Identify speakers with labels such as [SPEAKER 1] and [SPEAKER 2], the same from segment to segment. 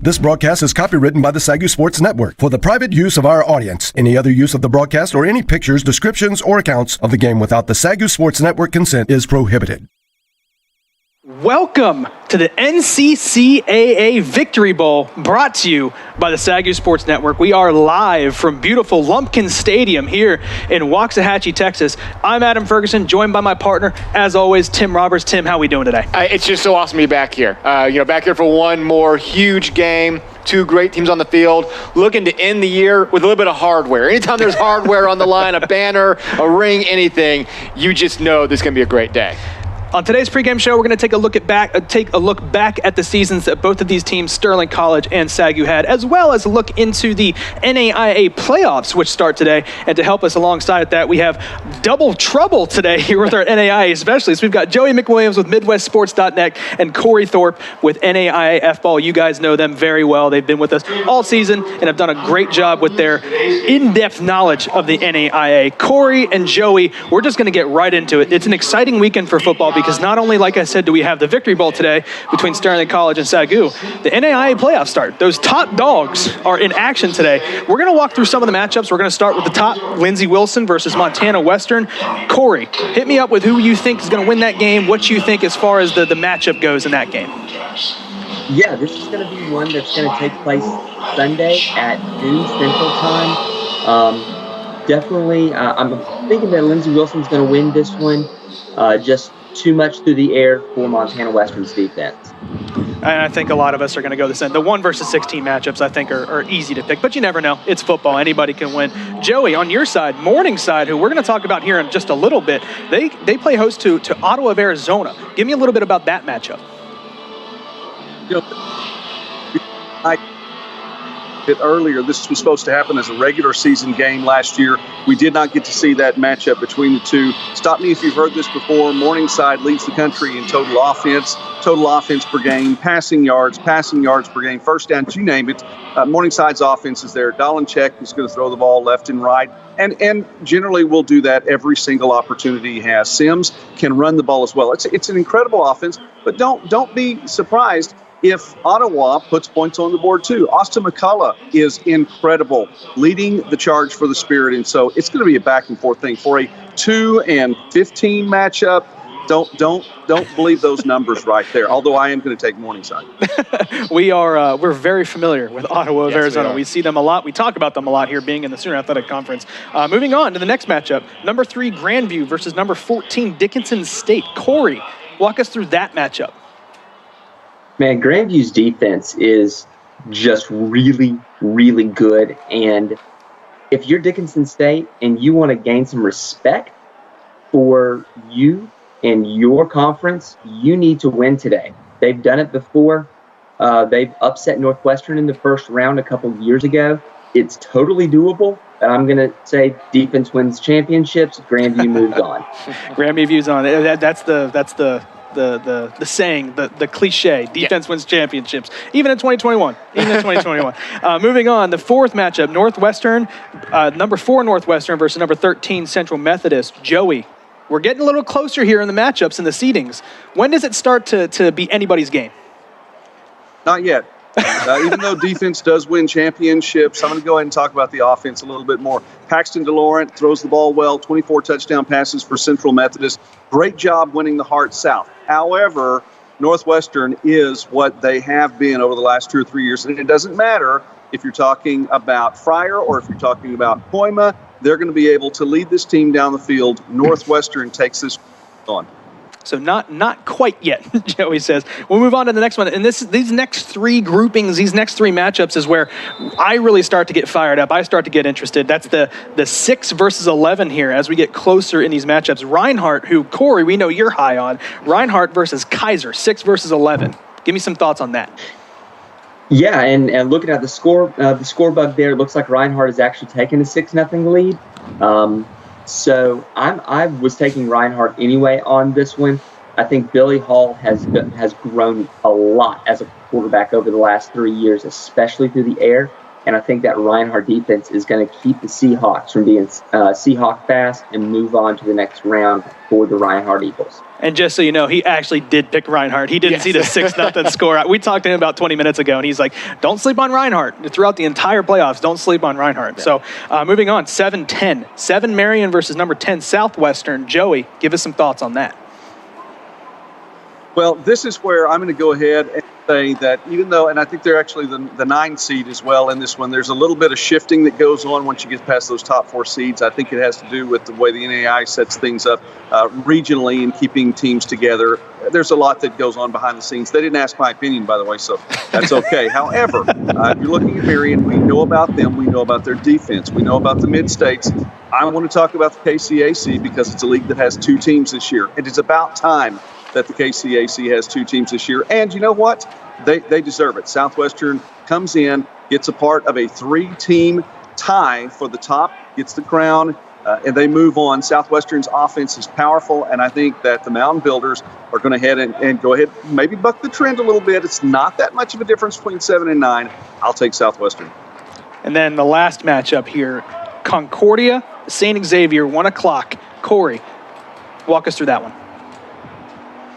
[SPEAKER 1] This broadcast is copywritten by the SAGU Sports Network for the private use of our audience. Any other use of the broadcast or any pictures, descriptions, or accounts of the game without the SAGU Sports Network consent is prohibited.
[SPEAKER 2] Welcome to the NCCAA Victory Bowl, brought to you by the SAGU Sports Network. We are live from beautiful Lumpkin Stadium here in Waxahachie, Texas. I'm Adam Ferguson, joined by my partner, as always, Tim Roberts. Tim, how are we doing today?
[SPEAKER 3] It's just so awesome to be back here. Back here for one more huge game. Two great teams on the field, looking to end the year with a little bit of hardware. Anytime there's hardware on the line, a banner, a ring, anything, you just know this is going to be a great day.
[SPEAKER 2] On today's pregame show, we're going to take a look back at the seasons that both of these teams, Sterling College and SAGU, had, as well as a look into the NAIA playoffs, which start today. And to help us alongside that, we have double trouble today here with our NAIA specialists. We've got Joey McWilliams with MidwestSports.net and Corey Thorpe with NAIA F-Ball. You guys know them very well. They've been with us all season and have done a great job with their in-depth knowledge of the NAIA. Corey and Joey, we're just going to get right into it. It's an exciting weekend for football because not only, like I said, do we have the Victory Bowl today between Sterling College and SAGU, the NAIA playoffs start. Those top dogs are in action today. We're going to walk through some of the matchups. We're going to start with the top, Lindsey Wilson versus Montana Western. Corey, hit me up with who you think is going to win that game, what you think as far as the matchup goes in that game.
[SPEAKER 4] Yeah, this is going to be one that's going to take place Sunday at noon Central Time. Definitely, I'm thinking that Lindsey Wilson's going to win this one. Just too much through the air for Montana Western's defense.
[SPEAKER 2] And I think a lot of us are going to go this end. The 1 versus 16 matchups, I think, are easy to pick, but you never know. It's football. Anybody can win. Joey, on your side, Morningside, who we're going to talk about here in just a little bit, they play host to Ottawa of Arizona. Give me a little bit about that matchup.
[SPEAKER 5] Earlier, this was supposed to happen as a regular season game last year. We did not get to see that matchup between the two. Stop me if you've heard this before. Morningside leads the country in total offense per game, passing yards per game, first downs, you name it. Morningside's offense is there. Dolanchek is going to throw the ball left and right, and generally will do that every single opportunity he has. Sims can run the ball as well. It's an incredible offense, but don't be surprised if Ottawa puts points on the board too. Austin McCullough is incredible, leading the charge for the Spirit, and so it's going to be a back and forth thing for a 2 and 15 matchup. Don't believe those numbers right there. Although I am going to take Morningside.
[SPEAKER 2] We're very familiar with Ottawa of Arizona.
[SPEAKER 5] We
[SPEAKER 2] we see them a lot. We talk about them a lot here, being in the Sooner Athletic Conference. Moving on to the next matchup, number 3 Grandview versus number 14 Dickinson State. Corey, walk us through that matchup.
[SPEAKER 4] Man, Grandview's defense is just really, really good. And if you're Dickinson State and you want to gain some respect for you and your conference, you need to win today. They've done it before. They've upset Northwestern in the first round a couple years ago. It's totally doable. I'm going to say defense wins championships. Grandview moves on.
[SPEAKER 2] Grandview moves on. That's the saying, the cliche, defense wins championships, even in 2021. Moving on, the 4th matchup, Northwestern, number 4 Northwestern versus number 13 Central Methodist. Joey, we're getting a little closer here in the matchups and the seedings. When does it start to be anybody's game?
[SPEAKER 5] Not yet. Even though defense does win championships, I'm going to go ahead and talk about the offense a little bit more. Paxton DeLaurent throws the ball well, 24 touchdown passes for Central Methodist. Great job winning the Heart South. However, Northwestern is what they have been over the last 2 or 3 years. And it doesn't matter if you're talking about Fryer or if you're talking about Koima, they're going to be able to lead this team down the field. Northwestern takes this on.
[SPEAKER 2] So not quite yet, Joey says. We'll move on to the next one. And these next three groupings, these next three matchups is where I really start to get fired up. I start to get interested. That's the 6 versus 11 here as we get closer in these matchups. Reinhardt, who, Corey, we know you're high on. Reinhardt versus Kaiser, 6 versus 11. Give me some thoughts on that.
[SPEAKER 4] Yeah, and looking at the score bug there, it looks like Reinhardt is actually taking a 6-0 lead. So I was taking Reinhardt anyway on this one. I think Billy Hall has grown a lot as a quarterback over the last 3 years, especially through the air. And I think that Reinhardt defense is going to keep the Seahawks from being Seahawk fast and move on to the next round for the Reinhardt Eagles.
[SPEAKER 2] And just so you know, he actually did pick Reinhardt. He didn't see the 6-0 score. We talked to him about 20 minutes ago, and he's like, don't sleep on Reinhardt. Throughout the entire playoffs, don't sleep on Reinhardt. Yeah. So moving on, 7-10. 7 Marion versus number 10 Southwestern. Joey, give us some thoughts on that.
[SPEAKER 5] Well, this is where I'm going to go ahead and say that even though, and I think they're actually the 9 seed as well in this one, there's a little bit of shifting that goes on once you get past those top 4 seeds. I think it has to do with the way the NCCAA sets things up regionally and keeping teams together. There's a lot that goes on behind the scenes. They didn't ask my opinion, by the way, so that's okay. However, if you're looking at Marion, we know about them. We know about their defense. We know about the mid-states. I want to talk about the KCAC because it's a league that has 2 teams this year. It is about time that the KCAC has 2 teams this year. And you know what? They deserve it. Southwestern comes in, gets a part of a 3-team tie for the top, gets the crown, and they move on. Southwestern's offense is powerful, and I think that the Mountain Builders are going to head and go ahead, maybe buck the trend a little bit. It's not that much of a difference between 7 and 9. I'll take Southwestern.
[SPEAKER 2] And then the last matchup here, Concordia, St. Xavier, 1 o'clock. Corey, walk us through that one.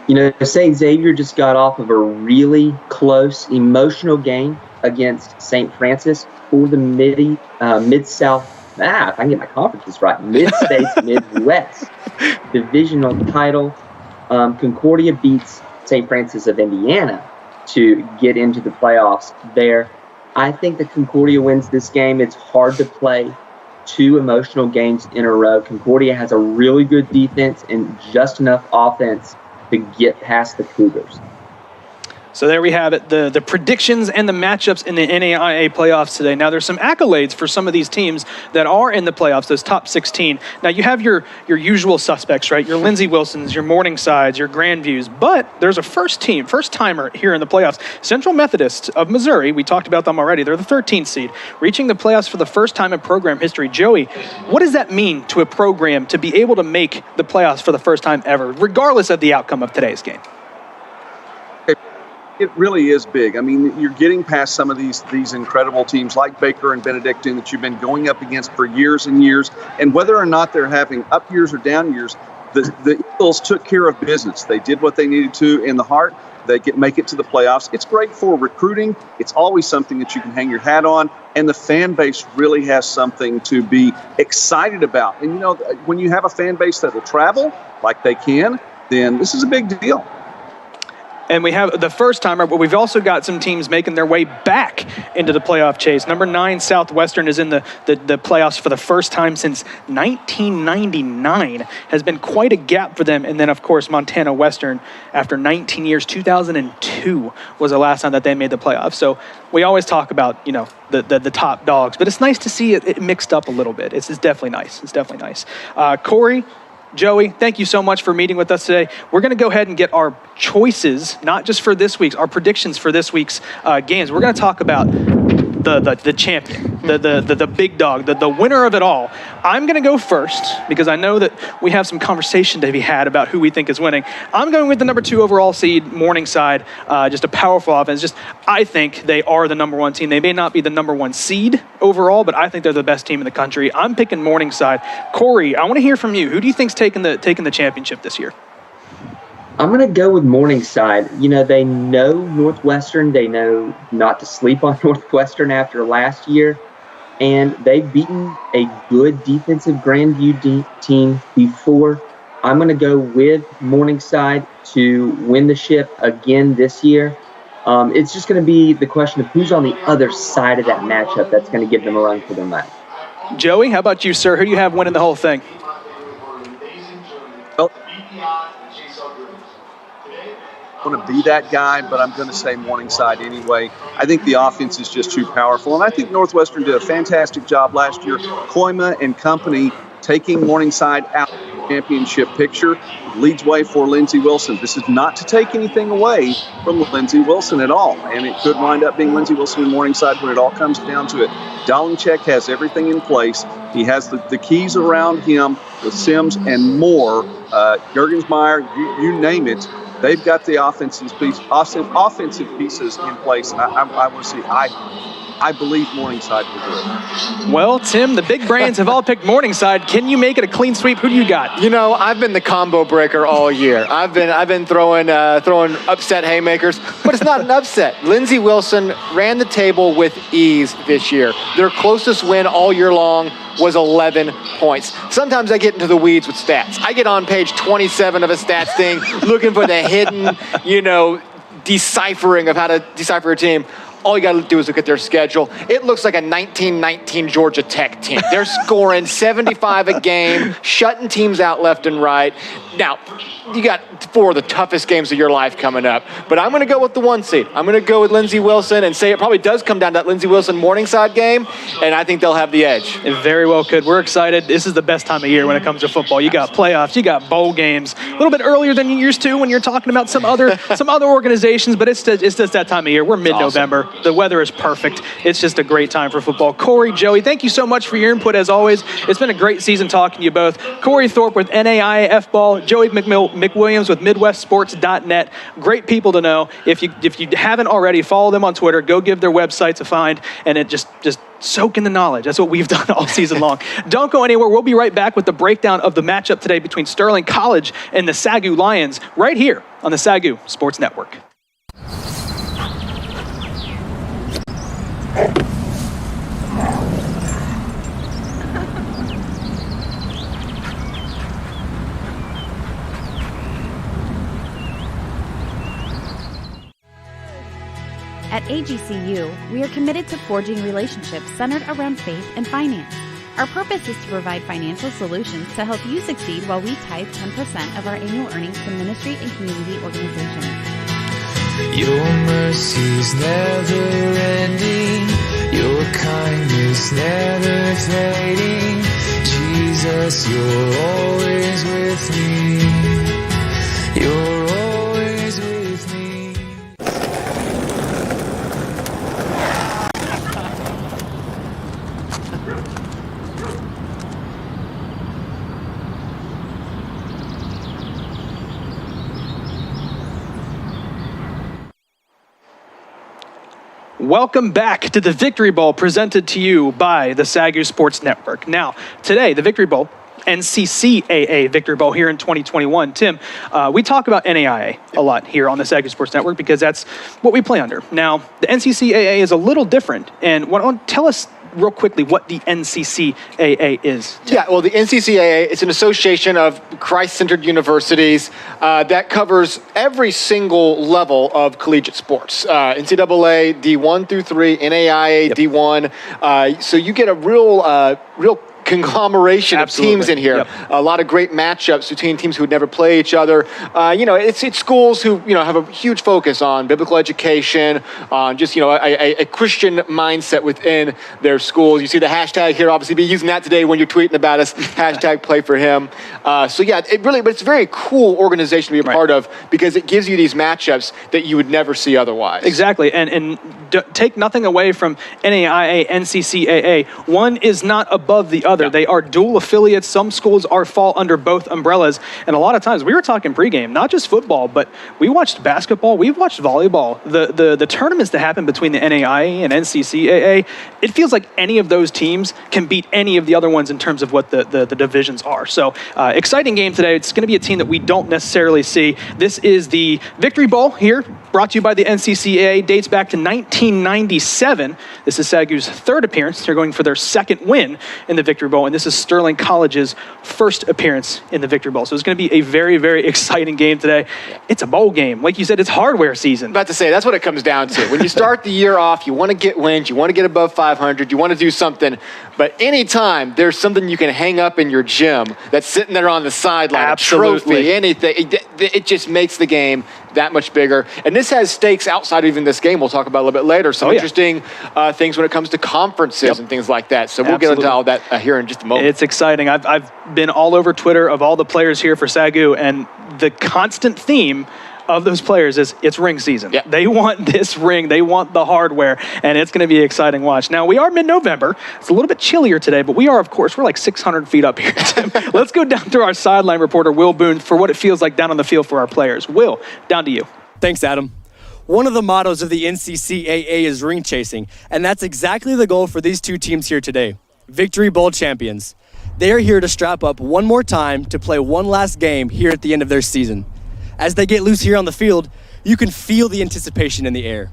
[SPEAKER 4] You know, St. Xavier just got off of a really close, emotional game against St. Francis for the Mid-South, if I can get my conferences right, Mid-States Midwest divisional title. Concordia beats St. Francis of Indiana to get into the playoffs there. I think that Concordia wins this game. It's hard to play 2 emotional games in a row. Concordia has a really good defense and just enough offense to get past the Cougars.
[SPEAKER 2] So there we have it, the predictions and the matchups in the NCCAA playoffs today. Now there's some accolades for some of these teams that are in the playoffs, those top 16. Now you have your usual suspects, right? Your Lindsey Wilsons, your Morningsides, your Grandviews, but there's a first-timer here in the playoffs. Central Methodist of Missouri, we talked about them already. They're the 13th seed, reaching the playoffs for the first time in program history. Joey, what does that mean to a program to be able to make the playoffs for the first time ever, regardless of the outcome of today's game?
[SPEAKER 5] It really is big. I mean, you're getting past some of these incredible teams like Baker and Benedictine that you've been going up against for years and years. And whether or not they're having up years or down years, the Eagles took care of business. They did what they needed to in the heart. They make it to the playoffs. It's great for recruiting. It's always something that you can hang your hat on. And the fan base really has something to be excited about. And, you know, when you have a fan base that will travel like they can, then this is a big deal.
[SPEAKER 2] And we have the first timer, but we've also got some teams making their way back into the playoff chase. Number 9 Southwestern is in the playoffs for the first time since 1999. Has been quite a gap for them. And then, of course, Montana Western, after 19 years, 2002 was the last time that they made the playoffs. So we always talk about, you know, the top dogs, but it's nice to see it mixed up a little bit. It's definitely nice. It's definitely nice. Corey, Joey, thank you so much for meeting with us today. We're going to go ahead and get our choices, not just for this week's, our predictions for this week's games. We're going to talk about the champion, the big dog, the winner of it all. I'm going to go first because I know that we have some conversation to be had about who we think is winning. I'm going with the number 2 overall seed, Morningside. Just a powerful offense. I think they are the number 1 team. They may not be the number 1 seed overall, but I think they're the best team in the country. I'm picking Morningside. Corey, I want to hear from you. Who do you think's taking the championship this year?
[SPEAKER 4] I'm going to go with Morningside. You know, they know Northwestern. They know not to sleep on Northwestern after last year. And they've beaten a good defensive Grandview team before. I'm going to go with Morningside to win the ship again this year. It's just going to be the question of who's on the other side of that matchup that's going to give them a run for their money.
[SPEAKER 2] Joey, how about you, sir? Who do you have winning the whole thing?
[SPEAKER 5] Well, I want to be that guy, but I'm going to say Morningside anyway. I think the offense is just too powerful, and I think Northwestern did a fantastic job last year. Koima and company taking Morningside out of the championship picture leads way for Lindsey Wilson. This is not to take anything away from Lindsey Wilson at all, and it could wind up being Lindsey Wilson and Morningside when it all comes down to it. Dolinchek has everything in place. He has the keys around him with Sims and more. Jurgensmeyer, you name it. They've got the offensive pieces in place, and I want to see. I believe Morningside will do it.
[SPEAKER 2] Well, Tim, the big brands have all picked Morningside. Can you make it a clean sweep? Who do you got?
[SPEAKER 3] You know, I've been the combo breaker all year. I've been throwing upset haymakers, but it's not an upset. Lindsey Wilson ran the table with ease this year. Their closest win all year long was 11 points. Sometimes I get into the weeds with stats. I get on page 27 of a stats thing looking for the hidden, deciphering of how to decipher a team. All you got to do is look at their schedule. It looks like a 1919 Georgia Tech team. They're scoring 75 a game, shutting teams out left and right. Now, you got 4 of the toughest games of your life coming up. But I'm going to go with the 1 seed. I'm going to go with Lindsey Wilson and say it probably does come down to that Lindsey Wilson Morningside game, and I think they'll have the edge.
[SPEAKER 2] It very well could. We're excited. This is the best time of year when it comes to football. You got playoffs, you got bowl games, a little bit earlier than you used to when you're talking about some other organizations, but it's just that time of year. We're mid-November. Awesome. The weather is perfect. It's just a great time for football. Corey, Joey, thank you so much for your input as always. It's been a great season talking to you both. Corey Thorpe with NAIA F-Ball, Joey McWilliams with MidwestSports.net. Great people to know. If you haven't already, follow them on Twitter. Go give their websites a find, and it just soak in the knowledge. That's what we've done all season long. Don't go anywhere. We'll be right back with the breakdown of the matchup today between Sterling College and the SAGU Lions right here on the SAGU Sports Network.
[SPEAKER 6] At AGCU, we are committed to forging relationships centered around faith and finance. Our purpose is to provide financial solutions to help you succeed while we tithe 10% of our annual earnings to ministry and community organizations.
[SPEAKER 7] Your mercy's never ending, your kindness never fading. Jesus, you're always with me. You're always with me.
[SPEAKER 2] Welcome back to the Victory Bowl presented to you by the SAGU Sports Network. Now, today, the Victory Bowl, NCCAA Victory Bowl here in 2021. Tim, we talk about NAIA a lot here on the SAGU Sports Network because that's what we play under. Now, the NCCAA is a little different, and tell us real quickly what the NCCAA is.
[SPEAKER 3] Yeah, well, the NCCAA is an association of Christ-centered universities that covers every single level of collegiate sports. NCAA D1 through 3, NAIA
[SPEAKER 2] Yep.
[SPEAKER 3] D1. So you get a real conglomeration
[SPEAKER 2] Absolutely.
[SPEAKER 3] of teams in here.
[SPEAKER 2] Yep.
[SPEAKER 3] A lot of great matchups between teams who would never play each other. It's schools who have a huge focus on biblical education, on just a Christian mindset within their schools. You see the hashtag here. Obviously, be using that today when you're tweeting about us. Hashtag Play for Him. But it's a very cool organization to be a part of because it gives you these matchups that you would never see otherwise.
[SPEAKER 2] Exactly, and take nothing away from NAIA, NCCAA. One is not above the other. Yeah. They are dual affiliates. Some schools fall under both umbrellas. And a lot of times, we were talking pregame, not just football, but we watched basketball, we've watched volleyball. The tournaments that happen between the NAIA and NCCAA, it feels like any of those teams can beat any of the other ones in terms of what the divisions are. So exciting game today. It's going to be a team that we don't necessarily see. This is the Victory Bowl here, brought to you by the NCCAA, dates back to 1997. This is SAGU's third appearance. They're going for their second win in the Victory Bowl, and this is Sterling College's first appearance in the Victory Bowl. So it's going to be a very, very exciting game today. It's a bowl game. Like you said, it's hardware season.
[SPEAKER 3] I'm about to say, that's what it comes down to. When you start the year off, you want to get wins, you want to get above 500, you want to do something. But anytime there's something you can hang up in your gym that's sitting there on the sideline,
[SPEAKER 2] Absolutely.
[SPEAKER 3] a trophy, anything, it just makes the game that much bigger. And this has stakes outside of even this game we'll talk about a little bit later. Some interesting things when it comes to conferences and things like that. So we'll get into all that here in just a moment.
[SPEAKER 2] It's exciting. I've been all over Twitter of all the players here for SAGU, and the constant theme of those players is it's ring season.
[SPEAKER 3] Yeah.
[SPEAKER 2] They want this ring. They want the hardware, and it's going to be an exciting watch. Now, we are mid-November. It's a little bit chillier today, but we're like 600 feet up here. Let's go down to our sideline reporter, Will Boone, for what it feels like down on the field for our players. Will, down to you.
[SPEAKER 8] Thanks, Adam. One of the mottos of the NCCAA is ring chasing, and that's exactly the goal for these two teams here today. Victory Bowl champions. They are here to strap up one more time to play one last game here at the end of their season. As they get loose here on the field, you can feel the anticipation in the air.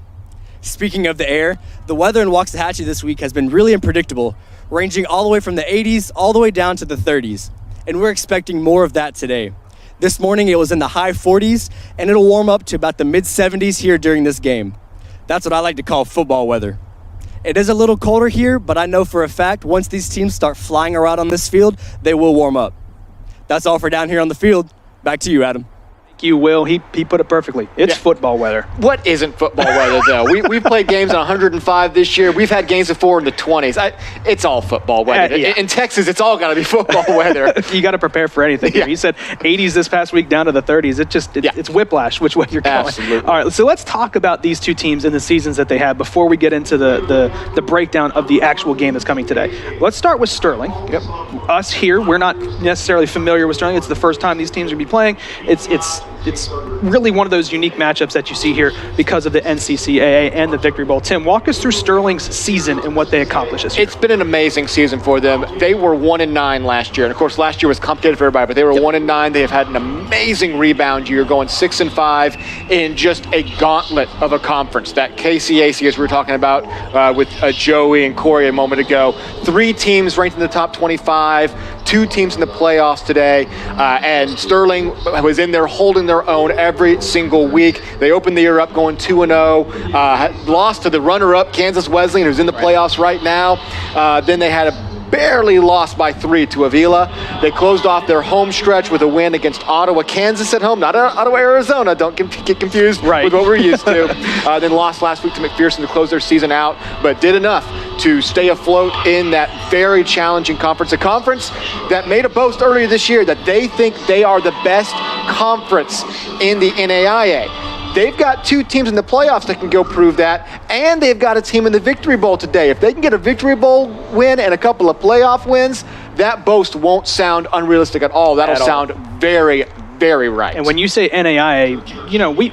[SPEAKER 8] Speaking of the air, the weather in Waxahachie this week has been really unpredictable, ranging all the way from the 80s all the way down to the 30s. And we're expecting more of that today. This morning it was in the high 40s, and it'll warm up to about the mid-70s here during this game. That's what I like to call football weather. It is a little colder here, but I know for a fact once these teams start flying around on this field, they will warm up. That's all for down here on the field. Back to you, Adam.
[SPEAKER 2] You, Will. He put it perfectly. It's football weather.
[SPEAKER 3] What isn't football weather, though? We've played games on 105 this year. We've had games before in the 20s. It's all football weather. In Texas, it's all got to be football weather.
[SPEAKER 2] You got to prepare for anything. Yeah. You said 80s this past week down to the 30s. It's whiplash which way you're going.
[SPEAKER 3] Absolutely.
[SPEAKER 2] All right, so let's talk about these two teams and the seasons that they have before we get into the breakdown of the actual game that's coming today. Let's start with Sterling.
[SPEAKER 3] Yep.
[SPEAKER 2] Us here, we're not necessarily familiar with Sterling. It's the first time these teams will be playing. It's really one of those unique matchups that you see here because of the NCCAA and the Victory Bowl. Tim, walk us through Sterling's season and what they accomplished this year.
[SPEAKER 3] It's been an amazing season for them. They were 1-9 last year, and of course last year was complicated for everybody, but they were 1-9. They have had an amazing rebound year, going 6-5 in just a gauntlet of a conference. That KCAC, as we were talking about with Joey and Corey a moment ago, 3 teams ranked in the top 25, 2 teams in the playoffs today, and Sterling was in there holding their own every single week. They opened the year up going 2-0, lost to the runner-up Kansas Wesleyan, who's in the playoffs right now. Then they had a barely lost by 3 to Avila. They closed off their home stretch with a win against Ottawa, Kansas at home, not Ottawa, Arizona. Don't get confused with what we're used to. Then lost last week to McPherson to close their season out, but did enough to stay afloat in that very challenging conference. A conference that made a boast earlier this year that they think they are the best conference in the NAIA. They've got 2 teams in the playoffs that can go prove that, and they've got a team in the Victory Bowl today. If they can get a Victory Bowl win and a couple of playoff wins, that boast won't sound unrealistic at all. That'll sound very, very right.
[SPEAKER 2] And when you say NAIA, you know, we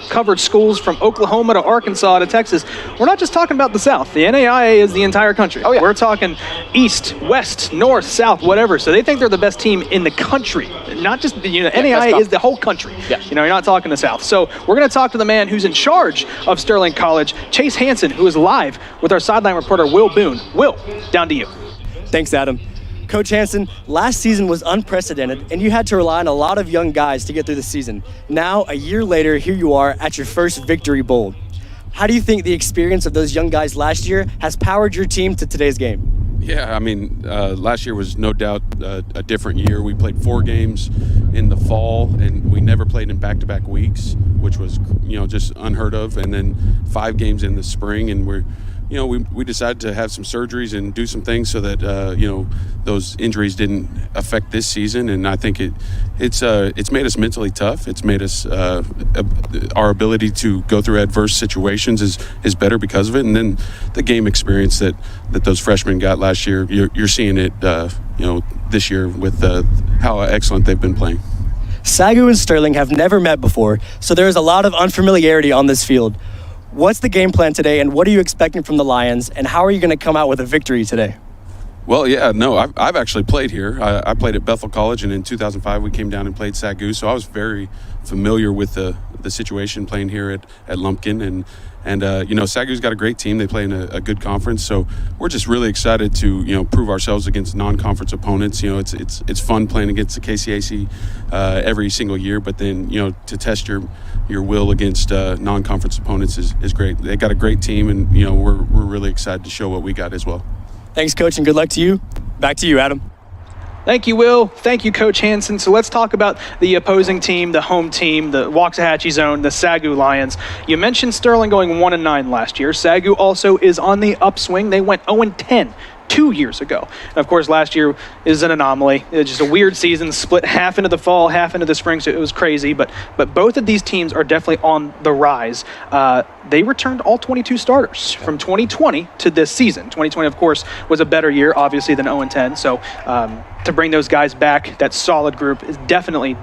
[SPEAKER 2] covered schools from Oklahoma to Arkansas to Texas. We're not just talking about the South. The NAIA is the entire country.
[SPEAKER 3] Oh, yeah.
[SPEAKER 2] We're talking East, West, North, South, whatever. So they think they're the best team in the country. Not just, NAIA is the whole country.
[SPEAKER 3] Yeah.
[SPEAKER 2] You're not talking the South. So we're going to talk to the man who's in charge of Sterling College, Chase Hansen, who is live with our sideline reporter, Will Boone. Will, down to you.
[SPEAKER 8] Thanks, Adam. Coach Hansen, last season was unprecedented, and you had to rely on a lot of young guys to get through the season. Now, a year later, here you are at your first Victory Bowl. How do you think the experience of those young guys last year has powered your team to today's game?
[SPEAKER 9] Yeah, I mean, last year was no doubt a different year. We played 4 games in the fall, and we never played in back-to-back weeks, which was, just unheard of. And then 5 games in the spring, and we decided to have some surgeries and do some things so that those injuries didn't affect this season. And I think it's made us mentally tough. It's made us our ability to go through adverse situations is better because of it. And then the game experience that those freshmen got last year, you're seeing it this year with how excellent they've been playing.
[SPEAKER 8] SAGU and Sterling have never met before, so there is a lot of unfamiliarity on this field. What's the game plan today, and what are you expecting from the Lions, and how are you going to come out with a victory today?
[SPEAKER 9] Well, yeah, no, I've actually played here. I played at Bethel College, and in 2005 we came down and played SAGU, so I was very familiar with the situation playing here at Lumpkin. And SAGU's got a great team. They play in a good conference, so we're just really excited to prove ourselves against non-conference opponents. It's fun playing against the KCAC every single year, but then to test your will against non-conference opponents is great. They got a great team, and we're really excited to show what we got as well.
[SPEAKER 8] Thanks, Coach, and good luck to you. Back to you, Adam.
[SPEAKER 2] Thank you, Will. Thank you, Coach Hansen. So let's talk about the opposing team, the home team, the Waxahachie Zone, the SAGU Lions. You mentioned Sterling going 1-9 last year. SAGU also is on the upswing. They went 0-10 2 years ago. And of course, last year is an anomaly. It was just a weird season, split half into the fall, half into the spring, so it was crazy. But both of these teams are definitely on the rise. They returned all 22 starters from 2020 to this season. 2020, of course, was a better year, obviously, than 0-10. So to bring those guys back, that solid group, is definitely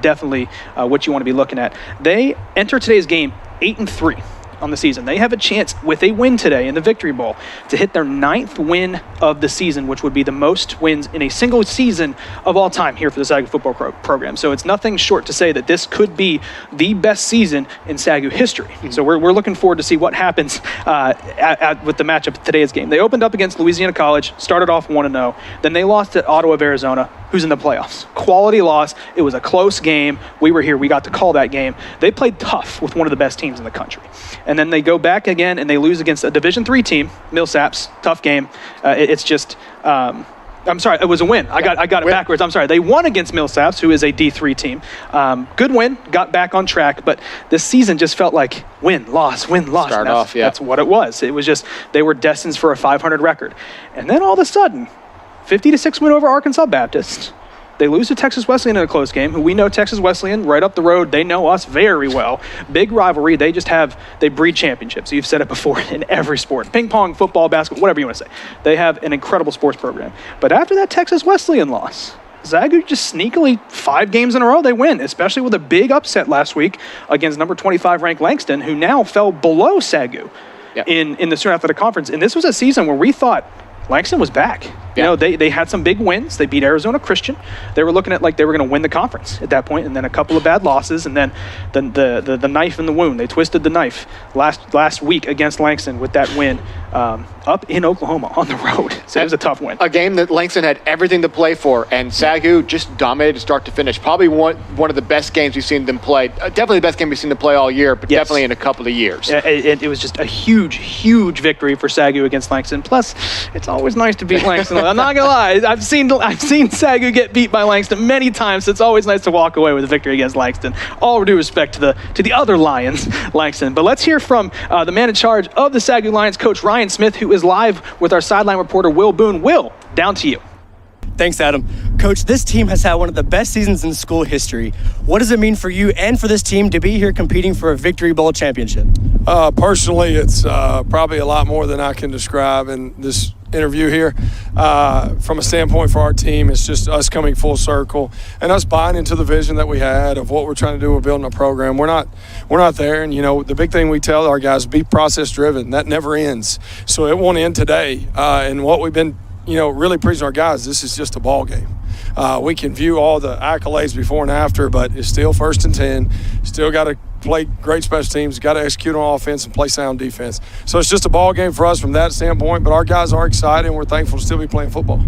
[SPEAKER 2] what you want to be looking at. They enter today's game 8-3. On the season. They have a chance with a win today in the Victory Bowl to hit their 9th win of the season, which would be the most wins in a single season of all time here for the SAGU football program. So it's nothing short to say that this could be the best season in SAGU history. So we're looking forward to see what happens with the matchup of today's game. They opened up against Louisiana College, started off 1-0. Then they lost to Ottawa of Arizona, who's in the playoffs. Quality loss. It was a close game. We were here. We got to call that game. They played tough with one of the best teams in the country. And then they go back again and they lose against a Division III team, Millsaps. Tough game. It's just, I'm sorry, it was a win. I got it backwards. I'm sorry. They won against Millsaps, who is a D3 team. Good win. Got back on track. But this season just felt like win, loss.
[SPEAKER 3] Start off, yeah.
[SPEAKER 2] That's what it was. It was just they were destined for a 500 record. And then all of a sudden, 50-6 win over Arkansas Baptist. They lose to Texas Wesleyan in a close game, who we know Texas Wesleyan right up the road. They know us very well. Big rivalry. They breed championships. You've said it before in every sport. Ping pong, football, basketball, whatever you want to say. They have an incredible sports program. But after that Texas Wesleyan loss, SAGU just sneakily 5 games in a row they win, especially with a big upset last week against number 25 ranked Langston, who now fell below SAGU in the Student Athletic Conference. And this was a season where we thought Langston was back. They had some big wins. They beat Arizona Christian. They were looking at like they were going to win the conference at that point, and then a couple of bad losses, and then the knife in the wound. They twisted the knife last week against Langston with that win up in Oklahoma on the road. So it was a tough win.
[SPEAKER 3] A game that Langston had everything to play for, and SAGU just dominated start to finish. Probably one of the best games we've seen them play. Definitely the best game we've seen them play all year, but definitely in a couple of years.
[SPEAKER 2] It was just a huge victory for SAGU against Langston. Plus, it's always nice to beat Langston. I'm not gonna lie, I've seen SAGU get beat by Langston many times. So it's always nice to walk away with a victory against Langston. All due respect to the other Lions, Langston. But let's hear from the man in charge of the SAGU Lions, Coach Ryan Smith, who is live with our sideline reporter Will Boone. Will, down to you.
[SPEAKER 8] Thanks, Adam. Coach, this team has had one of the best seasons in school history. What does it mean for you and for this team to be here competing for a Victory Bowl championship?
[SPEAKER 10] Personally, it's probably a lot more than I can describe in this interview here. From a standpoint for our team, it's just us coming full circle and us buying into the vision that we had of what we're trying to do with building a program. We're not there, and the big thing we tell our guys, be process driven. That never ends. So it won't end today. And what we've been really preaching our guys, this is just a ball game. We can view all the accolades before and after, but it's still 1st and 10. Still got to play great special teams, got to execute on offense and play sound defense. So it's just a ball game for us from that standpoint, but our guys are excited and we're thankful to still be playing football.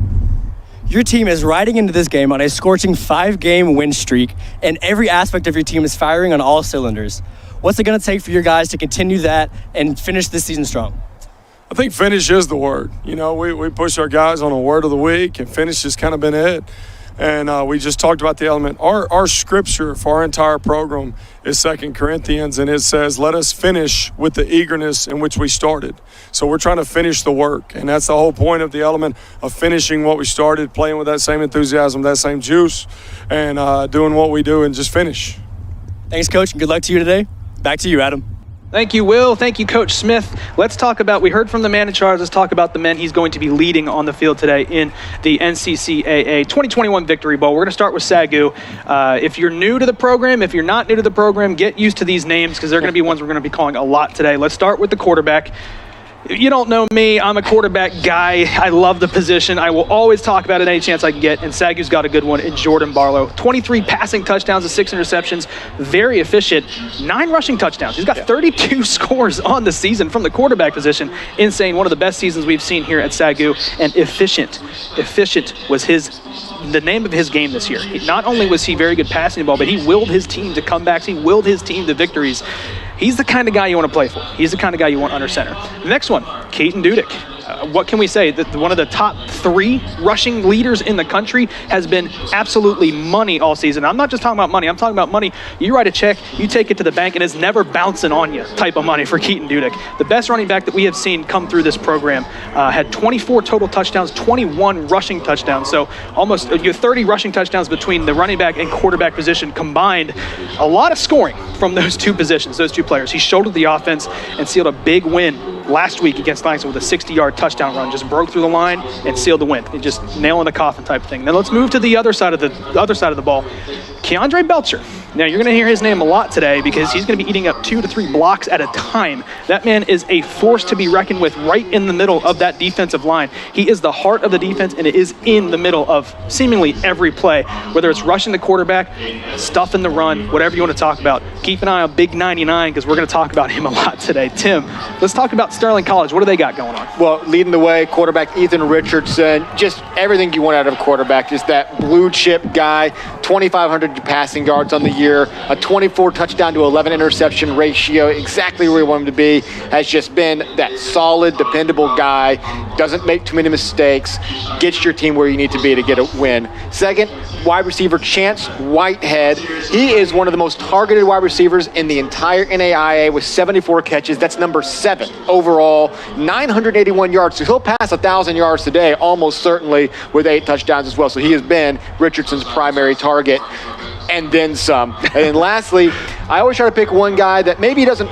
[SPEAKER 8] Your team is riding into this game on a scorching 5-game win streak, and every aspect of your team is firing on all cylinders. What's it going to take for your guys to continue that and finish this season strong?
[SPEAKER 10] I think finish is the word. We push our guys on a word of the week, and finish has kind of been it. And we just talked about the element. Our scripture for our entire program is 2 Corinthians, and it says, let us finish with the eagerness in which we started. So we're trying to finish the work, and that's the whole point of the element of finishing what we started, playing with that same enthusiasm, that same juice, and doing what we do and just finish.
[SPEAKER 8] Thanks, Coach, and good luck to you today. Back to you, Adam.
[SPEAKER 2] Thank you, Will. Thank you, Coach Smith. Let's talk about, we heard from the man in charge. Let's talk about the men he's going to be leading on the field today in the NCCAA 2021 Victory Bowl. We're going to start with SAGU. If you're new to the program, if you're not new to the program, get used to these names because they're going to be ones we're going to be calling a lot today. Let's start with the quarterback. You don't know me. I'm a quarterback guy. I love the position. I will always talk about it any chance I can get, and SAGU's got a good one in Jordan Barlow. 23 passing touchdowns and 6 interceptions. Very efficient. 9 rushing touchdowns. He's got 32 scores on the season from the quarterback position. Insane. One of the best seasons we've seen here at SAGU, and efficient. Efficient was the name of his game this year. Not only was he very good passing the ball, but he willed his team to comebacks. He willed his team to victories. He's the kind of guy you want to play for. He's the kind of guy you want under center. Next one, Keaton Dudek. What can we say? One of the top 3 rushing leaders in the country has been absolutely money all season. I'm not just talking about money. I'm talking about money. You write a check, you take it to the bank, and it's never bouncing on you type of money for Keaton Dudek. The best running back that we have seen come through this program had 24 total touchdowns, 21 rushing touchdowns. So almost 30 rushing touchdowns between the running back and quarterback position combined. A lot of scoring from those 2 positions, those 2 players. He shouldered the offense and sealed a big win last week against Langston with a 60-yard touchdown run. Just broke through the line and sealed the win. It just nail in the coffin type of thing. Then let's move to the other side of the ball. Keandre Belcher. Now, you're going to hear his name a lot today because he's going to be eating up 2 to 3 blocks at a time. That man is a force to be reckoned with right in the middle of that defensive line. He is the heart of the defense, and it is in the middle of seemingly every play, whether it's rushing the quarterback, stuffing the run, whatever you want to talk about. Keep an eye on Big 99 because we're going to talk about him a lot today. Tim, let's talk about Sterling College. What do they got going on?
[SPEAKER 3] Well, leading the way, quarterback Ethan Richardson. Just everything you want out of a quarterback. Just that blue chip guy. 2,500 passing yards on the year. A 24 touchdown to 11 interception ratio. Exactly where we want him to be. Has just been that solid, dependable guy. Doesn't make too many mistakes. Gets your team where you need to be to get a win. Second, wide receiver Chance Whitehead. He is one of the most targeted wide receivers in the entire NAIA with 74 catches. That's number 7 overall. 981 yards. So he'll pass 1,000 yards today, almost certainly, with 8 touchdowns as well. So he has been Richardson's primary target. And then some. And then lastly, I always try to pick one guy that maybe doesn't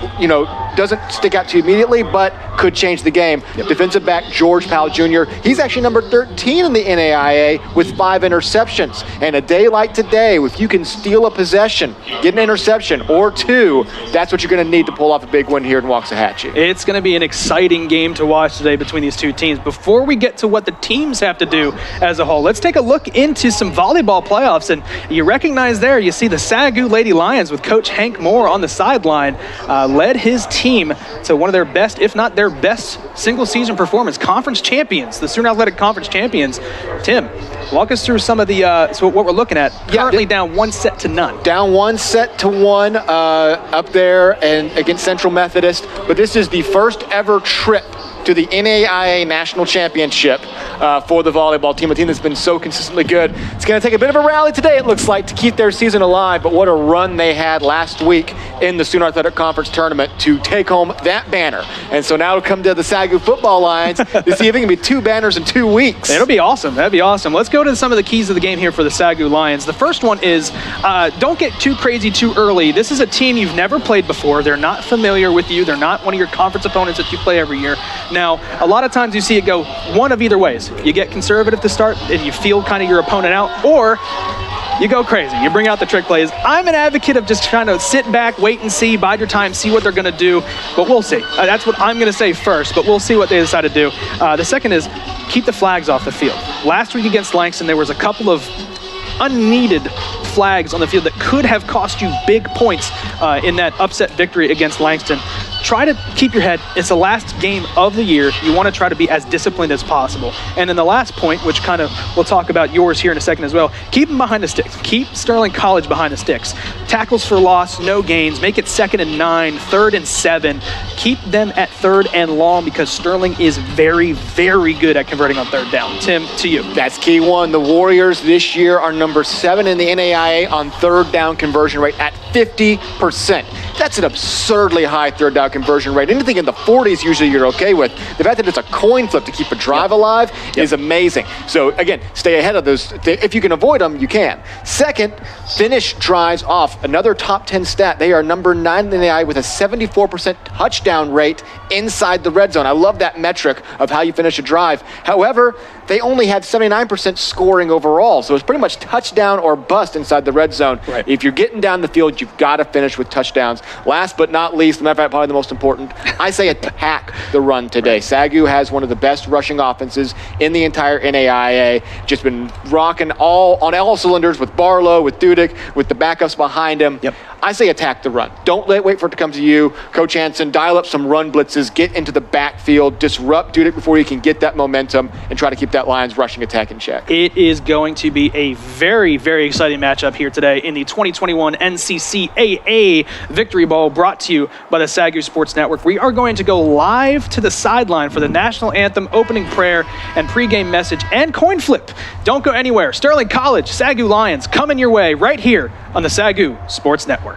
[SPEAKER 3] stick out to you immediately, but could change the game. Defensive back George Powell Jr. He's actually number 13 in the NAIA with 5 interceptions. And a day like today, if you can steal a possession, get an interception or 2, that's what you're going to need to pull off a big win here in Waxahachie.
[SPEAKER 2] It's going to be an exciting game to watch today between these 2 teams. Before we get to what the teams have to do as a whole, let's take a look into some volleyball playoffs. And you recognize there, you see the SAGU Lady Lions with Coach Hank Moore on the sideline, led his team to one of their best, if not their best, single-season performance. Conference champions, the Sooner Athletic Conference champions. Tim, walk us through some of the what we're looking at. Currently down 1-0.
[SPEAKER 3] Down 1-1 up there and against Central Methodist. But this is the first ever trip to the NAIA National Championship for the volleyball team, a team that's been so consistently good. It's going to take a bit of a rally today, it looks like, to keep their season alive, but what a run they had last week in the Sooner Athletic Conference tournament to take home that banner. And so now it'll come to the SAGU football Lions to see if it can be 2 banners in 2 weeks.
[SPEAKER 2] It'll be awesome. That'd be awesome. Let's go to some of the keys of the game here for the SAGU Lions. The first one is don't get too crazy too early. This is a team you've never played before. They're not familiar with you. They're not one of your conference opponents that you play every year. Now, a lot of times you see it go one of either ways. You get conservative to start and you feel kind of your opponent out, or you go crazy. You bring out the trick plays. I'm an advocate of just trying to sit back, wait and see, bide your time, see what they're going to do, but we'll see. That's what I'm going to say first, but we'll see what they decide to do. The second is keep the flags off the field. Last week against Langston, there was a couple of unneeded flags on the field that could have cost you big points in that upset victory against Langston. Try to keep your head. It's the last game of the year. You want to try to be as disciplined as possible. And then the last point, which kind of we'll talk about yours here in a second as well, keep them behind the sticks. Keep Sterling College behind the sticks. Tackles for loss, no gains. Make it 2nd and 9, 3rd and 7. Keep them at 3rd and long because Sterling is very, very good at converting on 3rd down. Tim, to you.
[SPEAKER 3] That's key one. The Warriors this year are number 7 in the NAIA on 3rd down conversion rate at 50%. That's an absurdly high 3rd down conversion rate. Anything in the 40s usually you're okay with. The fact that it's a coin flip to keep a drive alive is amazing. So again, stay ahead of those. If you can avoid them, you can. Second, finish drives off. Another top 10 stat. They are number 9 in the NAIA with a 74% touchdown rate inside the red zone. I love that metric of how you finish a drive. However, they only had 79% scoring overall. So it's pretty much touchdown or bust inside the red zone.
[SPEAKER 2] Right.
[SPEAKER 3] If you're getting down the field, you've got to finish with touchdowns. Last but not least, matter of fact, probably the most important, I say attack the run today. SAGU has one of the best rushing offenses in the entire NAIA. Just been rocking on all cylinders with Barlow, with Dudek, with the backups behind him.
[SPEAKER 2] Yep.
[SPEAKER 3] I say attack the run. Don't wait for it to come to you. Coach Hansen, dial up some run blitzes, get into the backfield, disrupt Dudek before you can get that momentum, and try to keep that Lions rushing attack in check.
[SPEAKER 2] It is going to be a very, very exciting matchup here today in the 2021 NCCAA Victory Bowl, brought to you by the SAGU Sports Network. We are going to go live to the sideline for the national anthem, opening prayer, and pregame message, and coin flip. Don't go anywhere. Sterling College, SAGU Lions, coming your way right here on the SAGU Sports Network.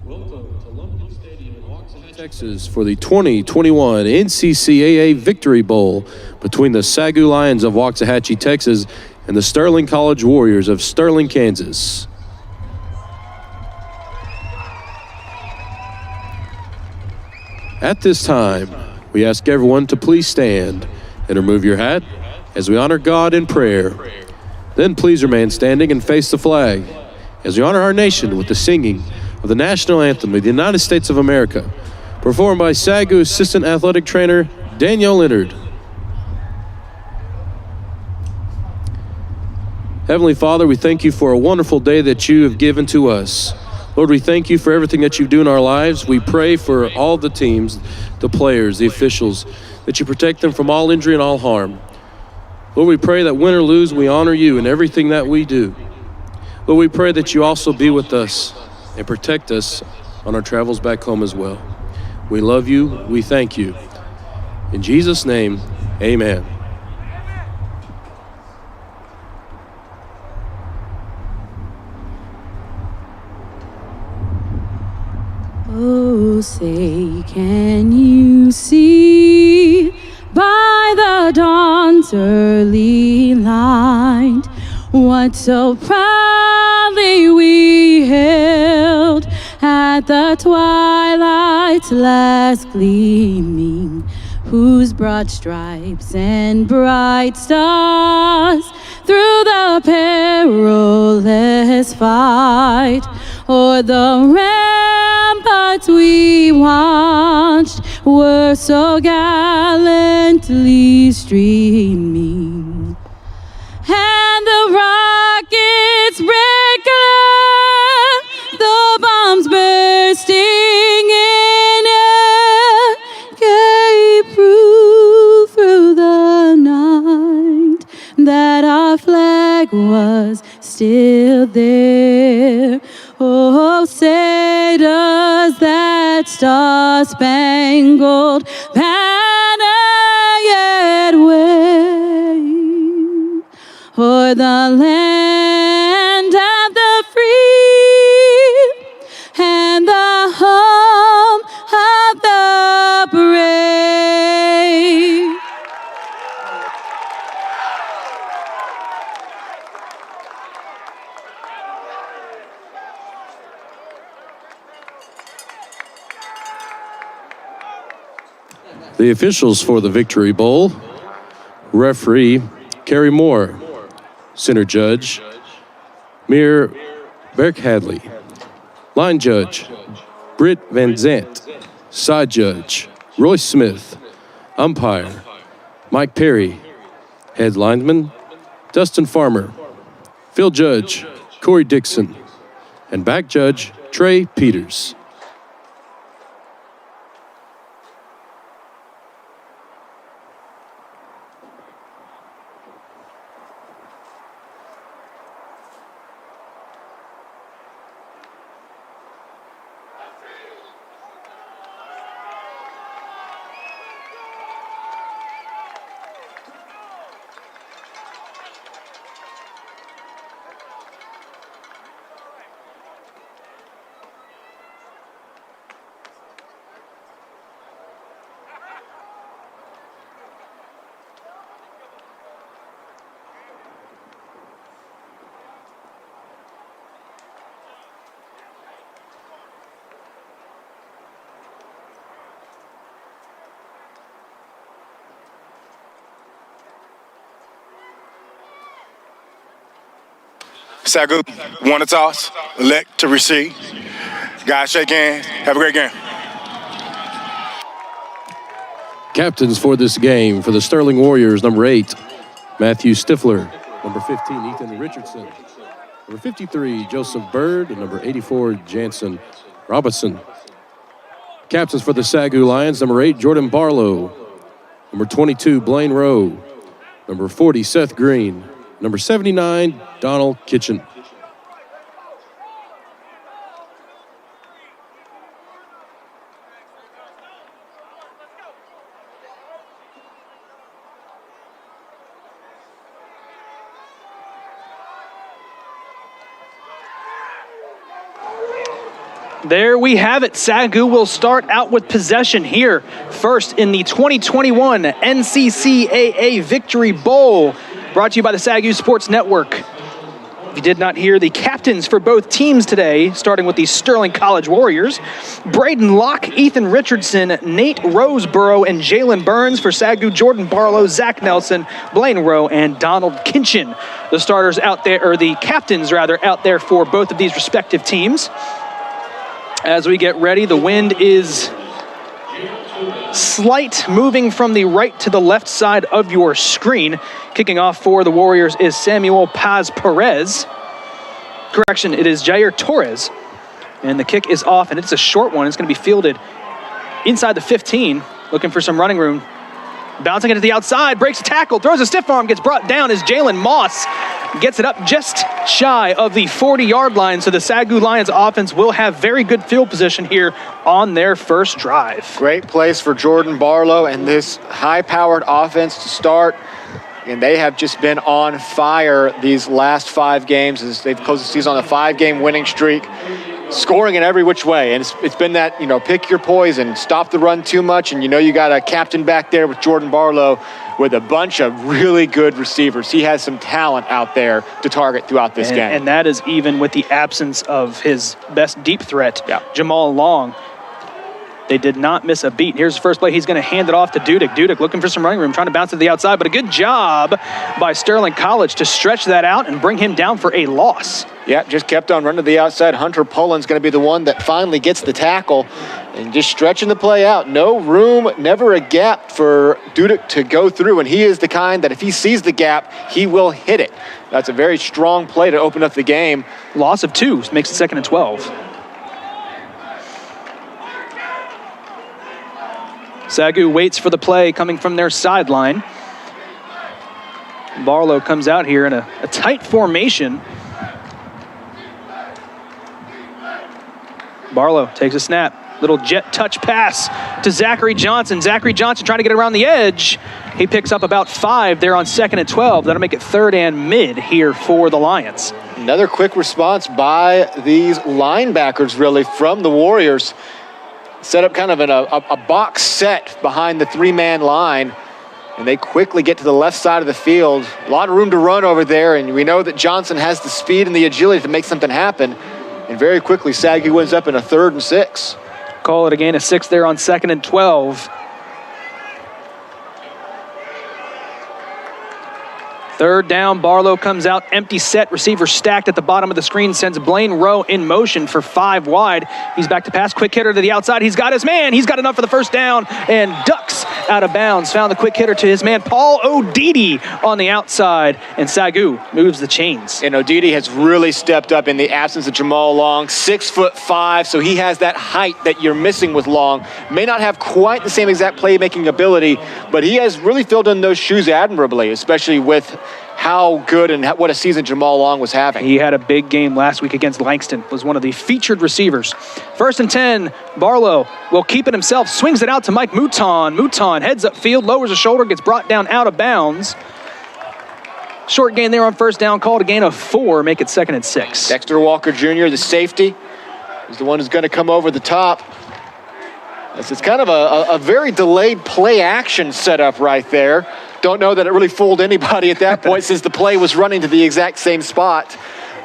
[SPEAKER 11] Welcome to Lumberton Stadium in Waxahachie, Texas for the 2021 NCCAA Victory Bowl between the SAGU Lions of Waxahachie, Texas and the Sterling College Warriors of Sterling, Kansas. At this time, we ask everyone to please stand and remove your hat as we honor God in prayer. Then please remain standing and face the flag as we honor our nation with the singing of the national anthem of the United States of America, performed by SAGU Assistant Athletic Trainer Danielle Leonard. Heavenly Father, we thank you for a wonderful day that you have given to us. Lord, we thank you for everything that you do in our lives. We pray for all the teams, the players, the officials, that you protect them from all injury and all harm. Lord, we pray that win or lose, we honor you in everything that we do. Lord, we pray that you also be with us and protect us on our travels back home as well. We love you. We thank you. In Jesus' name, amen.
[SPEAKER 12] Oh, say, can you see by the dawn's early light what so proudly we hailed at the twilight's last gleaming, whose broad stripes and bright stars through the perilous fight o'er the ramparts we watched were so gallantly streaming, and the rockets' red glare, the bombs bursting in air, gave proof through the night that our flag was still there. Oh, say does that star-spangled banner yet wave o'er the land of the free and the home of the brave?
[SPEAKER 11] The officials for the Victory Bowl: referee Kerry Moore, center judge Mir Berkhadley, line judge Britt Van Zant, side judge Royce Smith, umpire Mike Perry, head lineman Dustin Farmer, field judge Corey Dixon, and back judge Trey Peters.
[SPEAKER 13] SAGU, want to toss, elect to receive. Guys, shake hands. Have a great game.
[SPEAKER 11] Captains for this game for the Sterling Warriors, number 8, Matthew Stifler. Number 15, Ethan Richardson. Number 53, Joseph Bird. And number 84, Jansen Robinson. Captains for the SAGU Lions, number 8, Jordan Barlow. Number 22, Blaine Rowe. Number 40, Seth Green. Number 79, Donald Kitchen.
[SPEAKER 2] There we have it. SAGU will start out with possession here. First in the 2021 NCCAA Victory Bowl, brought to you by the SAGU Sports Network. If you did not hear, the captains for both teams today, starting with the Sterling College Warriors, Braden Locke, Ethan Richardson, Nate Roseborough, and Jalen Burns. For SAGU, Jordan Barlow, Zach Nelson, Blaine Rowe, and Donald Kinchin. The starters out there, or the captains rather, out there for both of these respective teams. As we get ready, the wind is slight, moving from the right to the left side of your screen. Kicking off for the Warriors is Samuel Paz Perez. Correction, it is Jair Torres. And the kick is off, and it's a short one. It's going to be fielded inside the 15, looking for some running room. Bouncing it to the outside, breaks a tackle, throws a stiff arm, gets brought down as Jalen Moss gets it up just shy of the 40-yard line. So the SAGU Lions offense will have very good field position here on their first drive.
[SPEAKER 3] Great place for Jordan Barlow and this high-powered offense to start. And they have just been on fire these last 5 games as they've closed the season on a 5-game winning streak, scoring in every which way. And it's been that, pick your poison, stop the run too much. And you got a captain back there with Jordan Barlow with a bunch of really good receivers. He has some talent out there to target throughout this game.
[SPEAKER 2] And that is even with the absence of his best deep threat, Jamal Long. They did not miss a beat. Here's the first play. He's going to hand it off to Dudek. Dudek looking for some running room, trying to bounce to the outside, but a good job by Sterling College to stretch that out and bring him down for a loss.
[SPEAKER 3] Yeah, just kept on running to the outside. Hunter Pullen's going to be the one that finally gets the tackle and just stretching the play out. No room, never a gap for Dudek to go through, and he is the kind that if he sees the gap, he will hit it. That's a very strong play to open up the game.
[SPEAKER 2] Loss of 2 makes it 2nd and 12. SAGU waits for the play coming from their sideline. Barlow comes out here in a tight formation. Barlow takes a snap. Little jet touch pass to Zachary Johnson. Zachary Johnson trying to get around the edge. He picks up about 5 there on 2nd and 12. That'll make it 3rd and mid here for the Lions.
[SPEAKER 3] Another quick response by these linebackers, really, from the Warriors. Set up kind of in a box set behind the 3-man line, and they quickly get to the left side of the field. A lot of room to run over there, and we know that Johnson has the speed and the agility to make something happen. And very quickly, SAGU wins up in a 3rd and 6.
[SPEAKER 2] Call it again, a 6 there on 2nd and 12. 3rd down, Barlow comes out, empty set, receiver stacked at the bottom of the screen, sends Blaine Rowe in motion for 5 wide. He's back to pass, quick hitter to the outside. He's got his man, he's got enough for the 1st down, and ducks out of bounds. Found the quick hitter to his man, Paul Odidi on the outside, and SAGU moves the chains.
[SPEAKER 3] And Odidi has really stepped up in the absence of Jamal Long, 6'5", so he has that height that you're missing with Long. May not have quite the same exact playmaking ability, but he has really filled in those shoes admirably, especially with how good and what a season Jamal Long was having.
[SPEAKER 2] He had a big game last week against Langston, was one of the featured receivers. 1st and 10, Barlow will keep it himself, swings it out to Mike Mouton. Mouton heads up field, lowers a shoulder, gets brought down out of bounds. Short gain there on 1st down, called a gain of 4, make it 2nd and 6.
[SPEAKER 3] Dexter Walker Jr., the safety, is the one who's going to come over the top. It's kind of a very delayed play action setup right there. Don't know that it really fooled anybody at that point since the play was running to the exact same spot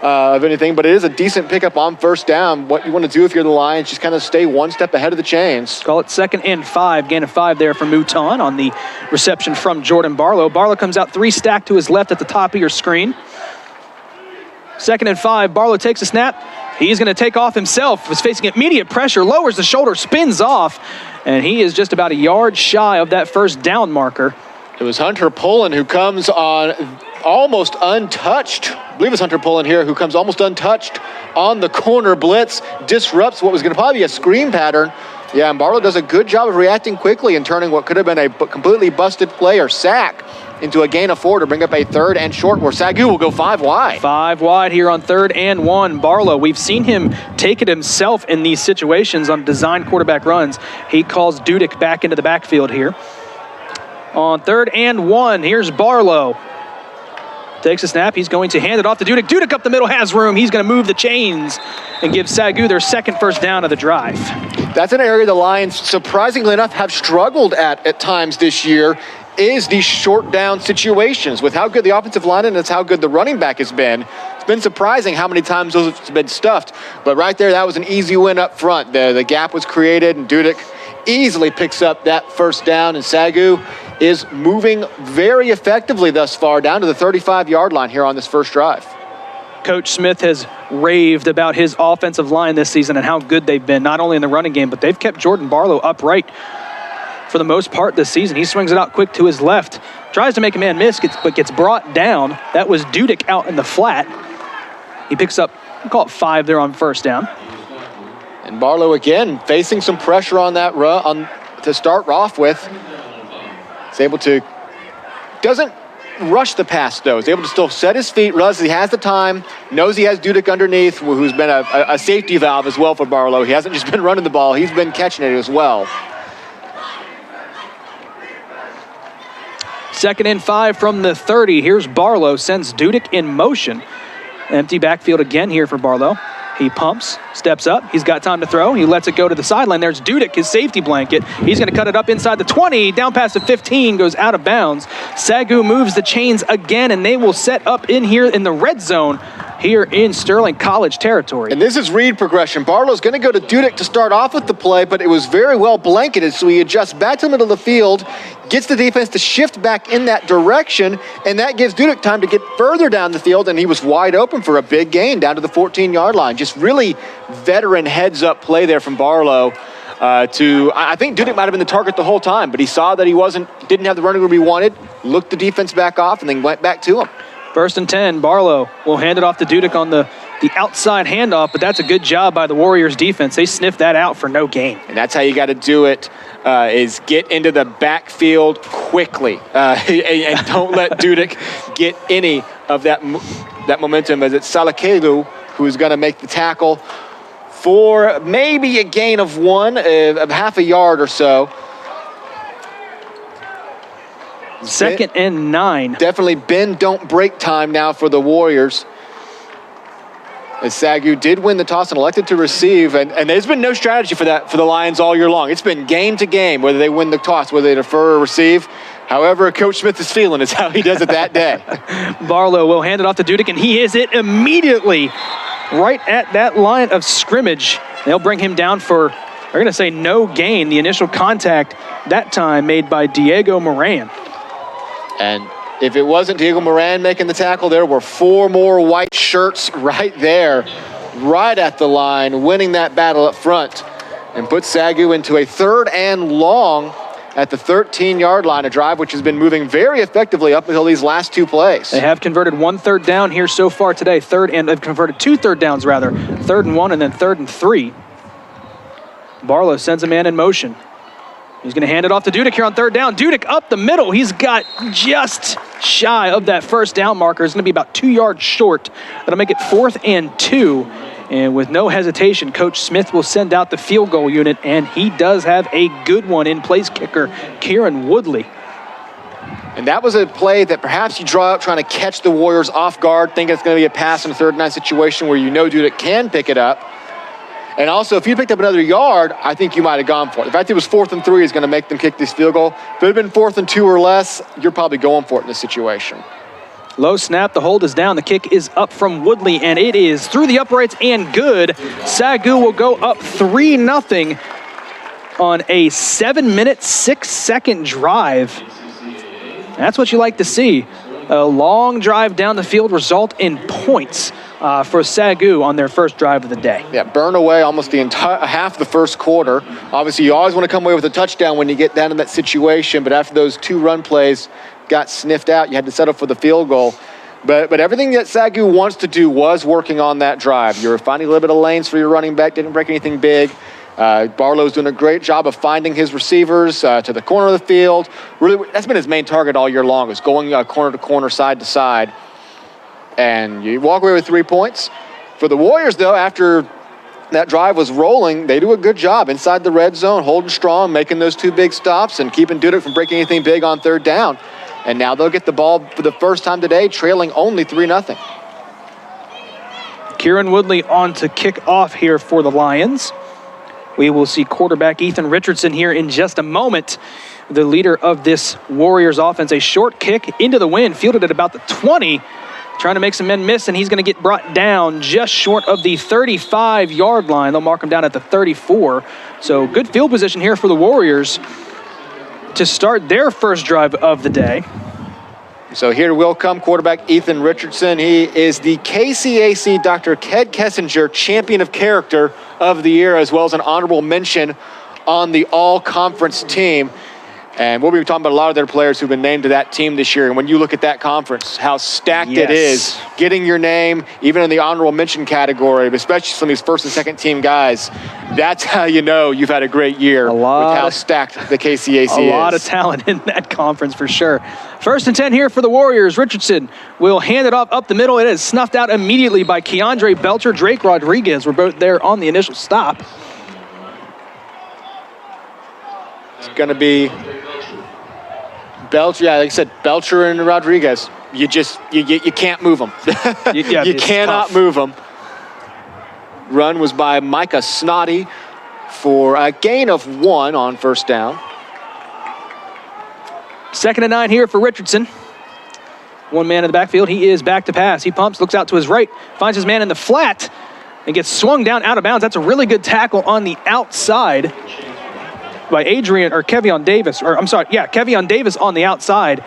[SPEAKER 3] of anything, but it is a decent pickup on 1st down. What you want to do if you're the Lions, just kind of stay one step ahead of the chains.
[SPEAKER 2] Call it 2nd and 5, gain of 5 there for Mouton on the reception from Jordan Barlow. Barlow comes out 3 stacked to his left at the top of your screen. 2nd and 5, Barlow takes a snap. He's going to take off himself. Was facing immediate pressure, lowers the shoulder, spins off, and he is just about a yard shy of that first down marker.
[SPEAKER 3] It was Hunter Pullen who comes on almost untouched. I believe it's Hunter Pullen here who comes almost untouched on the corner blitz, disrupts what was going to probably be a screen pattern. Yeah, and Barlow does a good job of reacting quickly and turning what could have been a completely busted play or sack into a gain of 4 to bring up a 3rd and short where SAGU will go 5 wide.
[SPEAKER 2] 5 wide here on 3rd and 1. Barlow, we've seen him take it himself in these situations on design quarterback runs. He calls Dudek back into the backfield here. On 3rd and 1, here's Barlow. Takes a snap, he's going to hand it off to Dudek. Dudek up the middle, has room. He's going to move the chains and give SAGU their second first down of the drive.
[SPEAKER 3] That's an area the Lions, surprisingly enough, have struggled at times this year, is these short down situations. With how good the offensive line and it's how good the running back has been, it's been surprising how many times those have been stuffed. But right there, that was an easy win up front. The gap was created, and Dudek easily picks up that first down, and SAGU is moving very effectively thus far down to the 35-yard line here on this first drive.
[SPEAKER 2] Coach Smith has raved about his offensive line this season and how good they've been, not only in the running game, but they've kept Jordan Barlow upright for the most part this season. He swings it out quick to his left, tries to make a man miss, but gets brought down. That was Dudek out in the flat. He picks up, we'll call it 5 there on first down.
[SPEAKER 3] And Barlow again facing some pressure on that run to start off with. He's able to, doesn't rush the pass though. He's able to still set his feet, realizes he has the time, knows he has Dudek underneath, who's been a safety valve as well for Barlow. He hasn't just been running the ball, he's been catching it as well.
[SPEAKER 2] 2nd and 5 from the 30. Here's Barlow, sends Dudek in motion. Empty backfield again here for Barlow. He pumps, steps up, he's got time to throw, he lets it go to the sideline. There's Dudek, his safety blanket. He's gonna cut it up inside the 20, down past the 15, goes out of bounds. SAGU moves the chains again, and they will set up in here in the red zone here in Sterling College territory.
[SPEAKER 3] And this is read progression. Barlow's gonna go to Dudek to start off with the play, but it was very well blanketed, so he adjusts back to the middle of the field, gets the defense to shift back in that direction, and that gives Dudek time to get further down the field, and he was wide open for a big gain down to the 14-yard line. Just really veteran heads-up play there from Barlow. I think Dudek might have been the target the whole time, but he saw that he didn't have the running room he wanted, looked the defense back off, and then went back to him.
[SPEAKER 2] 1st and 10, Barlow will hand it off to Dudek on the outside handoff, but that's a good job by the Warriors defense. They sniffed that out for no gain.
[SPEAKER 3] And that's how you got to do it, is get into the backfield quickly and don't let Dudek get any of that momentum, as it's Salakelu who's going to make the tackle for maybe a gain of 1, of half a yard or so.
[SPEAKER 2] 2nd and 9.
[SPEAKER 3] Definitely bend, don't break time now for the Warriors. As SAGU did win the toss and elected to receive, and there's been no strategy for that for the Lions all year long. It's been game to game, whether they win the toss, whether they defer or receive. However Coach Smith is feeling is how he does it that day.
[SPEAKER 2] Barlow will hand it off to Dudek, and he is it immediately right at that line of scrimmage. They'll bring him down for, they're going to say no gain. The initial contact that time made by Diego Moran.
[SPEAKER 3] And if it wasn't Diego Moran making the tackle, there were 4 more white shirts right there, right at the line, winning that battle up front, and put SAGU into a 3rd and long at the 13-yard line, a drive which has been moving very effectively up until these last 2 plays.
[SPEAKER 2] They have converted 1 3rd down here so far today. They've converted 2 3rd downs rather. 3rd and 1 and then 3rd and 3. Barlow sends a man in motion. He's going to hand it off to Dudek here on 3rd down. Dudek up the middle. He's got just shy of that first down marker. It's going to be about 2 yards short. That'll make it 4th and 2. And with no hesitation, Coach Smith will send out the field goal unit, and he does have a good one in place kicker, Kieran Woodley.
[SPEAKER 3] And that was a play that perhaps you draw out trying to catch the Warriors off guard, thinking it's going to be a pass in a 3rd and 9 situation where you know Dudek can pick it up. And also, if you picked up another yard, I think you might have gone for it. The fact it was 4th and 3 is going to make them kick this field goal. If it had been 4th and 2 or less, you're probably going for it in this situation.
[SPEAKER 2] Low snap, the hold is down, the kick is up from Woodley, and it is through the uprights and good. SAGU will go up 3-0 on a 7-minute, 6-second drive. That's what you like to see. A long drive down the field result in points for SAGU on their first drive of the day.
[SPEAKER 3] Yeah, burn away almost the entire half the first quarter. Obviously, you always want to come away with a touchdown when you get down in that situation, but after those 2 run plays got sniffed out, you had to settle for the field goal. But everything that SAGU wants to do was working on that drive. You're finding a little bit of lanes for your running back, didn't break anything big. Barlow's doing a great job of finding his receivers to the corner of the field. Really, that's been his main target all year long, is going corner to corner, side to side. And you walk away with 3 points. For the Warriors, though, after that drive was rolling, they do a good job inside the red zone, holding strong, making those 2 big stops, and keeping Dudek from breaking anything big on third down. And now they'll get the ball for the first time today, trailing only 3-0.
[SPEAKER 2] Kieran Woodley on to kick off here for the Lions. We will see quarterback Ethan Richardson here in just a moment, the leader of this Warriors offense. A short kick into the wind, fielded at about the 20, trying to make some men miss, and he's going to get brought down just short of the 35-yard line. They'll mark him down at the 34. So good field position here for the Warriors to start their first drive of the day.
[SPEAKER 3] So here will come quarterback Ethan Richardson. He is the KCAC Dr. Ked Kessinger Champion of Character of the Year, as well as an honorable mention on the all-conference team. And we'll be talking about a lot of their players who've been named to that team this year. And when you look at that conference, how stacked it is, getting your name, even in the honorable mention category, especially some of these first and second team guys, that's how you know you've had a great year with how stacked the KCAC is.
[SPEAKER 2] A lot of talent in that conference for sure. 1st and 10 here for the Warriors. Richardson will hand it off up the middle. It is snuffed out immediately by Keandre Belcher. Drake Rodriguez were both there on the initial stop.
[SPEAKER 3] It's going to be Belcher, like I said, Belcher and Rodriguez. You can't move them. You cannot move them. Run was by Micah Snoddy for a gain of 1 on first down.
[SPEAKER 2] 2nd and 9 here for Richardson. 1 man in the backfield. He is back to pass. He pumps, looks out to his right, finds his man in the flat, and gets swung down out of bounds. That's a really good tackle on the outside by Kevion Davis on the outside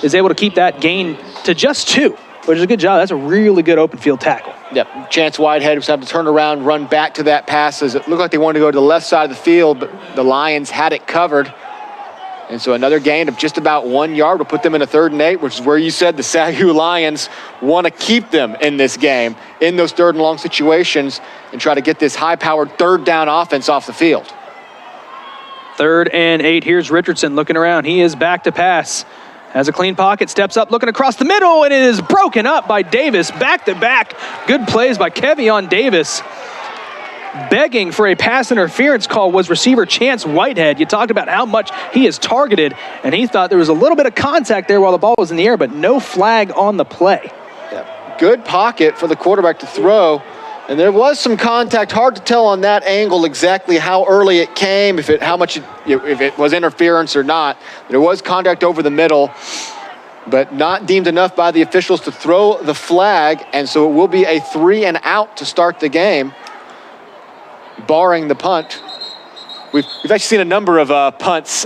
[SPEAKER 2] is able to keep that gain to just 2, which is a good job. That's a really good open field tackle.
[SPEAKER 3] Yep, Chance Whitehead was having to turn around, run back to that pass as it looked like they wanted to go to the left side of the field, but the Lions had it covered. And so another gain of just about 1 yard will put them in a 3rd and 8, which is where you said the SAGU Lions want to keep them in this game, in those 3rd and long situations, and try to get this high-powered 3rd down offense off the field.
[SPEAKER 2] 3rd and 8. Here's Richardson looking around. He is back to pass. Has a clean pocket, steps up, looking across the middle, and it is broken up by Davis. Back to back. Good plays by Kevion Davis. Begging for a pass interference call was receiver Chance Whitehead. You talked about how much he is targeted, and he thought there was a little bit of contact there while the ball was in the air, but no flag on the play.
[SPEAKER 3] Yeah. Good pocket for the quarterback to throw. And there was some contact. Hard to tell on that angle exactly how early it came, if it was interference or not. There was contact over the middle, but not deemed enough by the officials to throw the flag. And so it will be a 3 and out to start the game, barring the punt. We've actually seen a number of punts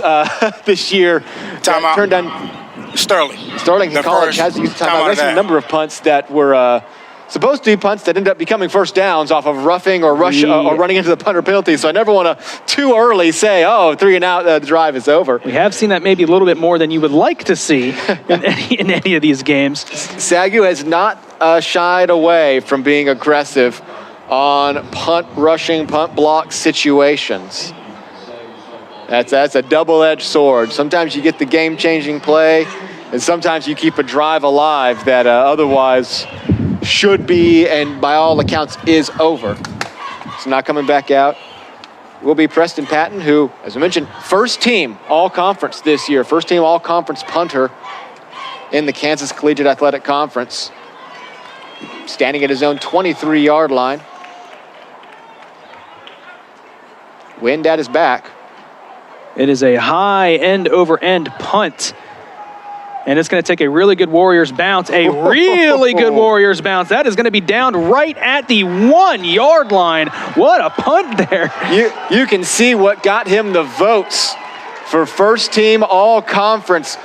[SPEAKER 3] this year.
[SPEAKER 13] Timeout.
[SPEAKER 3] Turned down.
[SPEAKER 13] Sterling
[SPEAKER 3] College has used timeout. There's a number of punts that were supposed to be punts that end up becoming first downs off of roughing or or running into the punter penalty. So I never want to too early say, 3 and out, the drive is over.
[SPEAKER 2] We have seen that maybe a little bit more than you would like to see in any of these games.
[SPEAKER 3] SAGU has not shied away from being aggressive on punt rushing, punt block situations. That's a double-edged sword. Sometimes you get the game-changing play, and sometimes you keep a drive alive that otherwise should be, and by all accounts, is over. It's not coming back out. Will be Preston Patton, who, as I mentioned, first team all-conference this year, first team all-conference punter in the Kansas Collegiate Athletic Conference, standing at his own 23-yard line. Wind at his back.
[SPEAKER 2] It is a high end-over-end punt. And it's going to take a really good Warriors bounce, a really good Warriors bounce. That is going to be down right at the 1-yard line. What a punt there.
[SPEAKER 3] You can see what got him the votes for first team all-conference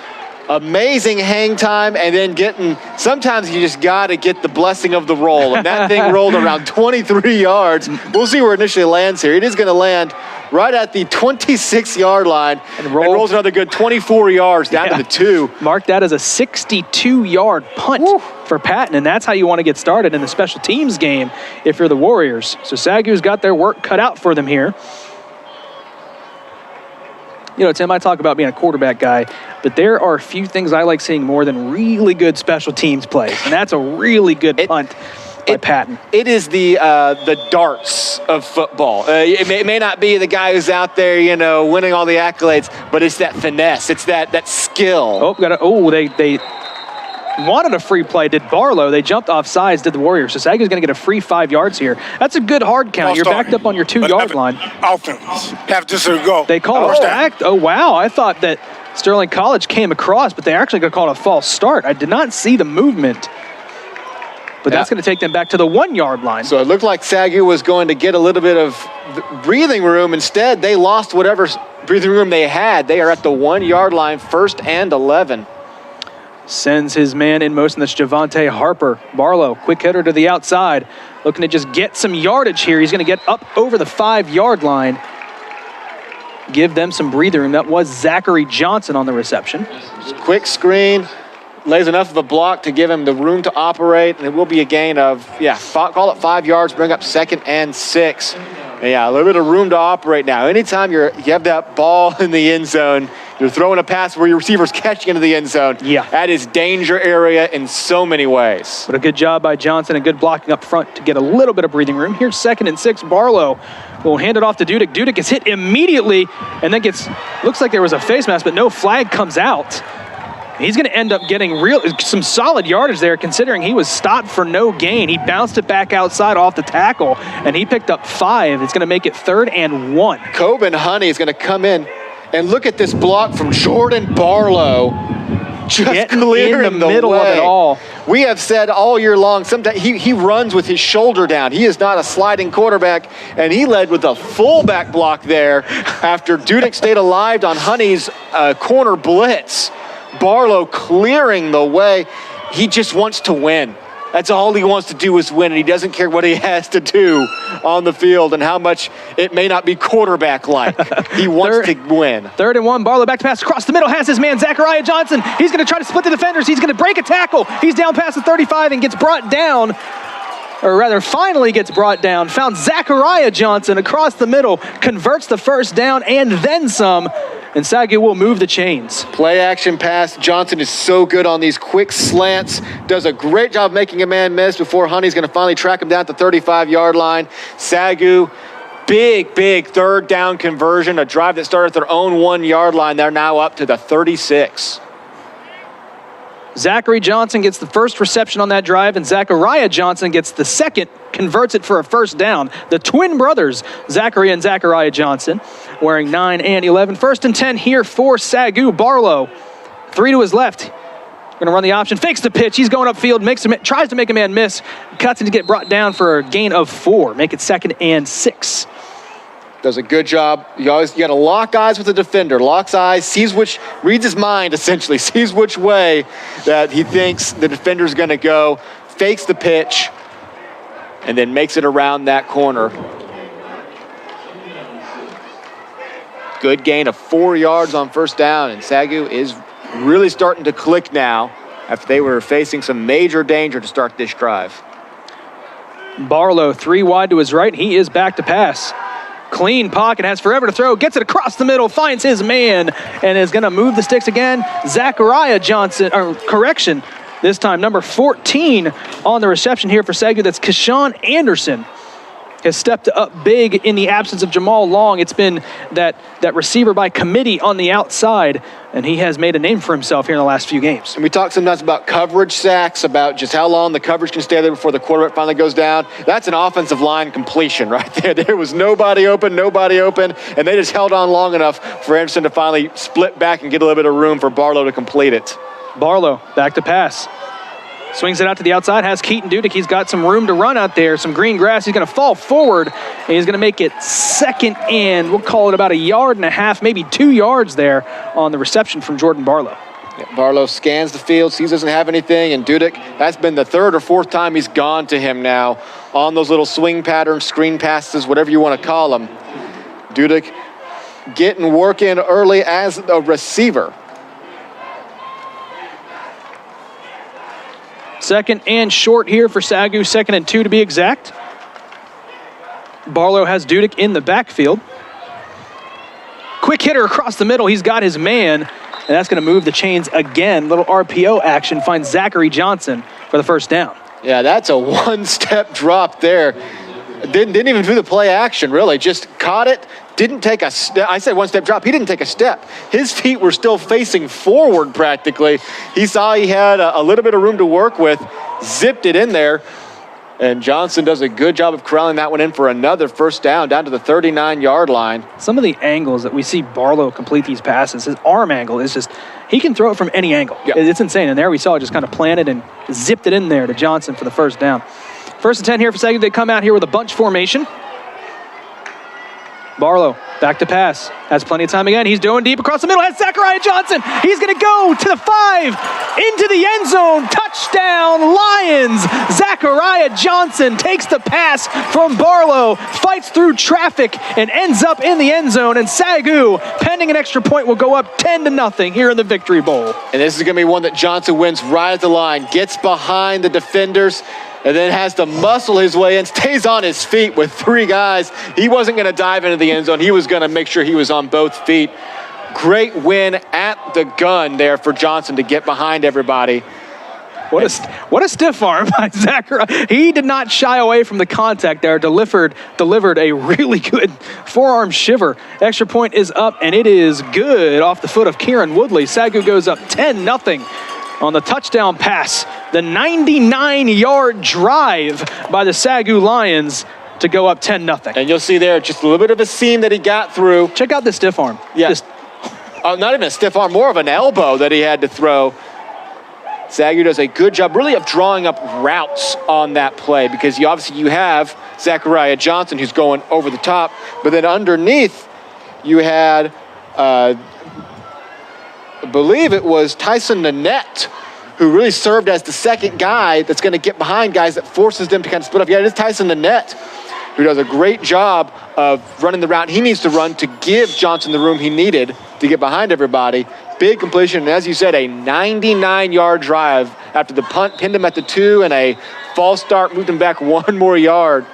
[SPEAKER 3] amazing hang time, and then sometimes you just got to get the blessing of the roll. And that thing rolled around 23 yards. We'll see where it initially lands here. It is going to land right at the 26-yard line and rolls another good 24 yards down to the 2.
[SPEAKER 2] Mark that as a 62-yard punt for Patton, and that's how you want to get started in the special teams game if you're the Warriors. So SAGU's got their work cut out for them here. You know, Tim, I talk about being a quarterback guy, but there are a few things I like seeing more than really good special teams plays, and that's a really good punt by Patton.
[SPEAKER 3] It is the darts of football. It may not be the guy who's out there, you know, winning all the accolades, but it's that finesse. It's that skill.
[SPEAKER 2] They wanted a free play, did Barlow. They jumped off sides, did the Warriors. So SAGU's going to get a free 5 yards here. That's a good hard count. You're backed up on your 2-yard line.
[SPEAKER 13] Offense. Have this to go.
[SPEAKER 2] They called it back. Oh, wow. I thought that Sterling College came across, but they actually got called a false start. I did not see the movement. But that's going to take them back to the 1-yard line.
[SPEAKER 3] So it looked like SAGU was going to get a little bit of breathing room. Instead, they lost whatever breathing room they had. They are at the 1-yard line, 1st and 11.
[SPEAKER 2] Sends his man in motion. That's Javante Harper. Barlow, quick hitter to the outside. Looking to just get some yardage here. He's going to get up over the 5-yard line. Give them some breathing room. That was Zachary Johnson on the reception.
[SPEAKER 3] Just quick screen. Lays enough of a block to give him the room to operate, and it will be a gain of, call it 5 yards, bring up 2nd and 6. And a little bit of room to operate now. Anytime you have that ball in the end zone, you're throwing a pass where your receiver's catching into the end zone.
[SPEAKER 2] Yeah.
[SPEAKER 3] That is danger area in so many ways.
[SPEAKER 2] But a good job by Johnson and good blocking up front to get a little bit of breathing room. Here's 2nd and 6. Barlow will hand it off to Dudek. Dudek is hit immediately and then looks like there was a face mask, but no flag comes out. He's going to end up getting some solid yardage there, considering he was stopped for no gain. He bounced it back outside off the tackle, and he picked up 5. It's going to make it 3rd and 1.
[SPEAKER 3] Coben Honey is going to come in, and look at this block from Jordan Barlow. Just clearing
[SPEAKER 2] in the middle of it all.
[SPEAKER 3] We have said all year long, sometimes he runs with his shoulder down. He is not a sliding quarterback, and he led with a fullback block there after Dudek stayed alive on Honey's corner blitz. Barlow clearing the way. He just wants to win. That's all he wants to do is win, and he doesn't care what he has to do on the field and how much it may not be quarterback-like. He wants to win.
[SPEAKER 2] 3rd and 1. Barlow back to pass across the middle. Has his man, Zachariah Johnson. He's going to try to split the defenders. He's going to break a tackle. He's down past the 35 and gets brought down. Or rather, finally gets brought down. Found Zachariah Johnson across the middle. Converts the 1st down and then some. And SAGU will move the chains.
[SPEAKER 3] Play action pass. Johnson is so good on these quick slants. Does a great job making a man miss before Honey's going to finally track him down at the 35-yard line. SAGU, big 3rd down conversion. A drive that started at their own 1-yard line. They're now up to the 36.
[SPEAKER 2] Zachary Johnson gets the first reception on that drive, and Zachariah Johnson gets the second, converts it for a 1st down. The twin brothers, Zachary and Zachariah Johnson, wearing 9 and 11. 1st and 10 here for SAGU. Barlow, 3 to his left. Going to run the option, fakes the pitch. He's going upfield, tries to make a man miss, cuts and to get brought down for a gain of 4. Make it 2nd and 6.
[SPEAKER 3] Does a good job. You got to lock eyes with the defender. Locks eyes, reads his mind essentially, sees which way that he thinks the defender's going to go, fakes the pitch, and then makes it around that corner. Good gain of 4 yards on 1st down, and SAGU is really starting to click now after they were facing some major danger to start this drive.
[SPEAKER 2] Barlow, 3 wide to his right. He is back to pass. Clean pocket, has forever to throw, gets it across the middle, finds his man, and is going to move the sticks again. Zachariah Johnson, this time number 14 on the reception here for SAGU. That's Keshawn Anderson. Has stepped up big in the absence of Jamal Long. It's been that receiver by committee on the outside, and he has made a name for himself here in the last few games.
[SPEAKER 3] And we talk sometimes about coverage sacks, about just how long the coverage can stay there before the quarterback finally goes down. That's an offensive line completion right there. There was nobody open, and they just held on long enough for Anderson to finally split back and get a little bit of room for Barlow to complete it.
[SPEAKER 2] Barlow back to pass. Swings it out to the outside, has Keaton Dudek. He's got some room to run out there, some green grass. He's going to fall forward, and he's going to make it 2nd and we'll call it about 1.5 yards, maybe 2 yards there on the reception from Jordan Barlow.
[SPEAKER 3] Barlow scans the field, sees doesn't have anything, and Dudek, that's been the third or fourth time he's gone to him now on those little swing patterns, screen passes, whatever you want to call them. Dudek getting work in early as a receiver.
[SPEAKER 2] Second and short here for SAGU, 2nd and 2 to be exact. Barlow has Dudek in the backfield. Quick hitter across the middle, he's got his man, and that's gonna move the chains again. Little RPO action, finds Zachary Johnson for the first down.
[SPEAKER 3] Yeah, that's a one-step drop there. Didn't even do the play action, really. Just caught it, didn't take a step. I said one-step drop. He didn't take a step. His feet were still facing forward practically. He saw he had a little bit of room to work with, zipped it in there, and Johnson does a good job of corralling that one in for another first down to the 39-yard line.
[SPEAKER 2] Some of the angles that we see Barlow complete these passes, his arm angle is just, he can throw it from any angle. Yeah. It's insane. And there we saw it just kind of planted and zipped it in there to Johnson for the first down. 1st and 10 here for SAGU. They come out here with a bunch formation. Barlow back to pass. Has plenty of time again. He's doing deep across the middle. Has Zachariah Johnson. He's going to go to the 5, into the end zone. Touchdown, Lions. Zachariah Johnson takes the pass from Barlow, fights through traffic, and ends up in the end zone. And SAGU, pending an extra point, will go up 10-0 here in the Victory Bowl.
[SPEAKER 3] And this is going to be one that Johnson wins right at the line. Gets behind the defenders, and then has to muscle his way in, stays on his feet with 3 guys. He wasn't going to dive into the end zone. He was going to make sure he was on both feet. Great win at the gun there for Johnson to get behind everybody.
[SPEAKER 2] What a stiff arm by Zachariah. He did not shy away from the contact there. Delivered a really good forearm shiver. Extra point is up, and it is good off the foot of Kieran Woodley. SAGU goes up 10-0. On the touchdown pass, the 99-yard drive by the SAGU Lions to go up 10-0.
[SPEAKER 3] And you'll see there just a little bit of a seam that he got through.
[SPEAKER 2] Check out the stiff arm.
[SPEAKER 3] Yeah. Not even a stiff arm, more of an elbow that he had to throw. SAGU does a good job really of drawing up routes on that play, because you have Zachariah Johnson who's going over the top, but then underneath you had I believe it was Tyson Nanette, who really served as the second guy that's going to get behind guys that forces them to kind of split up. Yeah, it is Tyson Nanette, who does a great job of running the route he needs to run to give Johnson the room he needed to get behind everybody. Big completion, and as you said, a 99-yard drive after the punt pinned him at the 2 and a false start moved him back 1 more yard.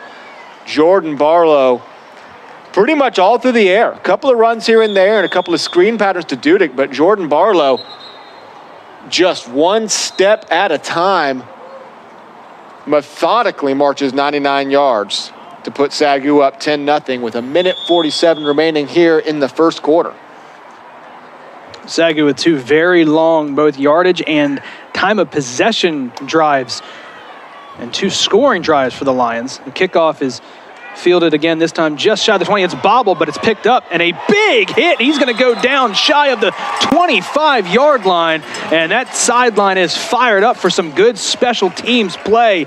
[SPEAKER 3] Jordan Barlow, pretty much all through the air. A couple of runs here and there and a couple of screen patterns to Dudek, but Jordan Barlow, just one step at a time, methodically marches 99 yards to put SAGU up 10-0 with 1:47 remaining here in the first quarter.
[SPEAKER 2] SAGU with 2 very long, both yardage and time of possession drives, and 2 scoring drives for the Lions. The kickoff is fielded again, this time just shy of the 20. It's bobbled, but it's picked up, and a big hit. He's going to go down shy of the 25-yard line, and that sideline is fired up for some good special teams play.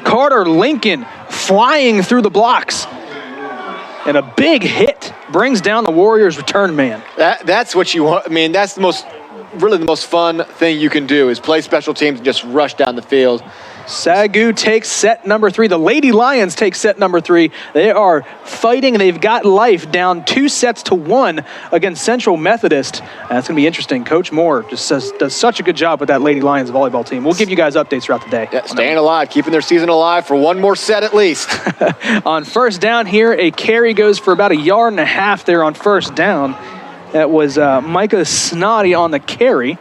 [SPEAKER 2] Carter Lincoln flying through the blocks, and a big hit brings down the Warriors' return man.
[SPEAKER 3] That's what you want. I mean, that's the most fun thing you can do is play special teams and just rush down the field.
[SPEAKER 2] SAGU takes set number 3. The Lady Lions take set number 3. They are fighting. They've got life, down 2-1 against Central Methodist. That's going to be interesting. Coach Moore just does such a good job with that Lady Lions volleyball team. We'll give you guys updates throughout the day.
[SPEAKER 3] Yeah, staying alive, keeping their season alive for one more set at least.
[SPEAKER 2] On first down here, a carry goes for about 1.5 yards there on first down. That was Micah Snoddy on the carry.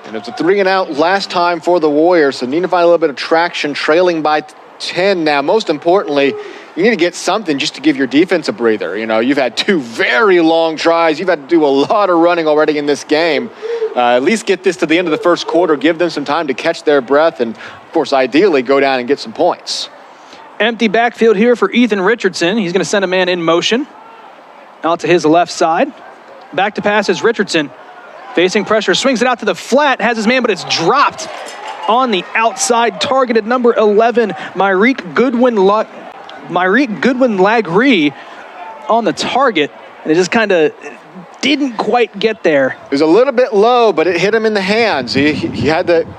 [SPEAKER 3] And it's a 3-and-out last time for the Warriors, so need to find a little bit of traction, trailing by 10 now. Most importantly, you need to get something just to give your defense a breather. You know, you've had 2 very long tries. You've had to do a lot of running already in this game. At least get this to the end of the first quarter, give them some time to catch their breath, and, of course, ideally go down and get some points.
[SPEAKER 2] Empty backfield here for Ethan Richardson. He's going to send a man in motion out to his left side. Back to pass is Richardson. Facing pressure, swings it out to the flat, has his man, but it's dropped on the outside. Targeted number 11, Myreek Goodwin Lagree. on the target, and it just kind of didn't quite get there.
[SPEAKER 3] It was a little bit low, but it hit him in the hands. He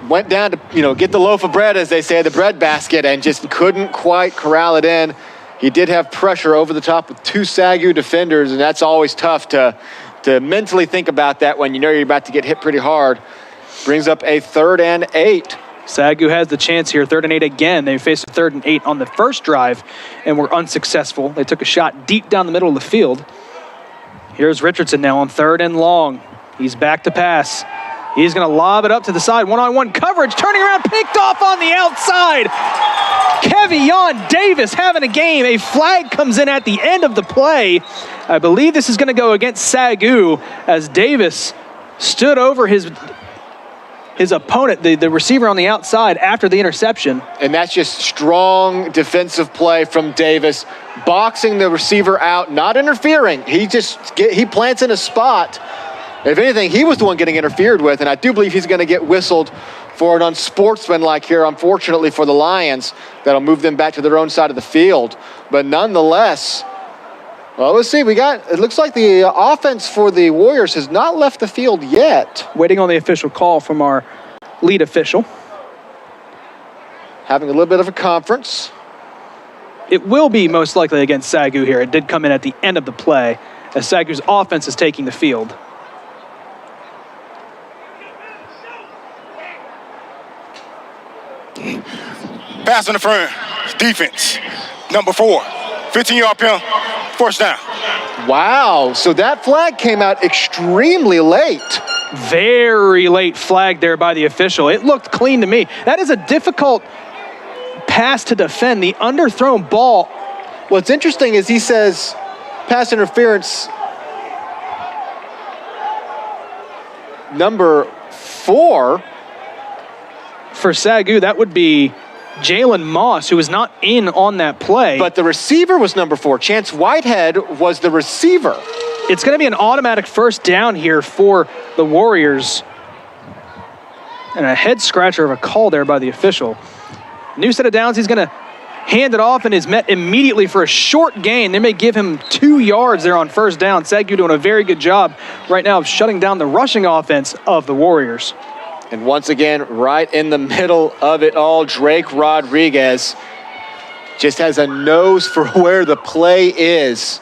[SPEAKER 3] went down to, get the loaf of bread, as they say, the bread basket, and just couldn't quite corral it in. He did have pressure over the top with 2 SAGU defenders, and that's always tough to mentally think about that when you know you're about to get hit pretty hard. Brings up a 3rd and 8.
[SPEAKER 2] SAGU has the chance here, 3rd and 8 again. They faced a 3rd and 8 on the first drive and were unsuccessful. They took a shot deep down the middle of the field. Here's Richardson now on 3rd and long. He's back to pass. He's going to lob it up to the side. One-on-one coverage, turning around, picked off on the outside. Kevion Davis having a game. A flag comes in at the end of the play. I believe this is going to go against SAGU as Davis stood over his opponent, the receiver on the outside, after the interception.
[SPEAKER 3] And that's just strong defensive play from Davis, boxing the receiver out, not interfering. He plants in a spot. If anything, he was the one getting interfered with, and I do believe he's going to get whistled for an unsportsmanlike here, unfortunately for the Lions. That'll move them back to their own side of the field. But nonetheless, well, let's see. It looks like the offense for the Warriors has not left the field yet.
[SPEAKER 2] Waiting on the official call from our lead official.
[SPEAKER 3] Having a little bit of a conference.
[SPEAKER 2] It will be most likely against SAGU here. It did come in at the end of the play as SAGU's offense is taking the field.
[SPEAKER 13] Pass on the front. Defense. Number 4. 15-yard penalty. First down.
[SPEAKER 3] Wow. So that flag came out extremely late.
[SPEAKER 2] Very late flag there by the official. It looked clean to me. That is a difficult pass to defend. The underthrown ball.
[SPEAKER 3] What's interesting is he says pass interference number 4.
[SPEAKER 2] For SAGU, that would be Jalen Moss, who was not in on that play.
[SPEAKER 3] But the receiver was number 4. Chance Whitehead was the receiver.
[SPEAKER 2] It's going to be an automatic first down here for the Warriors. And a head scratcher of a call there by the official. New set of downs, he's going to hand it off and is met immediately for a short gain. They may give him 2 yards there on first down. SAGU doing a very good job right now of shutting down the rushing offense of the Warriors.
[SPEAKER 3] And once again, right in the middle of it all, Drake Rodriguez just has a nose for where the play is.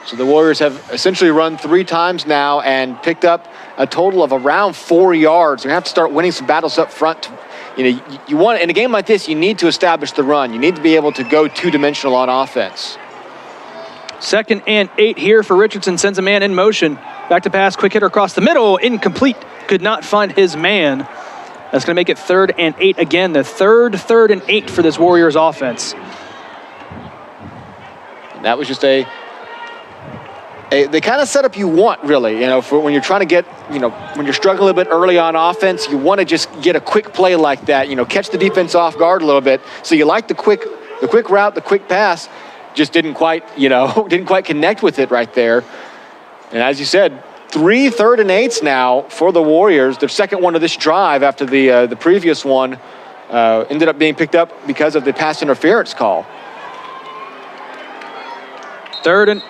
[SPEAKER 3] So the Warriors have essentially run 3 times now and picked up a total of around 4 yards. They're going to have to start winning some battles up front. You want, in a game like this, you need to establish the run. You need to be able to go 2-dimensional on offense.
[SPEAKER 2] 2nd and 8 here for Richardson. Sends a man in motion. Back to pass, quick hitter across the middle, incomplete. Could not find his man. That's going to make it 3rd and 8 again. The 3rd and 8 for this Warriors offense.
[SPEAKER 3] And that was just the kind of setup you want, really. For when you're trying to get, when you're struggling a little bit early on offense, you want to just get a quick play like that. Catch the defense off guard a little bit. So you like the quick route, the quick pass. Just didn't quite connect with it right there. And as you said, 3 3rd and 8s now for the Warriors. Their second one of this drive after the previous one ended up being picked up because of the pass interference call.
[SPEAKER 2] 3rd and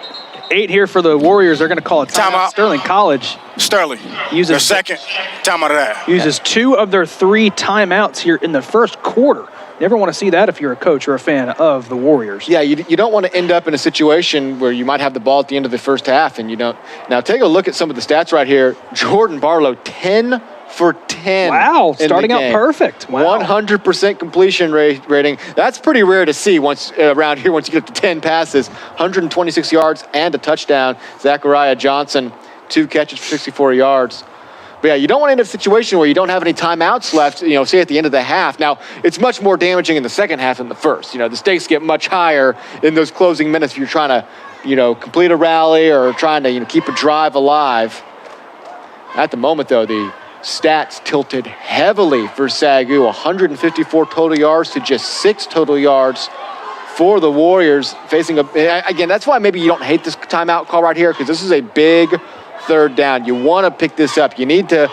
[SPEAKER 2] 8 here for the Warriors. They're going to call a timeout. Sterling College.
[SPEAKER 13] Sterling. Their second timeout of that.
[SPEAKER 2] Uses 2 of their 3 timeouts here in the first quarter. Never want to see that if you're a coach or a fan of the Warriors.
[SPEAKER 3] Yeah, you don't want to end up in a situation where you might have the ball at the end of the first half and you don't. Now, take a look at some of the stats right here. Jordan Barlow, 10 for 10.
[SPEAKER 2] Wow, starting out perfect. Wow.
[SPEAKER 3] 100% completion rating. That's pretty rare to see around here once you get up to 10 passes. 126 yards and a touchdown. Zachariah Johnson, 2 catches for 64 yards. But yeah, you don't want to end up in a situation where you don't have any timeouts left, say at the end of the half. Now, it's much more damaging in the second half than the first. The stakes get much higher in those closing minutes if you're trying to, complete a rally or trying to, keep a drive alive. At the moment, though, the stats tilted heavily for SAGU. 154 total yards to just 6 total yards for the Warriors facing again, that's why maybe you don't hate this timeout call right here, because this is a big 3rd down. You want to pick this up. You need to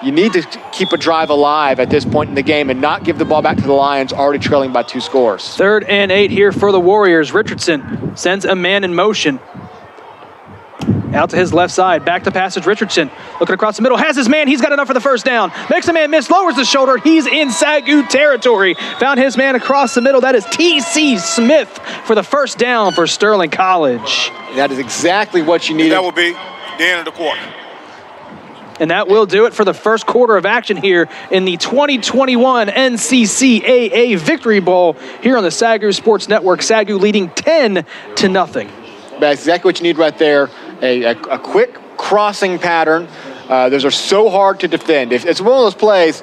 [SPEAKER 3] you need to keep a drive alive at this point in the game and not give the ball back to the Lions already trailing by 2 scores.
[SPEAKER 2] 3rd and 8 here for the Warriors. Richardson sends a man in motion. Out to his left side, back to passage. Richardson looking across the middle, has his man. He's got enough for the first down. Makes a man miss, lowers the shoulder. He's in SAGU territory. Found his man across the middle. That is T.C. Smith for the first down for Sterling College.
[SPEAKER 3] That is exactly what you needed.
[SPEAKER 13] That will be the end of the quarter.
[SPEAKER 2] And that will do it for the first quarter of action here in the 2021 NCCAA Victory Bowl here on the SAGU Sports Network. SAGU leading 10-0.
[SPEAKER 3] That's exactly what you need right there. A quick crossing pattern. Those are so hard to defend. It's one of those plays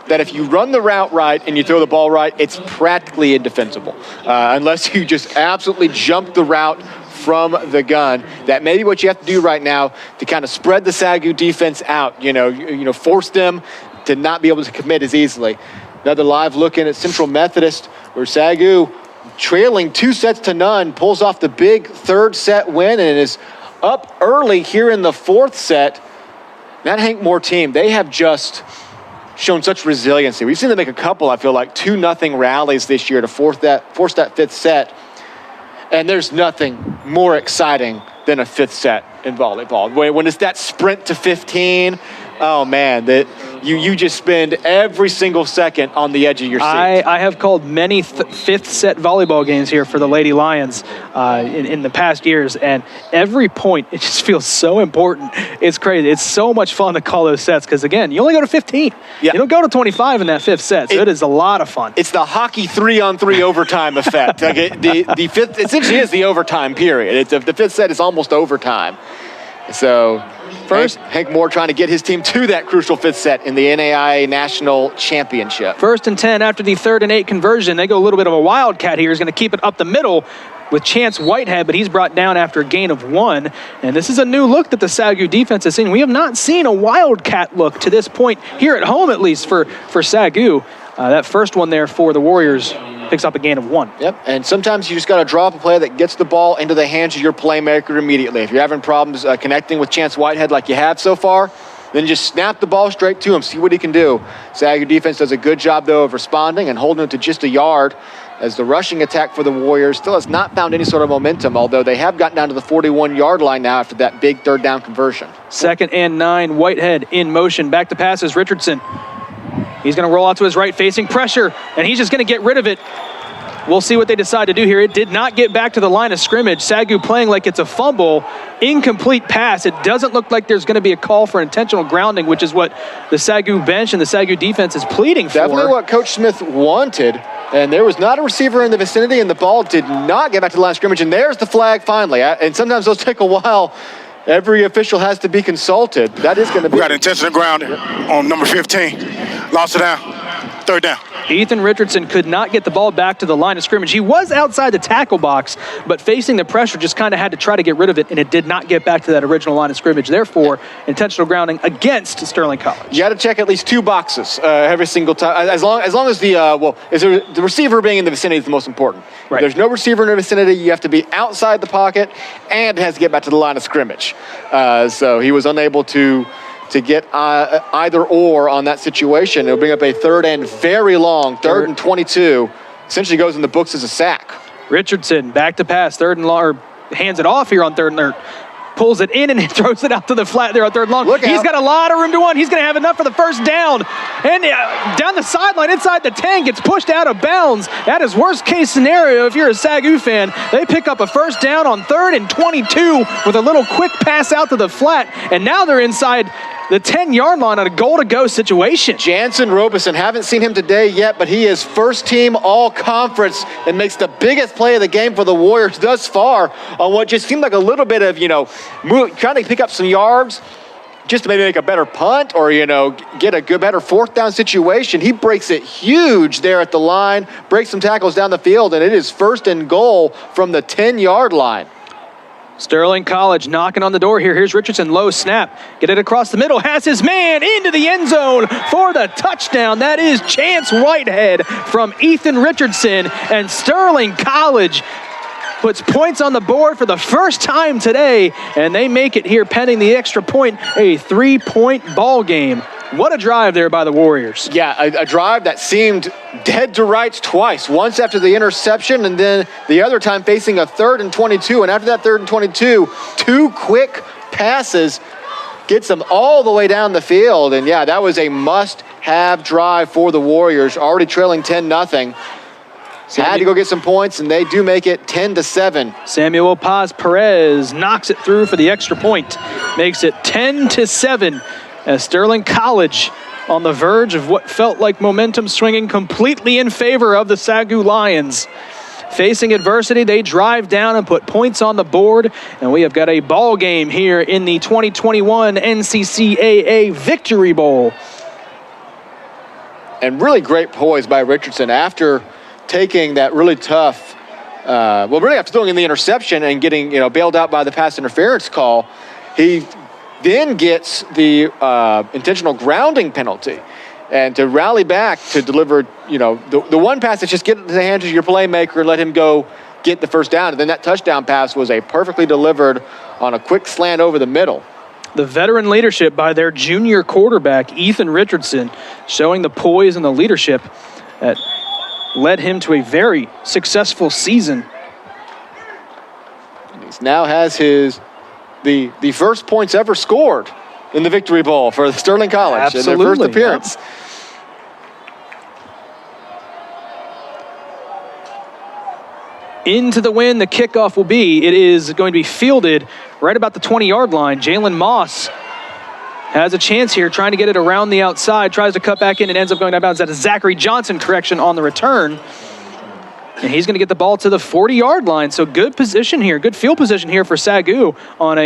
[SPEAKER 3] that if you run the route right and you throw the ball right, it's practically indefensible. Unless you just absolutely jump the route from the gun. That may be what you have to do right now to kind of spread the SAGU defense out. Force them to not be able to commit as easily. Another live look in at Central Methodist, where SAGU, trailing 2-0, pulls off the big 3rd set win and is up early here in the 4th set. That Hank Moore team, they have just shown such resiliency. We've seen them make a couple, I feel like, 2-0 rallies this year to force that 5th set. And there's nothing more exciting than a 5th set in volleyball. When it's that sprint to 15, oh man, you just spend every single second on the edge of your seat.
[SPEAKER 2] I have called many 5th set volleyball games here for the Lady Lions in the past years, and every point, it just feels so important. It's crazy. It's so much fun to call those sets because, again, you only go to 15. Yeah. You don't go to 25 in that 5th set, so it is a lot of fun.
[SPEAKER 3] It's the hockey 3-on-3 overtime effect. Like the 5th essentially is the overtime period. The 5th set is almost overtime. So first, Hank Moore trying to get his team to that crucial 5th set in the NAIA National Championship.
[SPEAKER 2] 1st and 10 after the 3rd and 8 conversion. They go a little bit of a wildcat here. He's going to keep it up the middle with Chance Whitehead, but he's brought down after a gain of 1. And this is a new look that the SAGU defense has seen. We have not seen a wildcat look to this point here at home, at least for SAGU. That first one there for the Warriors picks up a gain of 1.
[SPEAKER 3] Yep, and sometimes you just got to draw up a play that gets the ball into the hands of your playmaker immediately. If you're having problems connecting with Chance Whitehead like you have so far, then just snap the ball straight to him, see what he can do. SAGU defense does a good job, though, of responding and holding it to just a yard, as the rushing attack for the Warriors still has not found any sort of momentum, although they have gotten down to the 41-yard line now after that big 3rd down conversion.
[SPEAKER 2] 2nd and 9, Whitehead in motion. Back to passes, Richardson. He's going to roll out to his right, facing pressure, and he's just going to get rid of it. We'll see what they decide to do here. It did not get back to the line of scrimmage. SAGU playing like it's a fumble. Incomplete pass. It doesn't look like there's going to be a call for intentional grounding, which is what the SAGU bench and the SAGU defense is pleading for.
[SPEAKER 3] Definitely what Coach Smith wanted. And there was not a receiver in the vicinity, and the ball did not get back to the line of scrimmage. And there's the flag finally. And sometimes those take a while. Every official has to be consulted. That is going to be.
[SPEAKER 13] We got intentional grounding on number 15. Lost it down. 3rd down.
[SPEAKER 2] Ethan Richardson could not get the ball back to the line of scrimmage. He was outside the tackle box, but facing the pressure just kind of had to try to get rid of it, and it did not get back to that original line of scrimmage. Therefore, intentional grounding against Sterling College.
[SPEAKER 3] You got to check at least 2 boxes every single time. As long as the receiver being in the vicinity is the most important. Right. If there's no receiver in the vicinity, you have to be outside the pocket, and it has to get back to the line of scrimmage. So he was unable to get either or on that situation. It'll bring up a 3rd and very long, 3rd and 22. Essentially goes in the books as a sack.
[SPEAKER 2] Richardson back to pass, 3rd and long, or hands it off here on 3rd and pulls it in and throws it out to the flat there on 3rd and long. He's got a lot of room to run. He's going to have enough for the first down. And down the sideline, inside the 10, gets pushed out of bounds. That is worst case scenario if you're a SAGU fan. They pick up a first down on 3rd and 22 with a little quick pass out to the flat. And now they're inside the 10-yard line on a goal-to-go situation.
[SPEAKER 3] Jansen Robeson, haven't seen him today yet, but he is first team all-conference and makes the biggest play of the game for the Warriors thus far on what just seemed like a little bit of, trying to pick up some yards just to maybe make a better punt or, get a better 4th down situation. He breaks it huge there at the line, breaks some tackles down the field, and it is 1st and goal from the 10-yard line.
[SPEAKER 2] Sterling College knocking on the door here. Here's Richardson, low snap. Get it across the middle. Has his man into the end zone for the touchdown. That is Chance Whitehead from Ethan Richardson. And Sterling College puts points on the board for the first time today. And they make it here pending the extra point, a 3-point ball game. What a drive there by the Warriors.
[SPEAKER 3] Yeah, a drive that seemed dead to rights twice. Once after the interception, and then the other time facing a 3rd and 22. And after that 3rd and 22, 2 quick passes gets them all the way down the field. And yeah, that was a must-have drive for the Warriors, already trailing 10-0. Had to go get some points, and they do make it 10-7.
[SPEAKER 2] Samuel Paz Perez knocks it through for the extra point, makes it 10-7. As Sterling College on the verge of what felt like momentum swinging completely in favor of the SAGU Lions. Facing adversity, they drive down and put points on the board, and we have got a ball game here in the 2021 NCCAA Victory Bowl.
[SPEAKER 3] And really great poise by Richardson after taking that really tough, really after throwing in the interception and getting bailed out by the pass interference call. He then gets the intentional grounding penalty, and to rally back to deliver, the one pass that's just get it to the hands of your playmaker and let him go get the first down. And then that touchdown pass was a perfectly delivered on a quick slant over the middle.
[SPEAKER 2] The veteran leadership by their junior quarterback, Ethan Richardson, showing the poise and the leadership that led him to a very successful season.
[SPEAKER 3] He now has the first points ever scored in the Victory Bowl for Sterling College in their first appearance.
[SPEAKER 2] Yeah. Into the win, the kickoff will be. It is going to be fielded right about the 20-yard line. Jalen Moss has a chance here, trying to get it around the outside, tries to cut back in and ends up going out of bounds. That's a Zachary Johnson correction on the return. And he's going to get the ball to the 40-yard line. So good position here, good field position here for SAGU on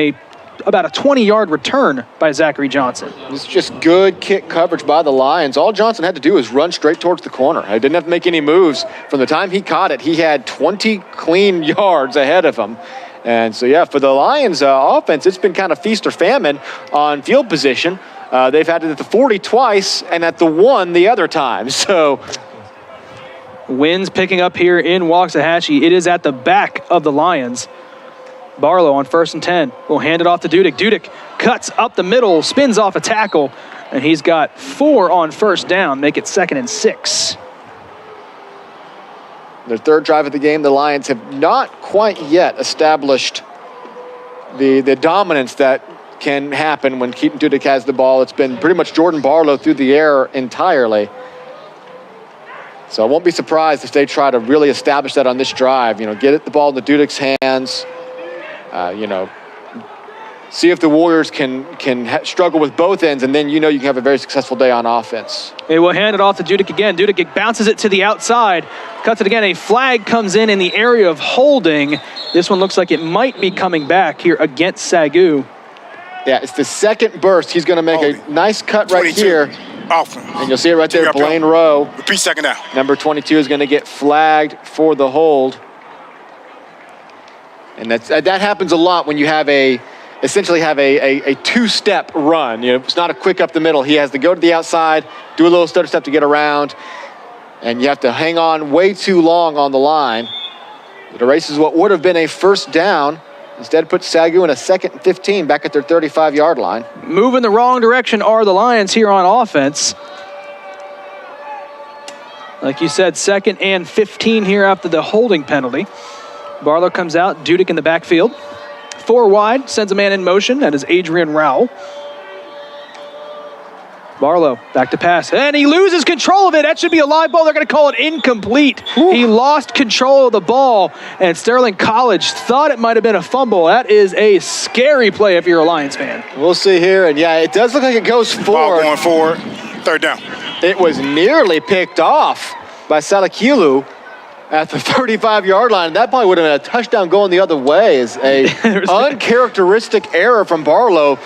[SPEAKER 2] about a 20-yard return by Zachary Johnson.
[SPEAKER 3] It's just good kick coverage by the Lions. All Johnson had to do was run straight towards the corner. He didn't have to make any moves. From the time he caught it, he had 20 clean yards ahead of him. And so, yeah, for the Lions offense, it's been kind of feast or famine on field position. They've had it at the 40 twice and at the 1 the other time. So
[SPEAKER 2] winds picking up here in Waxahachie. It is at the back of the Lions. Barlow on 1st and 10 will hand it off to Dudek. Dudek cuts up the middle, spins off a tackle, and he's got 4 on 1st down, make it 2nd and 6.
[SPEAKER 3] Their third drive of the game, the Lions have not quite yet established the dominance that can happen when Keaton Dudek has the ball. It's been pretty much Jordan Barlow through the air entirely. So I won't be surprised if they try to really establish that on this drive. Get the ball in the Dudek's hands. See if the Warriors can struggle with both ends, and then you can have a very successful day on offense.
[SPEAKER 2] They will hand it off to Dudek again. Dudek bounces it to the outside, cuts it again. A flag comes in the area of holding. This one looks like it might be coming back here against SAGU.
[SPEAKER 3] Yeah, it's the second burst. He's going to make a nice cut right here.
[SPEAKER 13] Awesome.
[SPEAKER 3] And you'll see it right there, Blaine Rowe.
[SPEAKER 13] Repeat second down.
[SPEAKER 3] Number 22 is going to get flagged for the hold. And that happens a lot when you have essentially have a two-step run. It's not a quick up the middle. He has to go to the outside, do a little stutter step to get around, and you have to hang on way too long on the line. It erases what would have been a first down. Instead, puts SAGU in a 2nd and 15 back at their 35-yard line.
[SPEAKER 2] Moving the wrong direction are the Lions here on offense. Like you said, 2nd and 15 here after the holding penalty. Barlow comes out, Dudek in the backfield. 4 wide, sends a man in motion. That is Adrian Rowell. Barlow back to pass, and he loses control of it. That should be a live ball. They're going to call it incomplete. Ooh. He lost control of the ball, and Sterling College thought it might have been a fumble. That is a scary play if you're a Lions fan.
[SPEAKER 3] We'll see here, and yeah, it does look like it goes forward.
[SPEAKER 13] Ball going forward, 3rd down.
[SPEAKER 3] It was nearly picked off by Salakilu at the 35-yard line. That probably would have been a touchdown going the other way. Is a uncharacteristic error from Barlow.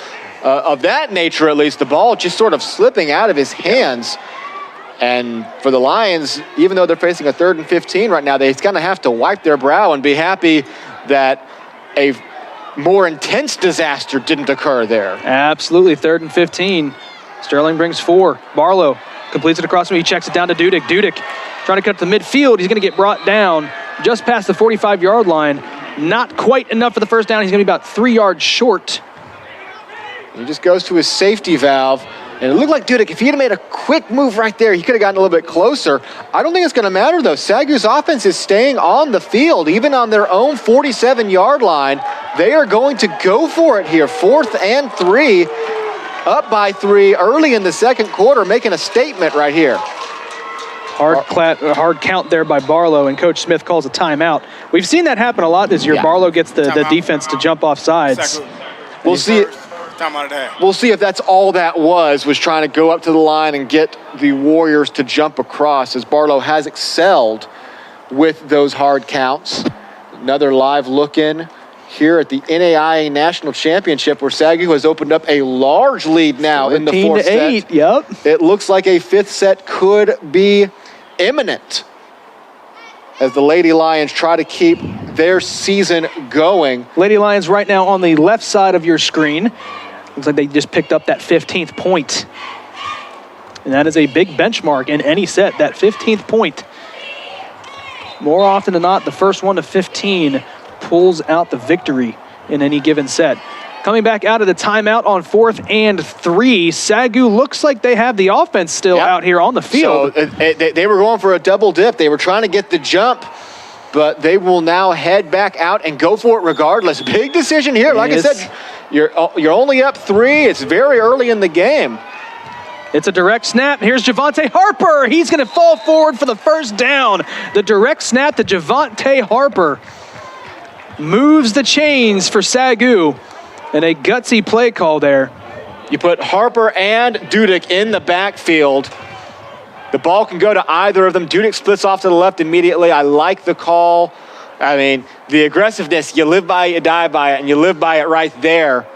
[SPEAKER 3] Of that nature, at least, the ball just sort of slipping out of his hands. And for the Lions, even though they're facing a 3rd and 15 right now, they're going to have to wipe their brow and be happy that a more intense disaster didn't occur there.
[SPEAKER 2] Absolutely, 3rd and 15. Sterling brings 4. Barlow completes it across him. He checks it down to Dudek. Dudek trying to cut to the midfield. He's going to get brought down just past the 45-yard line. Not quite enough for the first down. He's going to be about 3 yards short.
[SPEAKER 3] He just goes to his safety valve And it looked like Dudek, if he had made a quick move right there, he could have gotten a little bit closer. I don't think it's going to matter, though. SAGU's offense is staying on the field, even on their own 47-yard line. They are going to go for it here. 4th and 3, up by 3 early in the second quarter, making a statement right here.
[SPEAKER 2] Hard count there by Barlow, and Coach Smith calls a timeout. We've seen that happen a lot this year. Barlow gets the defense to jump off sides.
[SPEAKER 3] We'll see. We'll see if that's all that was trying to go up to the line and get the Warriors to jump across, as Barlow has excelled with those hard counts. Another live look in here at the NAIA National Championship, where SAGU has opened up a large lead now in the 4th set.
[SPEAKER 2] Yep.
[SPEAKER 3] It looks like a 5th set could be imminent as the Lady Lions try to keep their season going.
[SPEAKER 2] Lady Lions right now on the left side of your screen. Looks like they just picked up that 15th point. And that is a big benchmark in any set, that 15th point. More often than not, the first one to 15 pulls out the victory in any given set. Coming back out of the timeout on 4th and 3, SAGU looks like they have the offense still out here on the field.
[SPEAKER 3] So they were going for a double dip. They were trying to get the jump, but they will now head back out and go for it regardless. Big decision here. Like I said, you're only up 3. It's very early in the game.
[SPEAKER 2] It's a direct snap. Here's Javante Harper. He's going to fall forward for the first down. The direct snap to Javante Harper moves the chains for SAGU, and a gutsy play call there.
[SPEAKER 3] You put Harper and Dudek in the backfield. The ball can go to either of them. Dudek splits off to the left immediately. I like the call. I mean, the aggressiveness, you live by it, you die by it, and you live by it right there.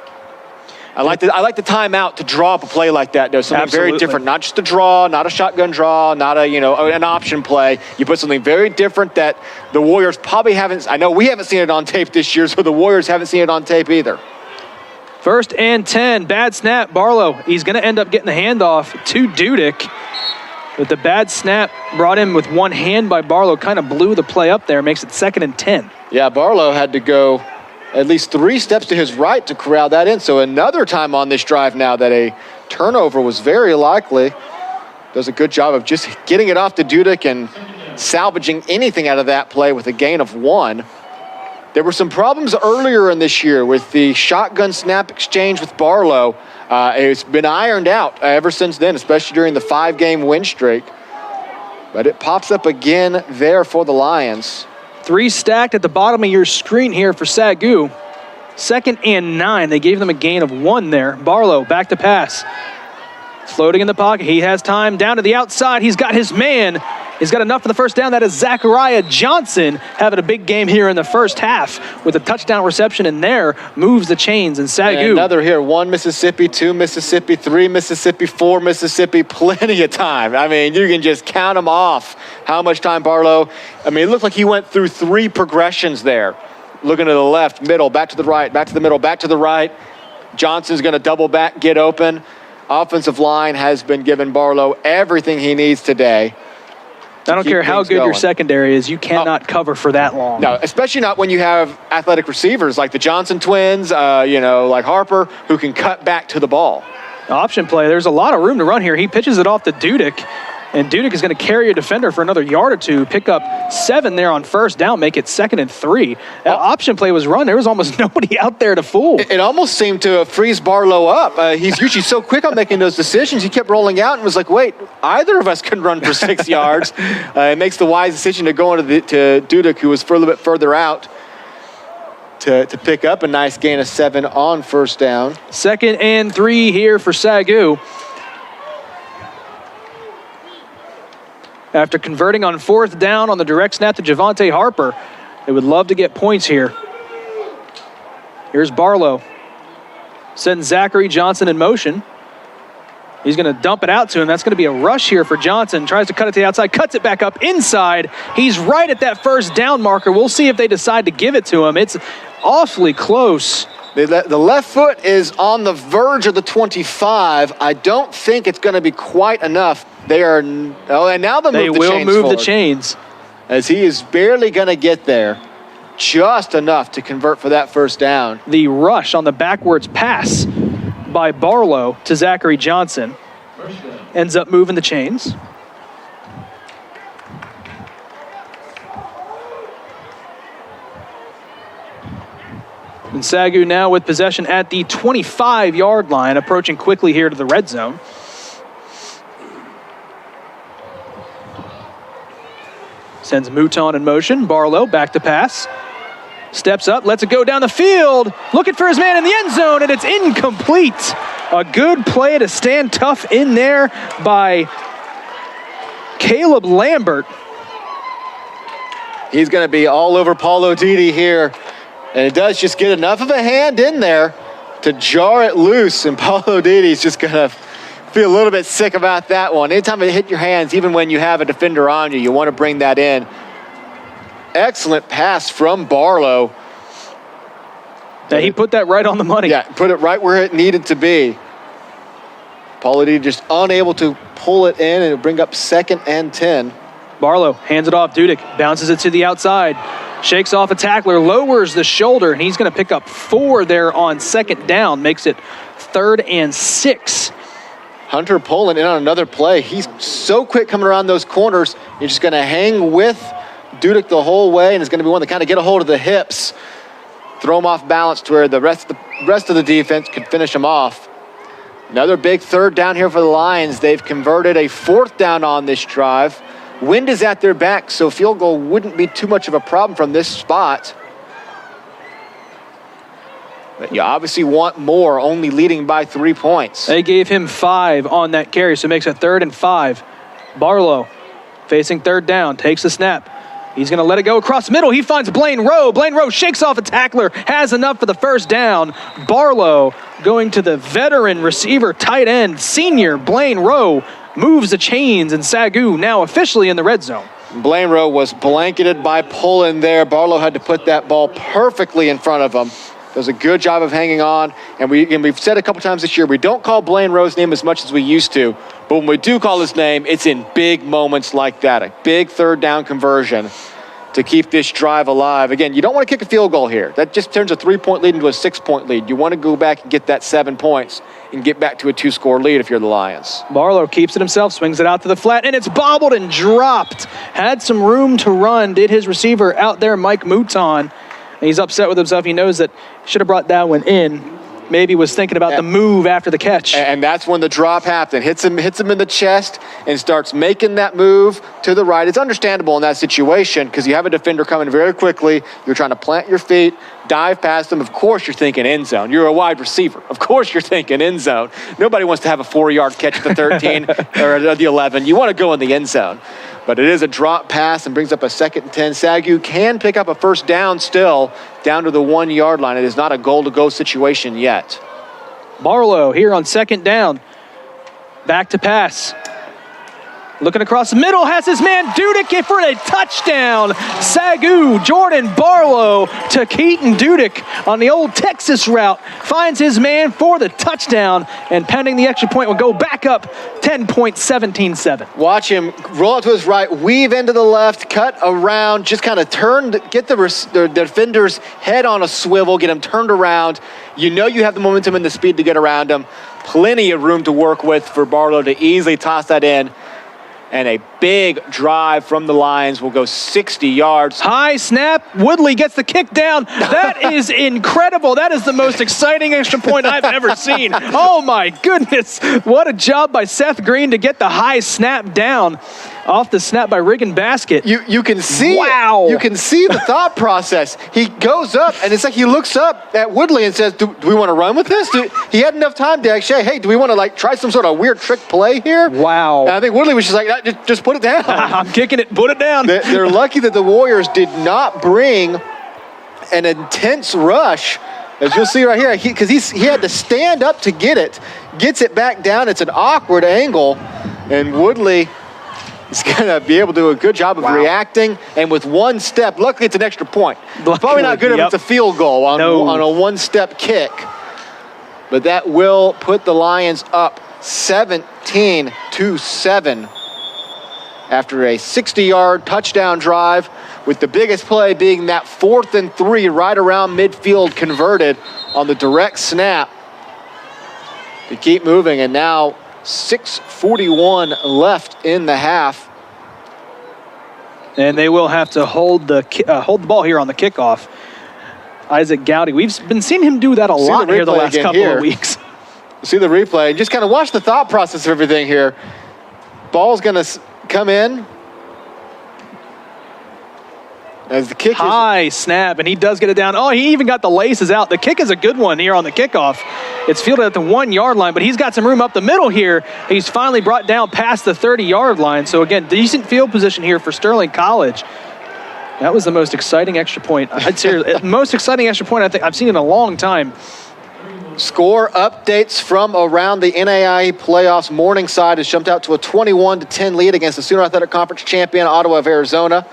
[SPEAKER 3] I like the timeout to draw up a play like that, though. Something very different, not just a draw, not a shotgun draw, not an option play. You put something very different that the Warriors probably haven't. I know we haven't seen it on tape this year, so the Warriors haven't seen it on tape either.
[SPEAKER 2] 1st and 10, bad snap. Barlow, he's going to end up getting the handoff to Dudek. But the bad snap brought in with one hand by Barlow, kind of blew the play up there, makes it 2nd and 10.
[SPEAKER 3] Yeah, Barlow had to go at least 3 steps to his right to corral that in. So another time on this drive now that a turnover was very likely. Does a good job of just getting it off to Dudek and salvaging anything out of that play with a gain of 1. There were some problems earlier in this year with the shotgun snap exchange with Barlow. It's been ironed out ever since then, especially during the 5-game win streak. But it pops up again there for the Lions.
[SPEAKER 2] 3 stacked at the bottom of your screen here for SAGU. 2nd and 9. They gave them a gain of 1 there. Barlow back to pass. Floating in the pocket. He has time down to the outside. He's got his man. He's got enough for the first down. That is Zachariah Johnson having a big game here in the first half with a touchdown reception in there. Moves the chains, and SAGU.
[SPEAKER 3] And another here. 1 Mississippi, 2 Mississippi, 3 Mississippi, 4 Mississippi. Plenty of time. I mean, you can just count them off. How much time Barlow. I mean, it looked like he went through 3 progressions there. Looking to the left, middle, back to the right, back to the middle, back to the right. Johnson's going to double back, get open. Offensive line has been giving Barlow everything he needs today.
[SPEAKER 2] I don't care how good your secondary is, you cannot cover for that long.
[SPEAKER 3] No, especially not when you have athletic receivers like the Johnson twins, like Harper, who can cut back to the ball.
[SPEAKER 2] Option play, there's a lot of room to run here. He pitches it off to Dudek, and Dudek is going to carry a defender for another yard or 2, pick up 7 there on first down, make it 2nd and 3. That option play was run. There was almost nobody out there to fool.
[SPEAKER 3] It almost seemed to freeze Barlow up. He's usually so quick on making those decisions. He kept rolling out and was like, wait, either of us can run for 6 yards. It makes the wise decision to go to Dudek, who was a little bit further out, to pick up a nice gain of 7 on first down.
[SPEAKER 2] 2nd and 3 here for SAGU. After converting on 4th down on the direct snap to Javante Harper, they would love to get points here. Here's Barlow. Setting Zachary Johnson in motion. He's going to dump it out to him. That's going to be a rush here for Johnson. Tries to cut it to the outside, cuts it back up inside. He's right at that first down marker. We'll see if they decide to give it to him. It's awfully close.
[SPEAKER 3] The left foot is on the verge of the 25. I don't think it's going to be quite enough. And now they will move the chains as he is barely going to get there, just enough to convert for that first down.
[SPEAKER 2] The rush on the backwards pass by Barlow to Zachary Johnson. ends up moving the chains. And SAGU now with possession at the 25-yard line, approaching quickly here to the red zone. Sends Mouton in motion. Barlow back to pass. Steps up, lets it go down the field. Looking for his man in the end zone, and it's incomplete. A good play to stand tough in there by Caleb Lambert.
[SPEAKER 3] He's going to be all over Paulo Didi here. And it does just get enough of a hand in there to jar it loose. And Paulo Didi's just going to feel a little bit sick about that one. Anytime it hit your hands, even when you have a defender on you, you want to bring that in. Excellent pass from Barlow.
[SPEAKER 2] Yeah, he put that right on the money.
[SPEAKER 3] Yeah, put it right where it needed to be. Paulo Didi just unable to pull it in, and it'll bring up 2nd and 10.
[SPEAKER 2] Barlow hands it off. Dudek bounces it to the outside. Shakes off a tackler, lowers the shoulder, and he's going to pick up 4 there on 2nd down. Makes it 3rd and 6.
[SPEAKER 3] Hunter Poland in on another play. He's so quick coming around those corners. You're just going to hang with Dudek the whole way, and is going to be one to kind of get a hold of the hips, throw him off balance to where the rest of the defense could finish him off. Another big 3rd down here for the Lions. They've converted a 4th down on this drive. Wind is at their back, so field goal wouldn't be too much of a problem from this spot. But you obviously want more, only leading by 3 points.
[SPEAKER 2] They gave him 5 on that carry, so it makes it 3rd and 5. Barlow facing 3rd down, takes the snap. He's going to let it go across the middle. He finds Blaine Rowe. Blaine Rowe shakes off a tackler, has enough for the 1st down. Barlow going to the veteran receiver, tight end, senior Blaine Rowe, moves the chains, and SAGU now officially in the red zone.
[SPEAKER 3] Blaine Rowe was blanketed by Pullen there. Barlow had to put that ball perfectly in front of him. Does a good job of hanging on. And we've said a couple times this year, we don't call Blaine Rowe's name as much as we used to. But when we do call his name, it's in big moments like that. A big 3rd down conversion to keep this drive alive. Again, you don't want to kick a field goal here. That just turns a 3-point lead into a 6-point lead. You want to go back and get that 7 points and get back to a 2-score lead if you're the Lions.
[SPEAKER 2] Barlow keeps it himself, swings it out to the flat, and it's bobbled and dropped. Had some room to run, did his receiver out there, Mike Mouton. And he's upset with himself. He knows that should have brought that one in. Maybe was thinking about the move after the catch.
[SPEAKER 3] And that's when the drop happened. Hits him in the chest and starts making that move to the right. It's understandable in that situation because you have a defender coming very quickly. You're trying to plant your feet, dive past them. Of course you're thinking end zone. You're a wide receiver. Of course you're thinking end zone. Nobody wants to have a 4-yard catch at the 13 or at the 11. You want to go in the end zone. But it is a drop pass and brings up a 2nd and 10. SAGU can pick up a 1st down still, down to the 1-yard line. It is not a goal-to-go situation yet.
[SPEAKER 2] Barlow here on 2nd down. Back to pass. Looking across the middle, has his man Dudek for a touchdown. SAGU, Jordan Barlow to Keaton Dudek on the old Texas route. Finds his man for the touchdown, and pending the extra point will go back up 10-17-7.
[SPEAKER 3] Watch him roll out to his right, weave into the left, cut around, just kind of get the defender's head on a swivel, get him turned around. You know you have the momentum and the speed to get around him. Plenty of room to work with for Barlow to easily toss that in. And a big drive from the Lions will go 60 yards.
[SPEAKER 2] High snap. Woodley gets the kick down. That is incredible. That is the most exciting extra point I've ever seen. Oh, my goodness. What a job by Seth Green to get the high snap down. Off the snap by Riggin Basket.
[SPEAKER 3] You can see
[SPEAKER 2] wow.
[SPEAKER 3] You can see the thought process. He goes up, and it's like he looks up at Woodley and says, do we want to run with this? He had enough time to actually, hey, do we want to try some sort of weird trick play here?
[SPEAKER 2] Wow.
[SPEAKER 3] And I think Woodley was just like, just put it down.
[SPEAKER 2] I'm kicking it, put it down.
[SPEAKER 3] They're lucky that the Warriors did not bring an intense rush, as you'll see right here, because he had to stand up to get it, gets it back down. It's an awkward angle, and Woodley is going to be able to do a good job of reacting, and with one step, luckily it's an extra point. Probably not good if it's a field goal on a one-step kick, but that will put the Lions up 17-7 after a 60-yard touchdown drive, with the biggest play being that 4th and 3 right around midfield converted on the direct snap to keep moving. And now 6:41 left in the half.
[SPEAKER 2] And they will have to hold the ball here on the kickoff. Isaac Gowdy, we've been seeing him do that a lot here the last couple of weeks.
[SPEAKER 3] See the replay. Just kind of watch the thought process of everything here. Ball's going to come in. As the kick
[SPEAKER 2] high snap, and he does get it down. Oh, he even got the laces out. The kick is a good one here on the kickoff. It's fielded at the 1 yard line, but he's got some room up the middle here. He's finally brought down past the 30-yard line. So again, decent field position here for Sterling College. That was the most exciting extra point. I'd say most exciting extra point I think I've seen in a long time.
[SPEAKER 3] Score updates from around the NAIA playoffs. Morningside has jumped out to a 21-10 lead against the Sooner Athletic Conference champion Ottawa of Arizona.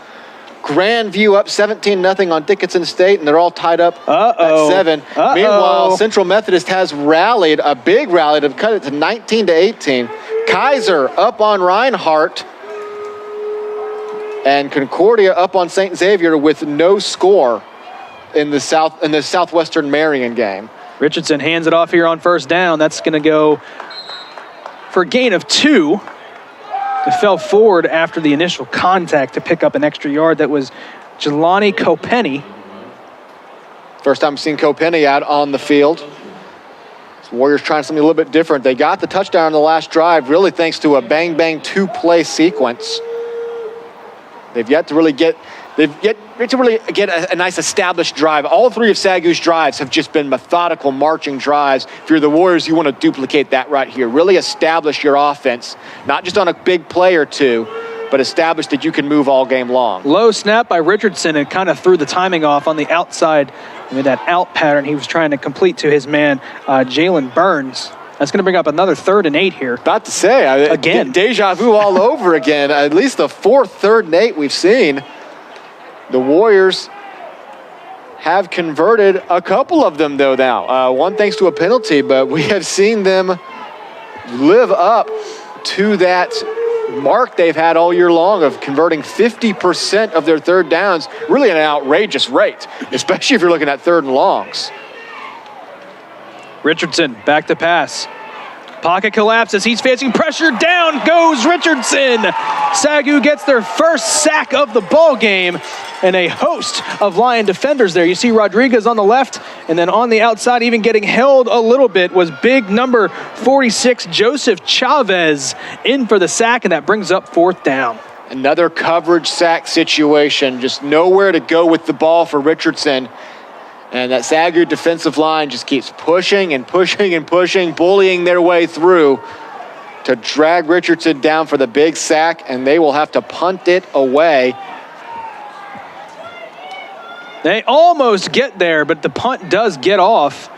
[SPEAKER 3] Grandview up 17-0 on Dickinson State, and they're all tied up at 7. Meanwhile, Central Methodist has rallied, a big rally to cut it to 19-18. Kaiser up on Reinhardt, and Concordia up on St. Xavier with no score in the Southwestern Marion game.
[SPEAKER 2] Richardson hands it off here on first down. That's going to go for a gain of 2. It fell forward after the initial contact to pick up an extra yard. That was Jelani Copenny.
[SPEAKER 3] First time we've seen Copenny out on the field. So Warriors trying something a little bit different. They got the touchdown on the last drive, really thanks to a bang-bang 2-play sequence. They've yet to really get a nice established drive. All 3 of SAGU's drives have just been methodical marching drives. If you're the Warriors, you want to duplicate that right here. Really establish your offense, not just on a big play or two, but establish that you can move all game long.
[SPEAKER 2] Low snap by Richardson and kind of threw the timing off on the outside. I mean, that out pattern he was trying to complete to his man, Jalen Burns. That's going to bring up another 3rd and 8 here.
[SPEAKER 3] About to say, again, deja vu all over again. At least the 4th 3rd and 8 we've seen. The Warriors have converted a couple of them, though, now. One thanks to a penalty, but we have seen them live up to that mark they've had all year long of converting 50% of their 3rd downs, really at an outrageous rate, especially if you're looking at 3rd and longs.
[SPEAKER 2] Richardson back to pass. Pocket collapses. He's facing pressure. Down goes Richardson. SAGU gets their first sack of the ball game, and a host of Lion defenders there. You see Rodriguez on the left, and then on the outside, even getting held a little bit, was big number 46, Joseph Chavez, in for the sack, and that brings up 4th down.
[SPEAKER 3] Another coverage sack situation. Just nowhere to go with the ball for Richardson. And that SAGU defensive line just keeps pushing and pushing and pushing, bullying their way through to drag Richardson down for the big sack, and they will have to punt it away.
[SPEAKER 2] They almost get there, but the punt does get off,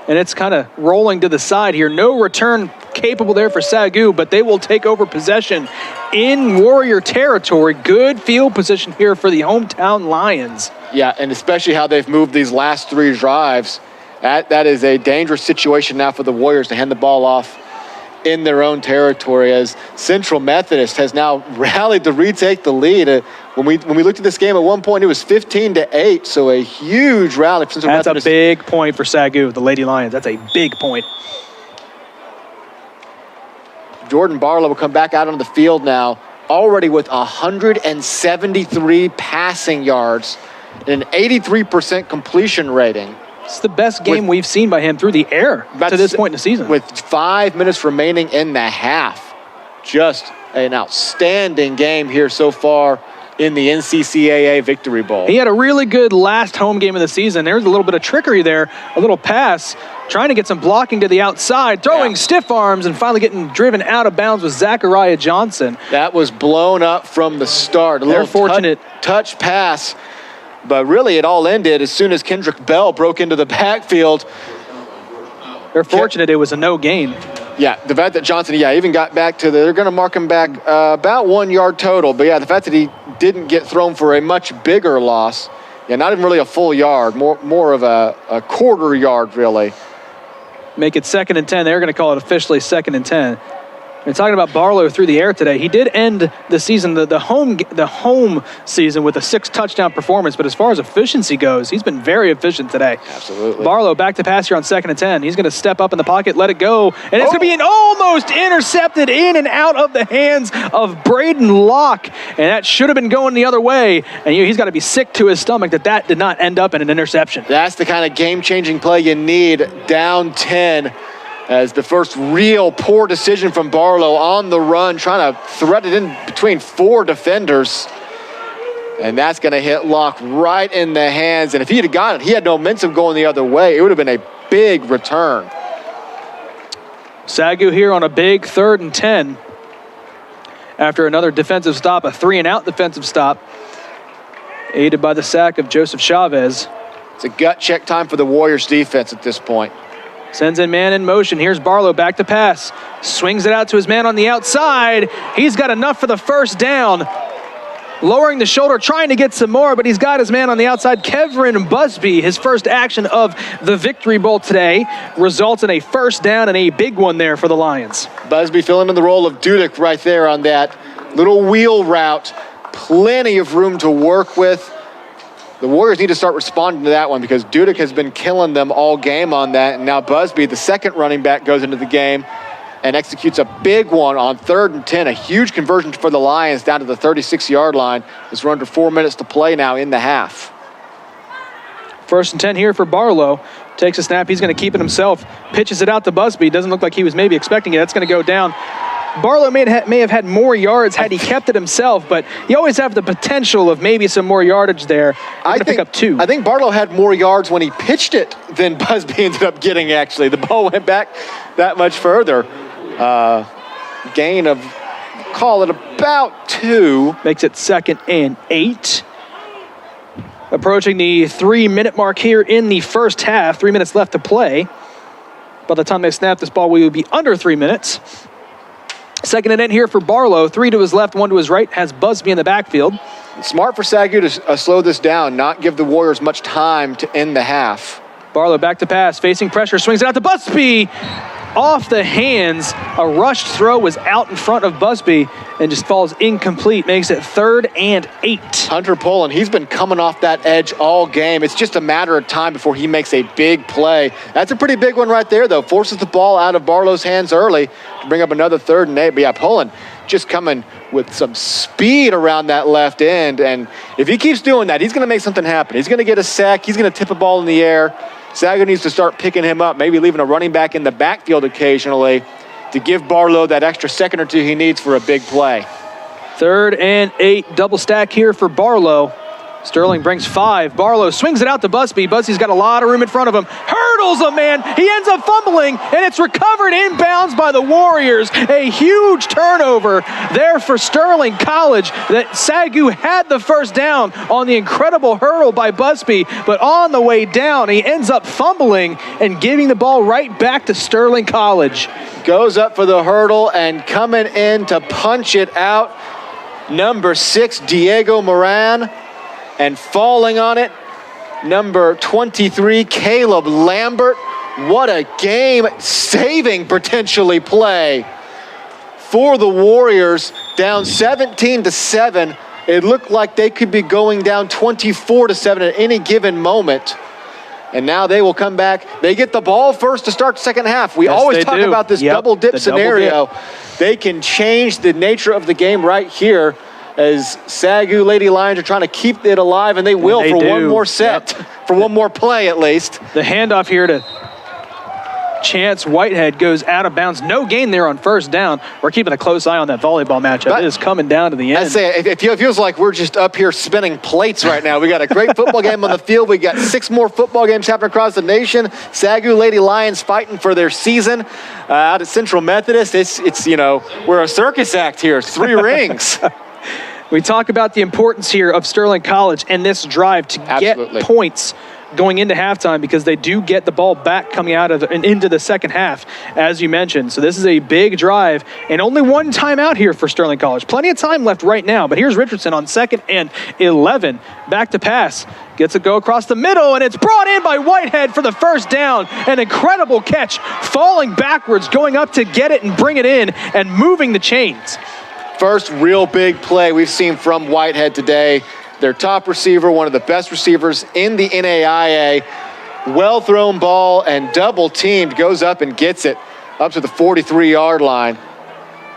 [SPEAKER 2] and it's kind of rolling to the side here. No return capable there for SAGU, but they will take over possession in Warrior territory. Good field position here for the hometown Lions.
[SPEAKER 3] Yeah, and especially how they've moved these last 3 drives. That is a dangerous situation now for the Warriors to hand the ball off in their own territory, as Central Methodist has now rallied to retake the lead. When we looked at this game at one point, it was 15-8, so a huge rally for Central Methodist.
[SPEAKER 2] That's a big point for SAGU, the Lady Lions. That's a big point.
[SPEAKER 3] Jordan Barlow will come back out on the field now, already with 173 passing yards and an 83% completion rating.
[SPEAKER 2] It's the best game we've seen by him through the air to this point in the season.
[SPEAKER 3] With 5 minutes remaining in the half. Just an outstanding game here so far in the NCCAA Victory Bowl.
[SPEAKER 2] He had a really good last home game of the season. There's a little bit of trickery there, a little pass, trying to get some blocking to the outside, throwing stiff arms, and finally getting driven out of bounds with Zachariah Johnson.
[SPEAKER 3] That was blown up from the start.
[SPEAKER 2] They're fortunate.
[SPEAKER 3] Touch pass. But really, it all ended as soon as Kendrick Bell broke into the backfield.
[SPEAKER 2] They're fortunate it was a no gain.
[SPEAKER 3] Yeah, the fact that Johnson, even got back to they're going to mark him back about 1 yard total. But, the fact that he didn't get thrown for a much bigger loss. Not even really a full yard, more of a quarter yard, really.
[SPEAKER 2] Make it 2nd and 10. They're going to call it officially 2nd and 10. And talking about Barlow through the air today, he did end the season, the home season with a 6-touchdown performance. But as far as efficiency goes, he's been very efficient today.
[SPEAKER 3] Absolutely.
[SPEAKER 2] Barlow back to pass here on 2nd and 10. He's going to step up in the pocket, let it go, and it's going to be an almost intercepted in and out of the hands of Braden Locke, and that should have been going the other way. And he's got to be sick to his stomach that did not end up in an interception.
[SPEAKER 3] That's the kind of game-changing play you need down 10. As the first real poor decision from Barlow on the run, trying to thread it in between 4 defenders. And that's going to hit Locke right in the hands. And if he had got it, he had no momentum going the other way. It would have been a big return.
[SPEAKER 2] SAGU here on a big 3rd and 10. After another defensive stop, a 3-and-out defensive stop, aided by the sack of Joseph Chavez.
[SPEAKER 3] It's a gut check time for the Warriors defense at this point.
[SPEAKER 2] Sends in man in motion. Here's Barlow back to pass. Swings it out to his man on the outside. He's got enough for the first down. Lowering the shoulder, trying to get some more, but he's got his man on the outside. Kevin Busby, his first action of the Victory Bowl today, results in a first down and a big one there for the Lions.
[SPEAKER 3] Busby filling in the role of Dudek right there on that little wheel route. Plenty of room to work with. The Warriors need to start responding to that one because Dudek has been killing them all game on that. And now Busby, the second running back, goes into the game and executes a big one on 3rd and 10. A huge conversion for the Lions down to the 36-yard line. As we're under 4 minutes to play now in the half.
[SPEAKER 2] 1st and 10 here for Barlow. Takes a snap. He's going to keep it himself. Pitches it out to Busby. Doesn't look like he was maybe expecting it. That's going to go down. Barlow may have had more yards had he kept it himself, but you always have the potential of maybe some more yardage there. I think pick up 2.
[SPEAKER 3] I think Barlow had more yards when he pitched it than Busby ended up getting, actually. The ball went back that much further. Gain of, call it about 2.
[SPEAKER 2] Makes it 2nd and 8. Approaching the 3-minute mark here in the first half. 3 minutes left to play. By the time they snap this ball, we will be under 3 minutes. 2nd and 8 here for Barlow. 3 to his left, 1 to his right. Has Busby in the backfield.
[SPEAKER 3] Smart for SAGU to slow this down, not give the Warriors much time to end the half.
[SPEAKER 2] Barlow back to pass, facing pressure, swings it out to Busby. Off the hands, a rushed throw was out in front of Busby and just falls incomplete, makes it 3rd and 8.
[SPEAKER 3] Hunter Pullen, he's been coming off that edge all game. It's just a matter of time before he makes a big play. That's a pretty big one right there, though. Forces the ball out of Barlow's hands early to bring up another 3rd and 8. But yeah, Pullen just coming with some speed around that left end. And if he keeps doing that, he's going to make something happen. He's going to get a sack. He's going to tip a ball in the air. SAGU needs to start picking him up, maybe leaving a running back in the backfield occasionally to give Barlow that extra second or two he needs for a big play.
[SPEAKER 2] 3rd and 8, double stack here for Barlow. Sterling brings 5. Barlow swings it out to Busby. Busby's got a lot of room in front of him. Hurdles a man. He ends up fumbling, and it's recovered inbounds by the Warriors. A huge turnover there for Sterling College. That SAGU had the first down on the incredible hurdle by Busby, but on the way down, he ends up fumbling and giving the ball right back to Sterling College.
[SPEAKER 3] Goes up for the hurdle and coming in to punch it out, number 6, Diego Moran. And falling on it, number 23, Caleb Lambert. What a game-saving, potentially, play for the Warriors. Down 17-7. It looked like they could be going down 24-7 at any given moment. And now they will come back. They get the ball first to start the second half. We always talk about this double dip scenario. Double dip. They can change the nature of the game right here, as SAGU Lady Lions are trying to keep it alive, and they will for one more set, for one more play at least.
[SPEAKER 2] The handoff here to Chance Whitehead goes out of bounds. No gain there on first down. We're keeping a close eye on that volleyball matchup. It is coming down to the end.
[SPEAKER 3] I say it feels like we're just up here spinning plates right now. We got a great football game on the field. We got 6 more football games happening across the nation. SAGU Lady Lions fighting for their season out at Central Methodist. It's we're a circus act here. It's 3 rings.
[SPEAKER 2] We talk about the importance here of Sterling College and this drive to get points going into halftime, because they do get the ball back coming out of and into the second half, as you mentioned. So this is a big drive, and only 1 timeout here for Sterling College. Plenty of time left right now, but here's Richardson on 2nd and 11. Back to pass. Gets a go across the middle, and it's brought in by Whitehead for the first down. An incredible catch, falling backwards, going up to get it and bring it in, and moving the chains.
[SPEAKER 3] First real big play we've seen from Whitehead today. Their top receiver, one of the best receivers in the NAIA. Well thrown ball and double teamed, goes up and gets it up to the 43-yard line.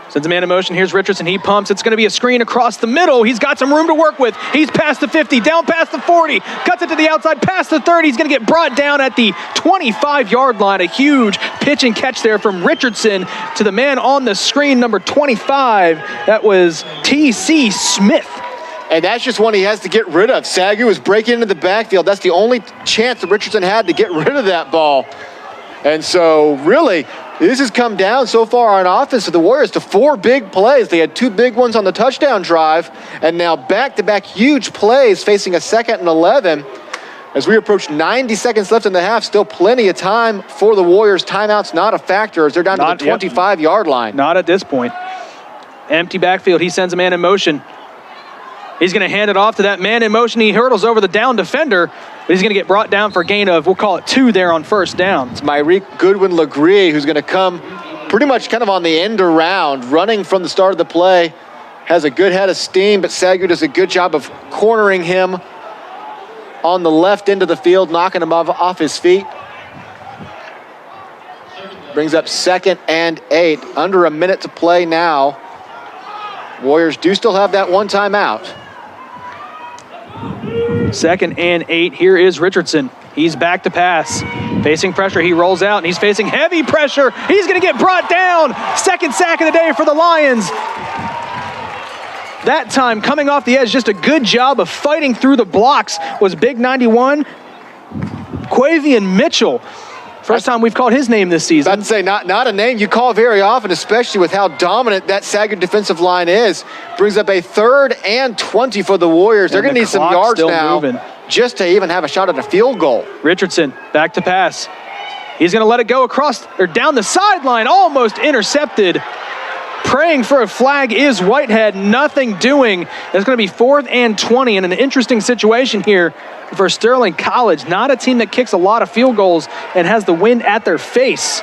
[SPEAKER 2] Sends a man in motion. Here's Richardson. He pumps. It's going to be a screen across the middle. He's got some room to work with. He's past the 50, down past the 40, cuts it to the outside, past the 30. He's going to get brought down at the 25-yard line. A huge pitch and catch there from Richardson to the man on the screen, number 25. That was T.C. Smith.
[SPEAKER 3] And that's just one he has to get rid of. SAGU is breaking into the backfield. That's the only chance that Richardson had to get rid of that ball. And so, really, this has come down so far on offense for the Warriors to 4 big plays. They had 2 big ones on the touchdown drive, and now back-to-back huge plays facing a 2nd and 11. As we approach 90 seconds left in the half, still plenty of time for the Warriors. Timeout's not a factor as they're down to the 25-yard line.
[SPEAKER 2] Not at this point. Empty backfield. He sends a man in motion. He's going to hand it off to that man in motion. He hurdles over the down defender, but he's going to get brought down for a gain of, we'll call it 2 there on first down.
[SPEAKER 3] It's Myreek Goodwin-Legree who's going to come pretty much kind of on the end around, running from the start of the play. Has a good head of steam, but SAGU does a good job of cornering him on the left end of the field, knocking him off his feet. Brings up 2nd and 8. Under a minute to play now. Warriors do still have that one timeout.
[SPEAKER 2] 2nd and 8. Here is Richardson. He's back to pass. Facing pressure, he rolls out, and he's facing heavy pressure. He's going to get brought down. 2nd sack of the day for the Lions. That time, coming off the edge, just a good job of fighting through the blocks was Big 91, Quavian Mitchell. First time we've called his name this season.
[SPEAKER 3] About to say, not a name you call very often, especially with how dominant that SAGU defensive line is. Brings up a 3rd and 20 for the Warriors. They're going to need some yards now just to even have a shot at a field goal.
[SPEAKER 2] Richardson back to pass. He's going to let it go across or down the sideline, almost intercepted. Praying for a flag is Whitehead, nothing doing. It's going to be 4th and 20 in an interesting situation here for Sterling College. Not a team that kicks a lot of field goals and has the wind at their face.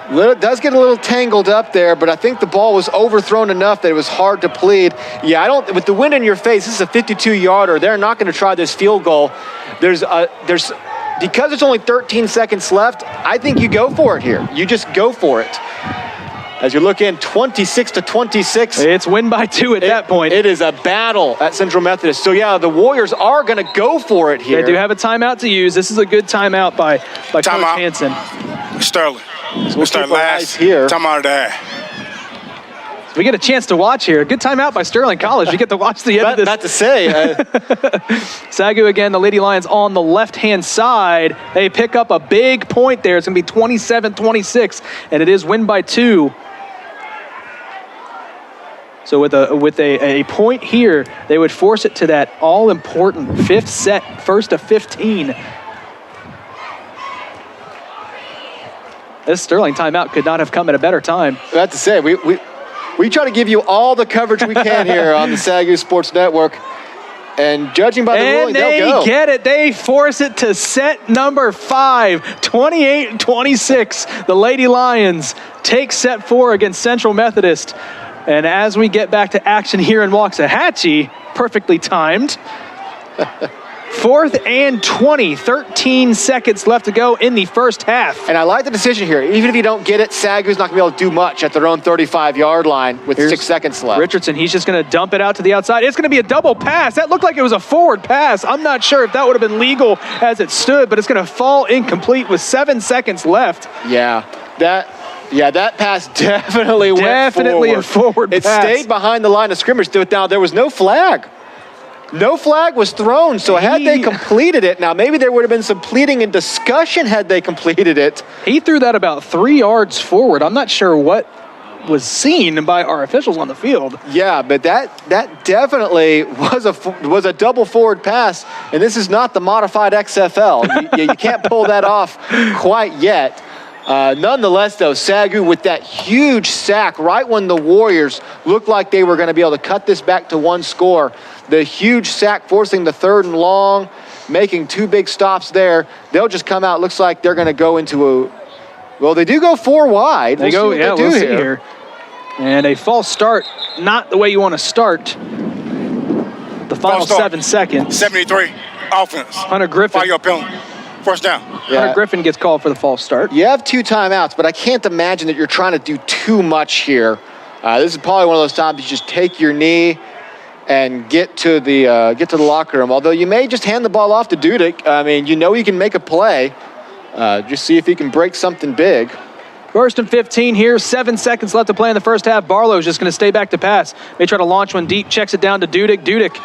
[SPEAKER 3] It does get a little tangled up there, but I think the ball was overthrown enough that it was hard to plead. Yeah, with the wind in your face, this is a 52-yarder. They're not going to try this field goal. Because it's only 13 seconds left, I think you go for it here. You just go for it. As you look in, 26-26.
[SPEAKER 2] It's win by 2 at that point.
[SPEAKER 3] It is a battle at Central Methodist. So, yeah, the Warriors are going to go for it here.
[SPEAKER 2] They do have a timeout to use. This is a good timeout by Coach Hansen.
[SPEAKER 13] Sterling.
[SPEAKER 3] So we'll start last here.
[SPEAKER 13] Timeout of that.
[SPEAKER 2] So we get a chance to watch here. Good timeout by Sterling College. You get to watch the end of this.
[SPEAKER 3] Not to say.
[SPEAKER 2] SAGU again, the Lady Lions on the left-hand side. They pick up a big point there. It's going to be 27-26, and it is win by 2. So with a point here, they would force it to that all-important 5th set, 1st of 15. This Sterling timeout could not have come at a better time.
[SPEAKER 3] About to say, we try to give you all the coverage we can here on the SAGU Sports Network. And judging by the ruling, they'll go.
[SPEAKER 2] And they get it. They force it to set number 5, 28-26. The Lady Lions take set 4 against Central Methodist. And as we get back to action here in Waxahachie, perfectly timed. 4th and 20, 13 seconds left to go in the first half.
[SPEAKER 3] And I like the decision here. Even if you don't get it, SAGU's not going to be able to do much at their own 35-yard line with 6 seconds left.
[SPEAKER 2] Richardson, he's just going to dump it out to the outside. It's going to be a double pass. That looked like it was a forward pass. I'm not sure if that would have been legal as it stood, but it's going to fall incomplete with 7 seconds left.
[SPEAKER 3] Yeah, that pass definitely went forward.
[SPEAKER 2] Definitely a forward pass.
[SPEAKER 3] It stayed behind the line of scrimmage. Now, there was no flag. No flag was thrown, so had they completed it, now maybe there would have been some pleading and discussion had they completed it.
[SPEAKER 2] He threw that about 3 yards forward. I'm not sure what was seen by our officials on the field.
[SPEAKER 3] Yeah, but that definitely was a double forward pass, and this is not the modified XFL. you can't pull that off quite yet. Nonetheless, though, SAGU with that huge sack right when the Warriors looked like they were going to be able to cut this back to 1 score. The huge sack forcing the 3rd and long. making two big stops there. They'll just come out. Looks like they're going to go into a, well, they do go 4 wide.
[SPEAKER 2] We'll see here. And a false start, not the way you want to start. The final 7 seconds.
[SPEAKER 13] 73, offense.
[SPEAKER 2] Hunter Griffin.
[SPEAKER 13] 5-yard penalty. First down.
[SPEAKER 2] Hunter Griffin gets called for the false start.
[SPEAKER 3] You have 2 timeouts, but I can't imagine that you're trying to do too much here. This is probably one of those times you just take your knee and get to the locker room. Although you may just hand the ball off to Dudek. I mean, you know he can make a play. Just see if he can break something big.
[SPEAKER 2] First and 15 here, 7 seconds left to play in the first half. Barlow's just going to stay back to pass. May try to launch one deep, checks it down to Dudek. Dudek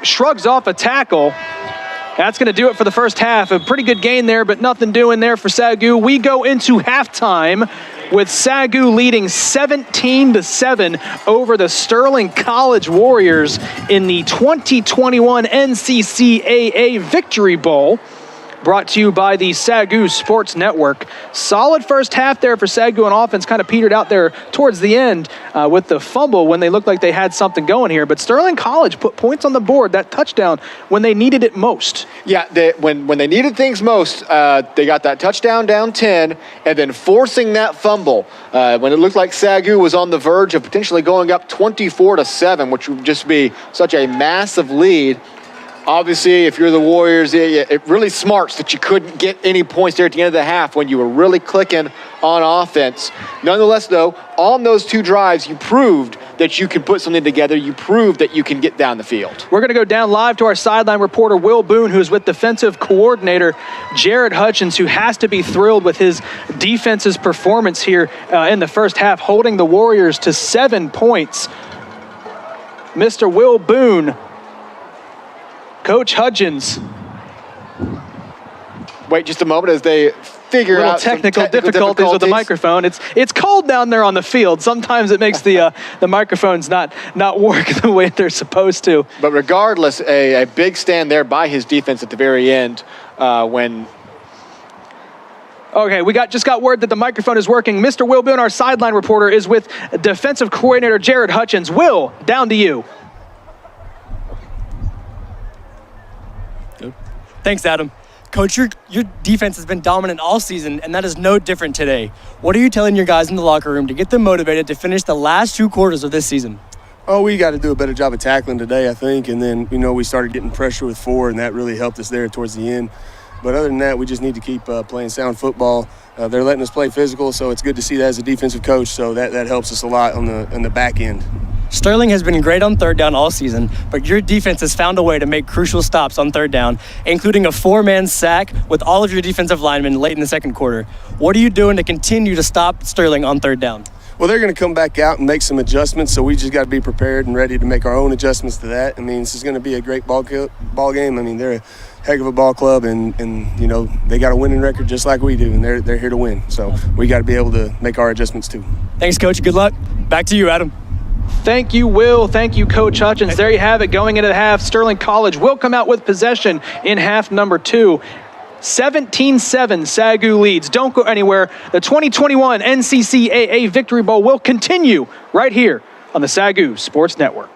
[SPEAKER 2] shrugs off a tackle. That's going to do it for the first half. A pretty good gain there, but nothing doing there for SAGU. We go into halftime with SAGU leading 17-7 over the Sterling College Warriors in the 2021 NCCAA Victory Bowl. Brought to you by the SAGU Sports Network. Solid first half there for SAGU on offense. Kind of petered out there towards the end with the fumble when they looked like they had something going here. But Sterling College put points on the board, that touchdown, when they needed it most.
[SPEAKER 3] Yeah, when they needed things most, they got that touchdown down 10, and then forcing that fumble when it looked like SAGU was on the verge of potentially going up 24-7, which would just be such a massive lead. Obviously, if you're the Warriors, it really smarts that you couldn't get any points there at the end of the half when you were really clicking on offense. Nonetheless, though, on those 2 drives, you proved that you can put something together. You proved that you can get down the field.
[SPEAKER 2] We're going to go down live to our sideline reporter, Will Boone, who's with defensive coordinator Jared Hutchins, who has to be thrilled with his defense's performance here in the first half, holding the Warriors to 7 points. Mr. Will Boone, Coach Hutchins.
[SPEAKER 3] Wait just a moment as they figure out
[SPEAKER 2] technical difficulties with the microphone. It's cold down there on the field. Sometimes it makes the microphones not work the way they're supposed to.
[SPEAKER 3] But regardless, a big stand there by his defense at the very end when.
[SPEAKER 2] Okay, we just got word that the microphone is working. Mr. Will Boone, our sideline reporter, is with defensive coordinator Jared Hutchins. Will, down to you.
[SPEAKER 8] Thanks, Adam. Coach, your defense has been dominant all season, and that is no different today. What are you telling your guys in the locker room to get them motivated to finish the last 2 quarters of this season?
[SPEAKER 14] Oh, we got to do a better job of tackling today, I think. And then, we started getting pressure with 4, and that really helped us there towards the end. But other than that, we just need to keep playing sound football. They're letting us play physical, so it's good to see that as a defensive coach. So that helps us a lot on the back end.
[SPEAKER 8] Sterling has been great on 3rd down all season, but your defense has found a way to make crucial stops on 3rd down, including a 4-man sack with all of your defensive linemen late in the 2nd quarter. What are you doing to continue to stop Sterling on 3rd down?
[SPEAKER 14] Well, they're going to come back out and make some adjustments, so we just got to be prepared and ready to make our own adjustments to that. This is going to be a great ball game. They're a heck of a ball club, and they got a winning record just like we do, and they're here to win. So we got to be able to make our adjustments too.
[SPEAKER 8] Thanks, Coach. Good luck. Back to you, Adam.
[SPEAKER 2] Thank you, Will. Thank you, Coach Hutchins. There you have it. Going into the half, Sterling College will come out with possession in half number 2. 17-7, SAGU leads. Don't go anywhere. The 2021 NCCAA Victory Bowl will continue right here on the SAGU Sports Network.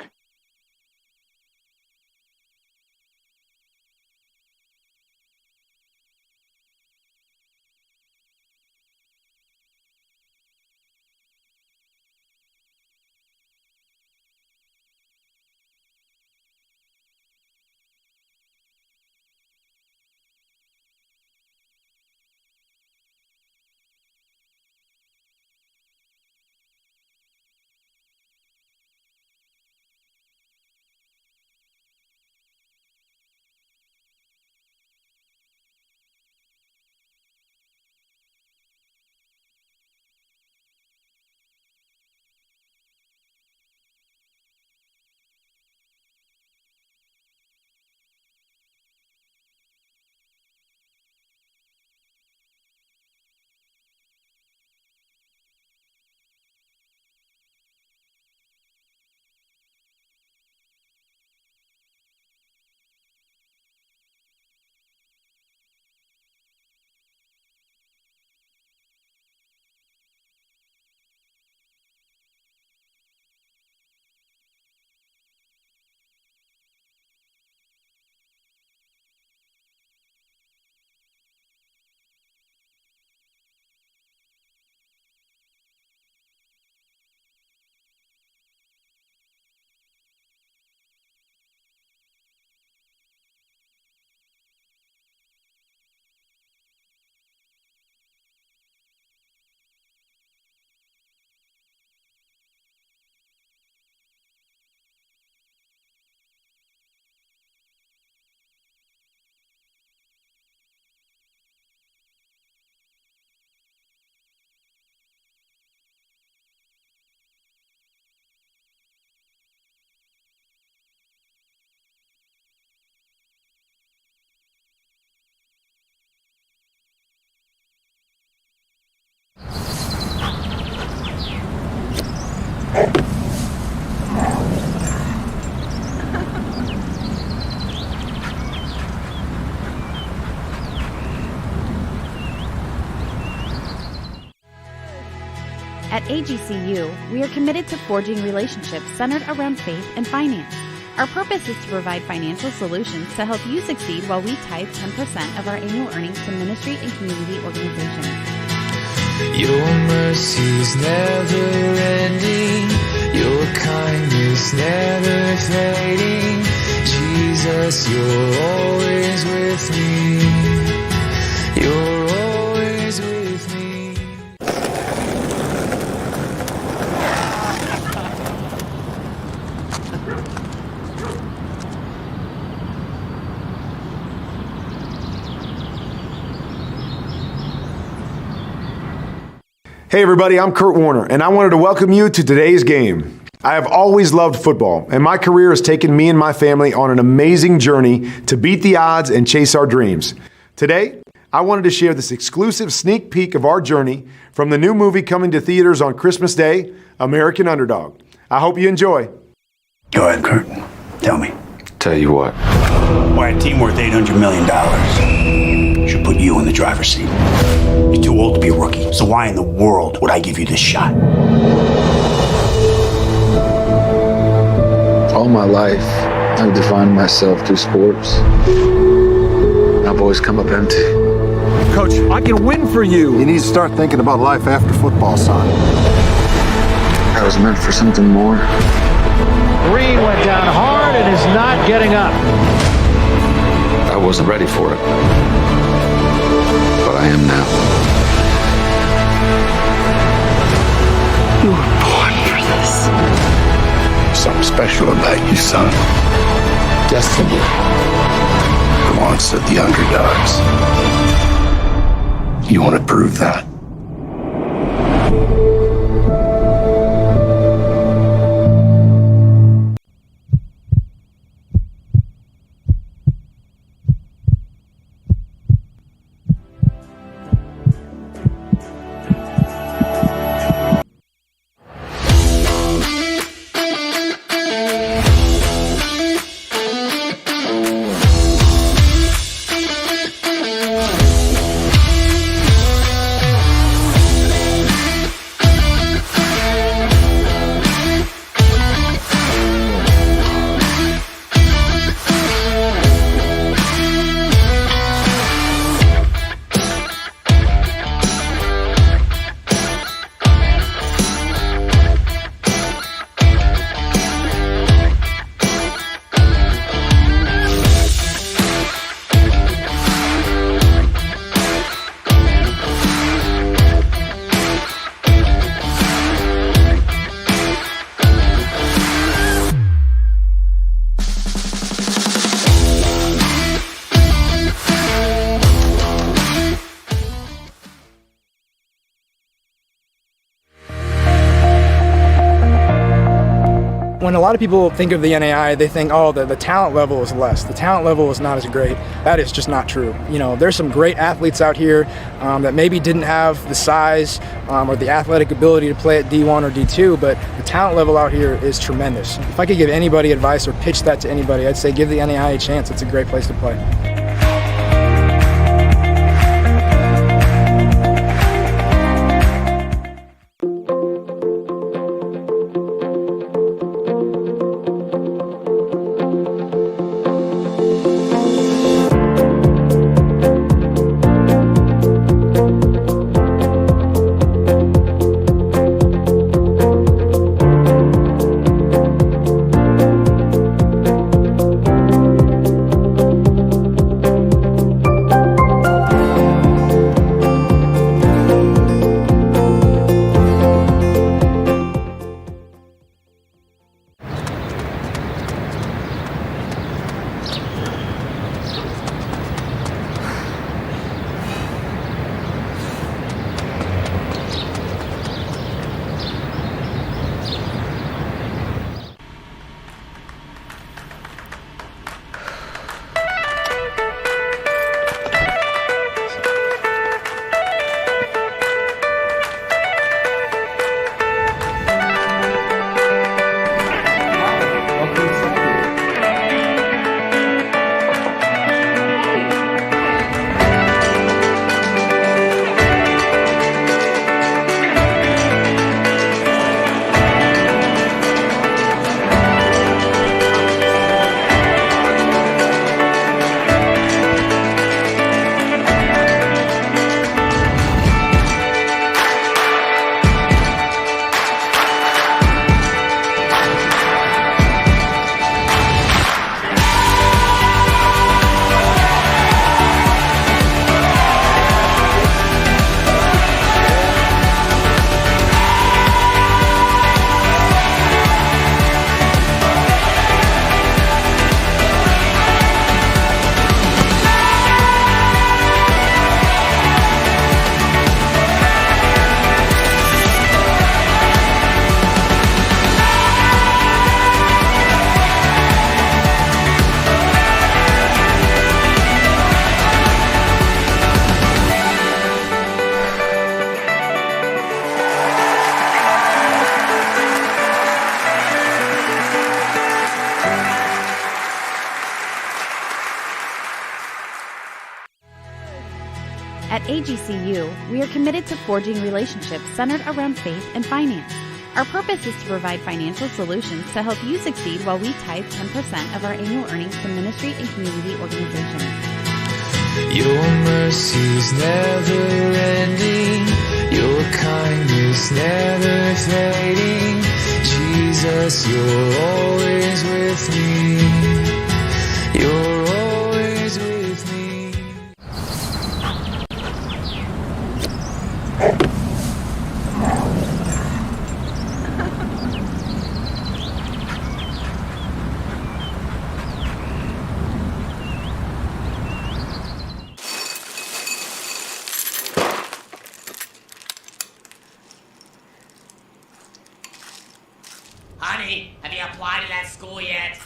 [SPEAKER 6] At AGCU, we are committed to forging relationships centered around faith and finance. Our purpose is to provide financial solutions to help you succeed while we tithe 10% of our annual earnings to ministry and community organizations.
[SPEAKER 7] Your mercy's never ending, your kindness never fading. Jesus, you're always with me. You're always with me.
[SPEAKER 15] Hey everybody, I'm Kurt Warner, and I wanted to welcome you to today's game. I have always loved football, and my career has taken me and my family on an amazing journey to beat the odds and chase our dreams. Today, I wanted to share this exclusive sneak peek of our journey from the new movie coming to theaters on Christmas Day, American Underdog. I hope you enjoy.
[SPEAKER 16] Go ahead, Kurt. Tell me.
[SPEAKER 17] Tell you what.
[SPEAKER 16] Why a team worth $800 million should put you in the driver's seat. You're too old to be a rookie, so why in the world would I give you this shot?
[SPEAKER 17] All my life, I've defined myself through sports. I've always come up empty.
[SPEAKER 18] Coach, I can win for you. You need to start thinking about life after football, son.
[SPEAKER 17] I was meant for something more.
[SPEAKER 19] Green went down hard and is not getting up.
[SPEAKER 17] I wasn't ready for it, but I am now.
[SPEAKER 16] You were born for this. Something special about you, son. Destiny belongs to the underdogs. You want to prove that?
[SPEAKER 20] When a lot of people think of the NAIA, they think, oh, the talent level is less. The talent level is not as great. That is just not true. You know, there's some great athletes out here that maybe didn't have the size or the athletic ability to play at D1 or D2, but the talent level out here is tremendous. If I could give anybody advice or pitch that to anybody, I'd say give the NAIA a chance. It's a great place to play.
[SPEAKER 6] AGCU, we are committed to forging relationships centered around faith and finance. Our purpose is to provide financial solutions to help you succeed while we tithe 10% of our annual earnings to ministry and community organizations.
[SPEAKER 7] Your mercy's never ending, your kindness never fading. Jesus, you're always with me. You're always with me.
[SPEAKER 21] Honey, have you applied to that school yet?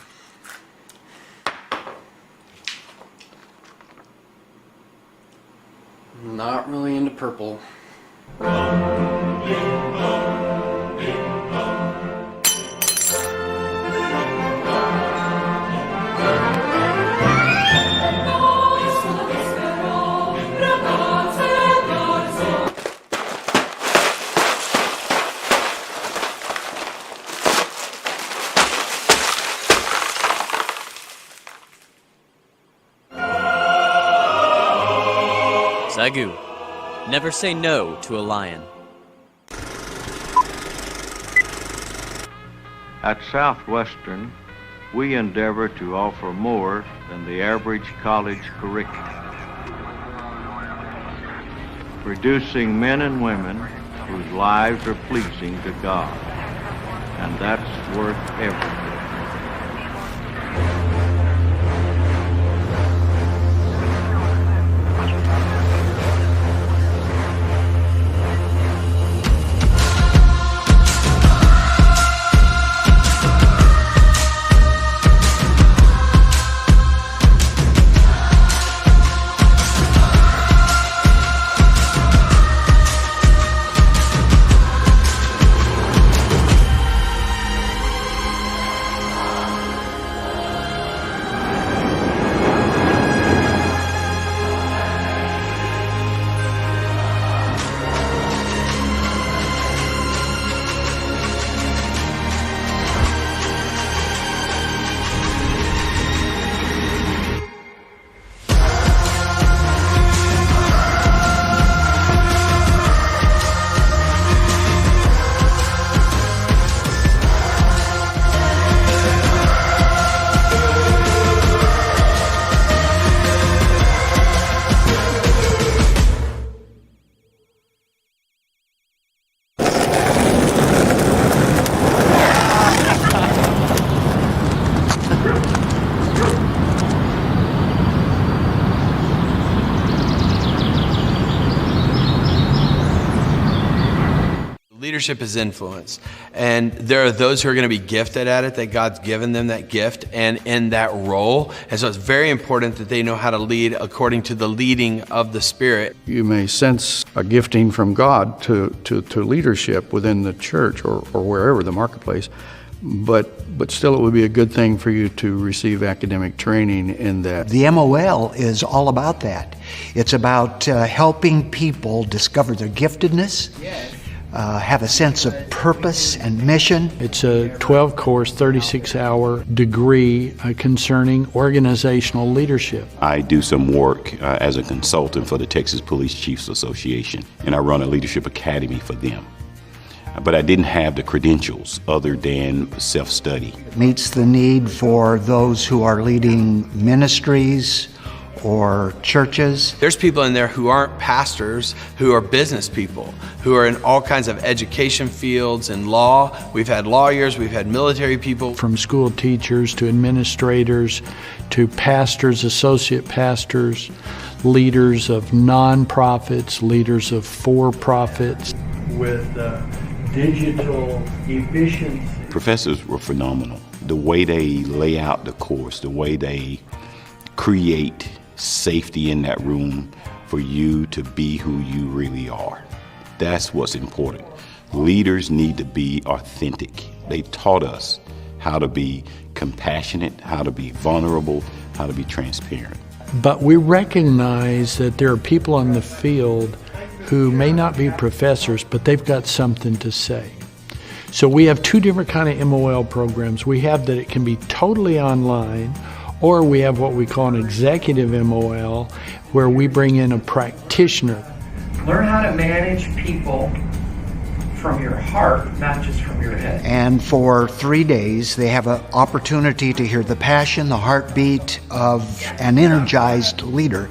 [SPEAKER 22] Not really into purple.
[SPEAKER 23] SAGU. Never say no to a lion.
[SPEAKER 24] At Southwestern, we endeavor to offer more than the average college curriculum, producing men and women whose lives are pleasing to God, and that's worth everything.
[SPEAKER 25] Leadership is influence, and there are those who are going to be gifted at it, that God's given them that gift and in that role, and so it's very important that they know how to lead according to the leading of the Spirit.
[SPEAKER 26] You may sense a gifting from God to leadership within the church or wherever, the marketplace, but still it would be a good thing for you to receive academic training in that.
[SPEAKER 27] The MOL is all about that. It's about helping people discover their giftedness, have a sense of purpose and mission.
[SPEAKER 26] It's a 12-course, 36-hour degree concerning organizational leadership.
[SPEAKER 28] I do some work as a consultant for the Texas Police Chiefs Association, and I run a leadership academy for them. But I didn't have the credentials other than self-study.
[SPEAKER 27] It meets the need for those who are leading ministries or churches.
[SPEAKER 25] There's people in there who aren't pastors, who are business people, who are in all kinds of education fields and law. We've had lawyers, we've had military people.
[SPEAKER 26] From school teachers to administrators to pastors, associate pastors, leaders of nonprofits, leaders of for-profits. With digital efficiency.
[SPEAKER 28] Professors were phenomenal. The way they lay out the course, the way they create safety in that room for you to be who you really are. That's what's important. Leaders need to be authentic. They taught us how to be compassionate, how to be vulnerable, how to be transparent.
[SPEAKER 1] but we recognize that there are people on the field who may not be professors, but they've got something to say. So we have two different kind of MOL programs. We have that it can be totally online, or we have what we call an executive MOL, where we bring in a practitioner.
[SPEAKER 4] Learn how to manage people from your heart, not just from your head.
[SPEAKER 27] And for 3 days, they have an opportunity to hear the passion, the heartbeat of an energized leader.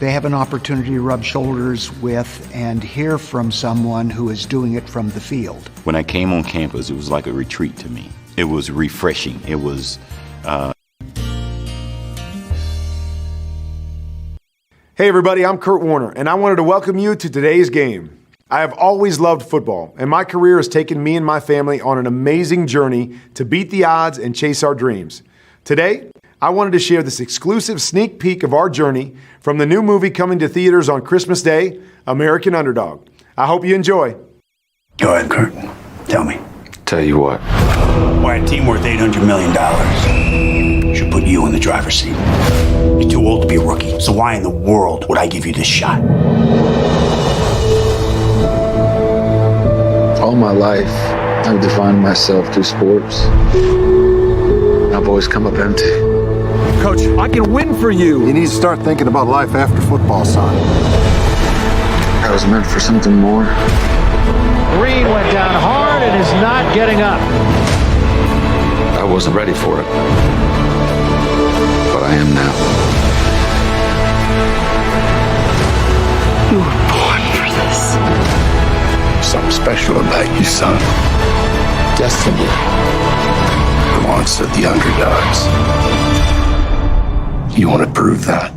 [SPEAKER 27] They have an opportunity to rub shoulders with and hear from someone who is doing it from the field.
[SPEAKER 28] When I came on campus, it was like a retreat to me. It was refreshing. It was
[SPEAKER 15] Hey everybody, I'm Kurt Warner, and I wanted to welcome you to today's game. I have always loved football, and my career has taken me and my family on an amazing journey to beat the odds and chase our dreams. Today, I wanted to share this exclusive sneak peek of our journey from the new movie coming to theaters on Christmas Day, American Underdog. I hope you enjoy.
[SPEAKER 16] Go ahead, Kurt. Tell me.
[SPEAKER 28] Tell you what.
[SPEAKER 16] Why a team worth $800 million should put you in the driver's seat. You're too old to be a rookie, so why in the world would I give you this shot?
[SPEAKER 17] All my life, I've defined myself through sports. I've always come up empty.
[SPEAKER 18] Coach, I can win for you. You need to start thinking about life after football, son.
[SPEAKER 17] I was meant for something more.
[SPEAKER 19] Green went down hard and is not getting up.
[SPEAKER 17] I wasn't ready for it, but I am now.
[SPEAKER 5] You were born for this.
[SPEAKER 18] Something special about you, son.
[SPEAKER 5] Destiny
[SPEAKER 18] belongs to the underdogs. You want to prove that?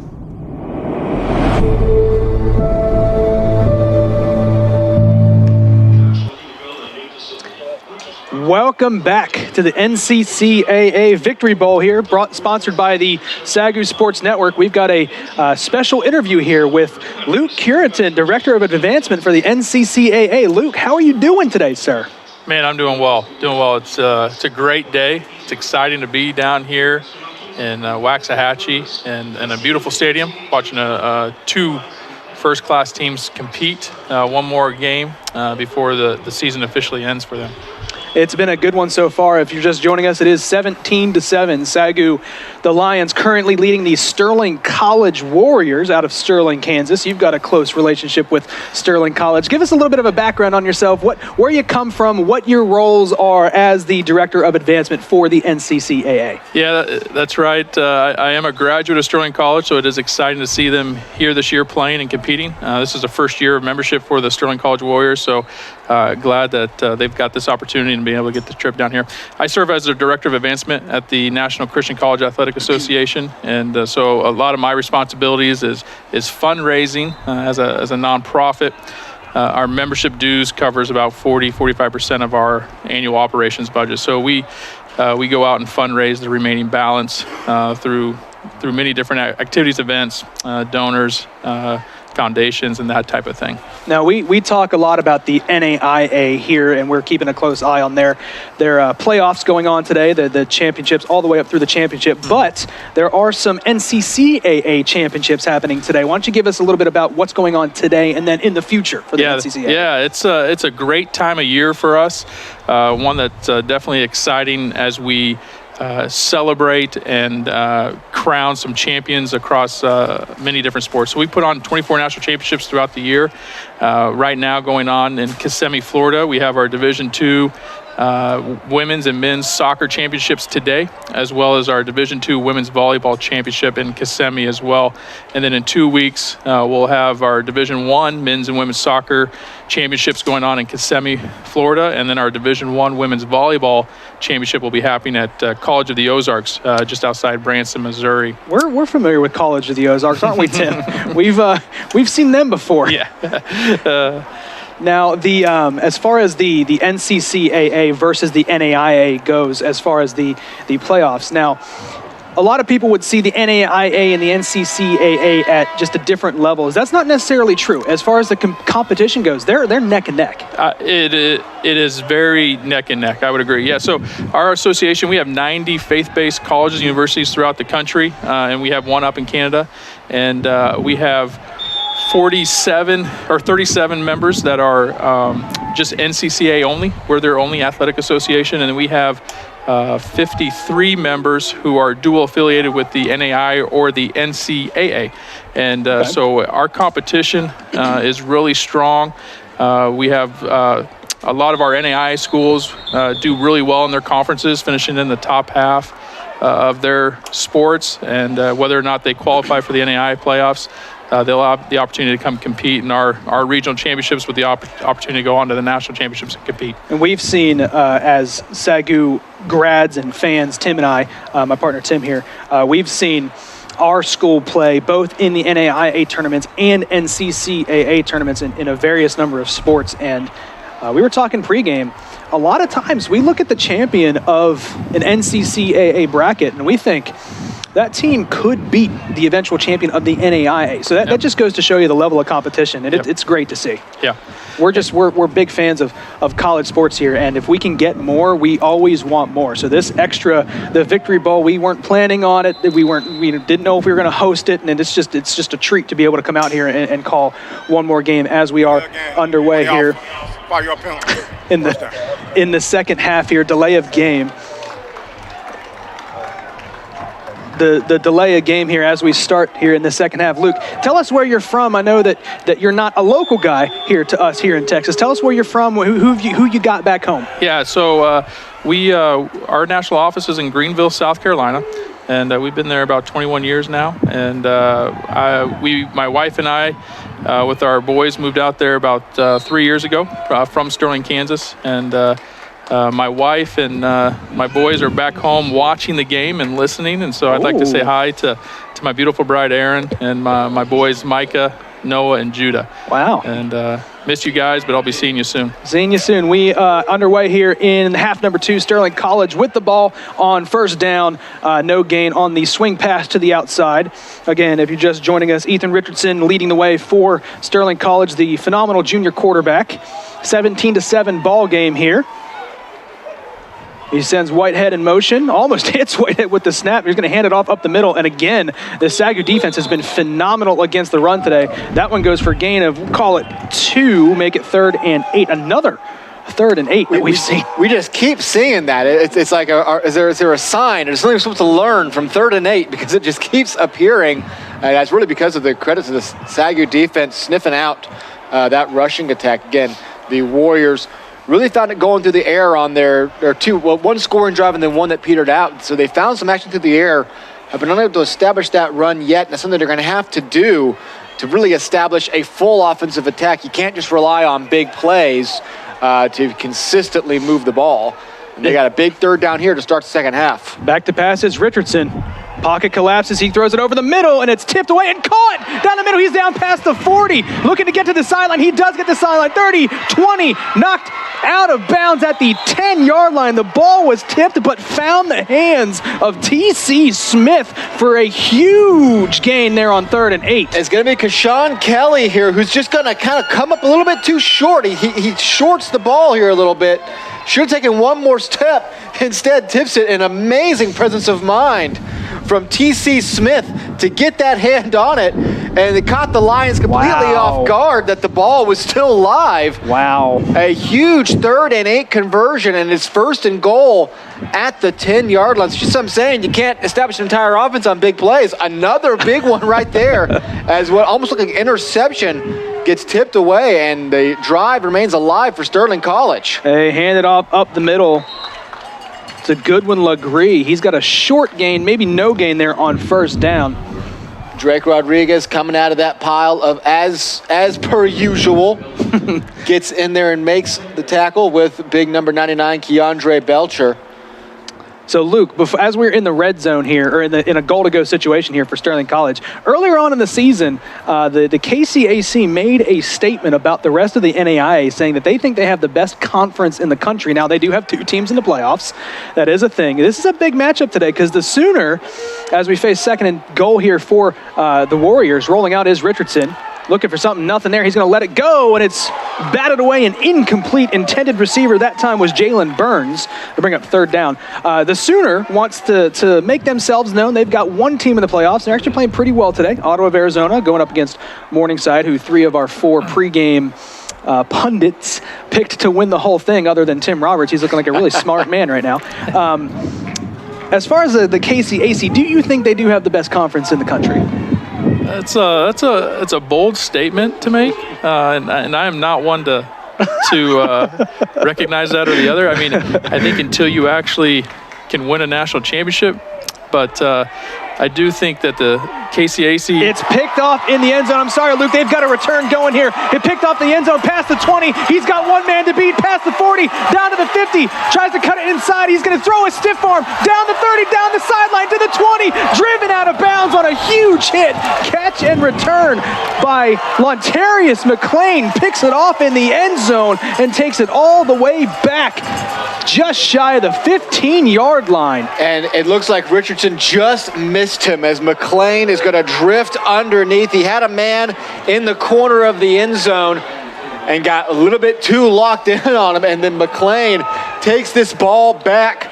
[SPEAKER 2] Welcome back to the NCCAA Victory Bowl here, sponsored by the SAGU Sports Network. We've got a special interview here with Luke Curitan, Director of Advancement for the NCCAA. Luke, how are you doing today, sir?
[SPEAKER 9] Man, I'm doing well. It's a great day. It's exciting to be down here in Waxahachie and a beautiful stadium, watching two first-class teams compete. One more game before the season officially ends for them.
[SPEAKER 2] It's been a good one so far. If you're just joining us, it is 17-7. SAGU, the Lions, currently leading the Sterling College Warriors out of Sterling, Kansas. You've got a close relationship with Sterling College. Give us a little bit of a background on yourself, where you come from, what your roles are as the Director of Advancement for the NCCAA.
[SPEAKER 9] Yeah, that's right. I am a graduate of Sterling College, so it is exciting to see them here this year playing and competing. This is the first year of membership for the Sterling College Warriors, so glad that they've got this opportunity and being able to get the trip down here. I serve as the Director of Advancement at the National Christian College Athletic Association, and so a lot of my responsibilities is fundraising as a nonprofit. Our membership dues covers about 45% of our annual operations budget. So we go out and fundraise the remaining balance through many different activities, events, donors, foundations, and that type of thing.
[SPEAKER 2] Now, we talk a lot about the NAIA here, and we're keeping a close eye on their playoffs going on today, the championships, all the way up through the championship. But there are some NCCAA championships happening today. Why don't you give us a little bit about what's going on today and then in the future for the NCCAA?
[SPEAKER 9] Yeah, it's a great time of year for us. One that's definitely exciting as we celebrate and crown some champions across many different sports. So we put on 24 national championships throughout the year. Right now going on in Kissimmee, Florida, we have our Division II women's and men's soccer championships today, as well as our Division II women's volleyball championship in Kissimmee as well. And then in 2 weeks, we'll have our Division I men's and women's soccer championships going on in Kissimmee, Florida. And then our Division I women's volleyball championship will be happening at College of the Ozarks, just outside Branson, Missouri.
[SPEAKER 2] We're familiar with College of the Ozarks, aren't we, Tim? We've seen them before.
[SPEAKER 9] Yeah.
[SPEAKER 2] Now, as far as the NCCAA versus the NAIA goes, as far as the playoffs. Now, a lot of people would see the NAIA and the NCCAA at just a different levels. That's not necessarily true. As far as the competition goes, they're neck and neck.
[SPEAKER 9] It is very neck and neck. I would agree. Yeah. So our association, we have 90 faith-based colleges, universities throughout the country, and we have one up in Canada, and we have 47 or 37 members that are just NCCAA only. We're their only athletic association, and then we have 53 members who are dual affiliated with the NAI or the NCAA. And so our competition is really strong. We have a lot of our NAI schools do really well in their conferences, finishing in the top half of their sports, and whether or not they qualify for the NAI playoffs, they'll have the opportunity to come compete in our regional championships with the opportunity to go on to the national championships and compete.
[SPEAKER 2] And we've seen, as SAGU grads and fans, Tim and I, my partner Tim here, we've seen our school play both in the NAIA tournaments and NCCAA tournaments in a various number of sports. And we were talking pregame. A lot of times we look at the champion of an NCCAA bracket and we think that team could beat the eventual champion of the NAIA. So that just goes to show you the level of competition, and it's great to see.
[SPEAKER 9] Yeah.
[SPEAKER 2] We're big fans of college sports here, and if we can get more, we always want more. So this extra, the Victory Bowl, we weren't planning on it. We didn't know if we were going to host it, and it's just a treat to be able to come out here and call one more game as we are underway here in the second half here. Delay of game. The delay of game here as we start here in the second half. Luke, tell us where you're from. I know that you're not a local guy here to us here in Texas. Tell us where you're from, who you got back home.
[SPEAKER 9] Yeah, so our national office is in Greenville, South Carolina, and we've been there about 21 years now. And my wife and I, with our boys, moved out there about 3 years ago from Sterling, Kansas, and my wife and my boys are back home watching the game and listening, and so I'd like to say hi to my beautiful bride Erin and my boys Micah, Noah, and Judah.
[SPEAKER 2] Wow.
[SPEAKER 9] And miss you guys, but I'll be seeing you soon.
[SPEAKER 2] Seeing you soon. We underway here in half number 2, Sterling College with the ball on first down. No gain on the swing pass to the outside. Again, if you're just joining us, Ethan Richardson leading the way for Sterling College, the phenomenal junior quarterback. 17-7 ball game here. He sends Whitehead in motion, almost hits Whitehead with the snap. He's going to hand it off up the middle. And again, the SAGU defense has been phenomenal against the run today. That one goes for a gain of, call it 2, make it 3rd and 8. Another 3rd and 8 that we've seen.
[SPEAKER 3] We just keep seeing that. It's like, is there a sign? Is something we're supposed to learn from 3rd and 8? Because it just keeps appearing. And that's really because of the credit to the SAGU defense sniffing out that rushing attack. Again, the Warriors really found it going through the air on their one scoring drive and then one that petered out. So they found some action through the air, have been unable to establish that run yet. And that's something they're going to have to do to really establish a full offensive attack. You can't just rely on big plays to consistently move the ball. And they got a big 3rd down here to start the second half.
[SPEAKER 2] Back to passes, Richardson. Pocket collapses, he throws it over the middle, and it's tipped away and caught down the middle. He's down past the 40, looking to get to the sideline. He does get the sideline. 30, 20, knocked out of bounds at the 10-yard line. The ball was tipped, but found the hands of T.C. Smith for a huge gain there on 3rd and 8.
[SPEAKER 3] It's going to be Kashawn Kelly here, who's just going to kind of come up a little bit too short. He shorts the ball here a little bit. Should have taken one more step. Instead, tips it. An amazing presence of mind from T.C. Smith to get that hand on it, and it caught the Lions completely off guard that the ball was still live.
[SPEAKER 2] Wow.
[SPEAKER 3] A huge 3rd and 8 conversion, and it's 1st and goal at the 10-yard line. It's just what I'm saying, you can't establish an entire offense on big plays. Another big one right there, as what almost looked like an interception gets tipped away, and the drive remains alive for Sterling College.
[SPEAKER 2] They hand it off up the middle to Goodwin Legree. He's got a short gain, maybe no gain there on 1st down.
[SPEAKER 3] Drake Rodriguez coming out of that pile of as per usual. Gets in there and makes the tackle with big number 99, Keandre Belcher.
[SPEAKER 2] So, Luke, as we're in the red zone here, or in a goal-to-go situation here for Sterling College, earlier on in the season, the KCAC made a statement about the rest of the NAIA, saying that they think they have the best conference in the country. Now, they do have 2 teams in the playoffs. That is a thing. This is a big matchup today because the Sooner, as we face second and goal here for the Warriors, rolling out is Richardson. Looking for something, nothing there. He's going to let it go, and it's batted away. An incomplete intended receiver that time was Jalen Burns to bring up third down. The Sooner wants to make themselves known. They've got 1 team in the playoffs. They're actually playing pretty well today. Ottawa of Arizona going up against Morningside, who 3 of our 4 pregame pundits picked to win the whole thing other than Tim Roberts. He's looking like a really smart man right now. As far as the KCAC, do you think they do have the best conference in the country?
[SPEAKER 9] It's a bold statement to make, and I am not one to recognize that or the other. I mean, I think until you actually can win a national championship, but I do think that the KCAC...
[SPEAKER 2] It's picked off in the end zone. I'm sorry, Luke. They've got a return going here. It picked off the end zone past the 20. He's got 1 man to beat past the 40, down to the 50. Tries to cut it inside. He's going to throw a stiff arm down the 30, down the sideline to the 20. Driven out of bounds on a huge hit. Catch and return by Lontarius McLean. Picks it off in the end zone and takes it all the way back just shy of the 15-yard line.
[SPEAKER 3] And it looks like Richardson just missed him as McLean is going to drift underneath. He had a man in the corner of the end zone and got a little bit too locked in on him, and then McLean takes this ball back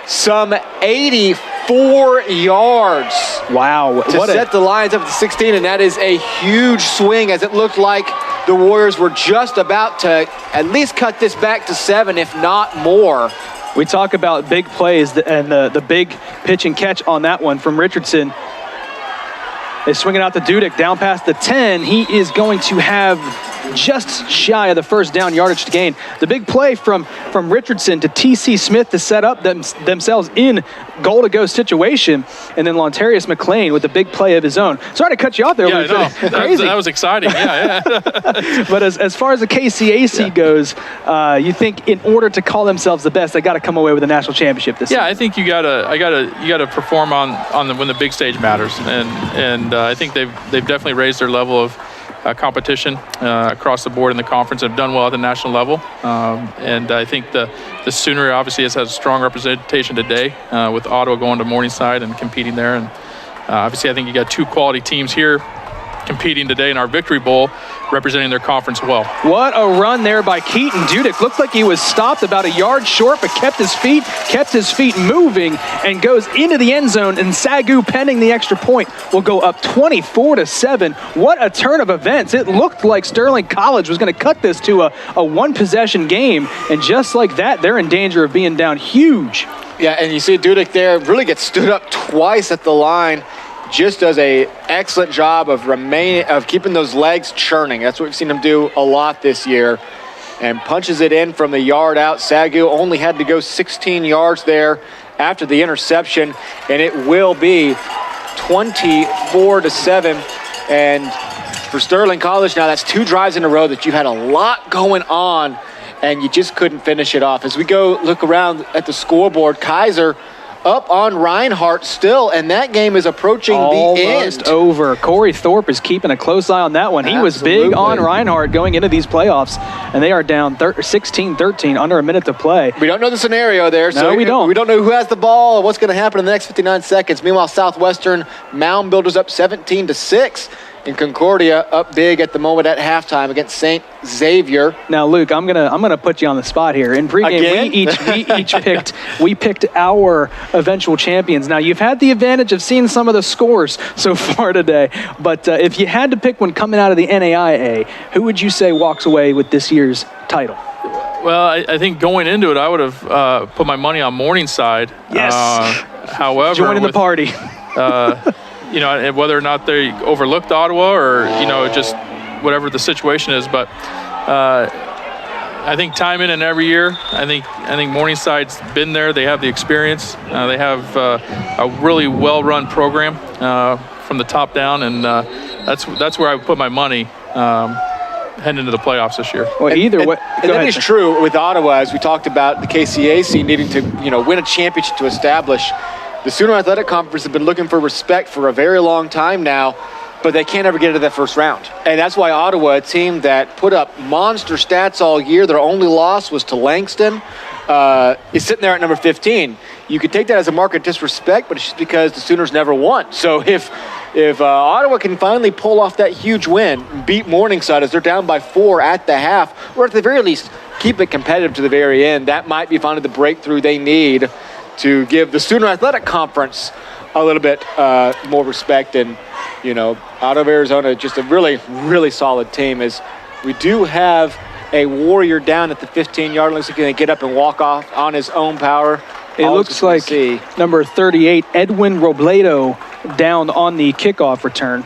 [SPEAKER 3] some 84 yards.
[SPEAKER 2] Wow.
[SPEAKER 3] To set the Lions up at 16, and that is a huge swing, as it looked like the Warriors were just about to at least cut this back to 7, if not more.
[SPEAKER 2] We talk about big plays and the big pitch and catch on that one from Richardson. They swing it out to Dudek down past the 10. He is going to have just shy of the first down yardage to gain. The big play from Richardson to T.C. Smith to set up themselves in goal-to-go situation, and then Lontarius McLean with the big play of his own. Sorry to cut you off there.
[SPEAKER 9] Yeah, no, that was exciting. Yeah.
[SPEAKER 2] But as far as the KCAC goes, you think in order to call themselves the best, they got to come away with a national championship this season?
[SPEAKER 9] I think you gotta perform on when the big stage matters, and I think they've definitely raised their level of competition across the board in the conference and have done well at the national level. And I think the Sooner obviously has had a strong representation today with Ottawa going to Morningside and competing there. And obviously I think you got 2 quality teams here competing today in our Victory Bowl, representing their conference well.
[SPEAKER 2] What a run there by Keaton Dudek. Looked like he was stopped about a yard short, but kept his feet moving and goes into the end zone, and SAGU, pending the extra point, will go up 24-7. What a turn of events. It looked like Sterling College was going to cut this to a one-possession game, and just like that, they're in danger of being down huge.
[SPEAKER 3] Yeah, and you see Dudek there really gets stood up twice at the line. Just does a excellent job of keeping those legs churning. That's what we've seen him do a lot this year. And punches it in from the yard out. SAGU only had to go 16 yards there after the interception, and it will be 24-7. And for Sterling College now, that's 2 drives in a row that you had a lot going on, and you just couldn't finish it off. As we go look around at the scoreboard, Kaiser up on Reinhardt still, and that game is approaching the end.
[SPEAKER 2] Almost over. Corey Thorpe is keeping a close eye on that one. He was big on Reinhardt going into these playoffs, and they are down 16-13, under a minute to play.
[SPEAKER 3] We don't know the scenario there.
[SPEAKER 2] No, we don't.
[SPEAKER 3] We don't know who has the ball or what's going to happen in the next 59 seconds. Meanwhile, Southwestern Mound Builders up 17-6. And Concordia up big at the moment at halftime against St. Xavier.
[SPEAKER 2] Now, Luke, I'm gonna put you on the spot here. In pregame, we picked our eventual champions. Now, you've had the advantage of seeing some of the scores so far today, but if you had to pick one coming out of the NAIA, who would you say walks away with this year's title?
[SPEAKER 9] Well, I think going into it, I would have put my money on Morningside.
[SPEAKER 2] Yes.
[SPEAKER 9] However,
[SPEAKER 2] joining the party.
[SPEAKER 9] Whether or not they overlooked Ottawa or, just whatever the situation is. But I think time in and every year, I think Morningside's been there. They have the experience. They have a really well-run program from the top down, and that's where I would put my money. heading into the playoffs this year.
[SPEAKER 2] Well, either way.
[SPEAKER 3] And that is true with Ottawa, as we talked about the KCAC needing to, win a championship to establish. The Sooner Athletic Conference have been looking for respect for a very long time now, but they can't ever get into that first round. And that's why Ottawa, a team that put up monster stats all year, their only loss was to Langston, is sitting there at number 15. You could take that as a mark of disrespect, but it's just because the Sooners never won. So if Ottawa can finally pull off that huge win, beat Morningside as they're down by 4 at the half, or at the very least keep it competitive to the very end, that might be finally the breakthrough they need to give the Sooner Athletic Conference a little bit more respect. And, out of Arizona, just a really, really solid team. As we do have a Warrior down at the 15-yard line. Looks like he's going to get up and walk off on his own power.
[SPEAKER 2] It looks like number 38, Edwin Robledo, down on the kickoff return.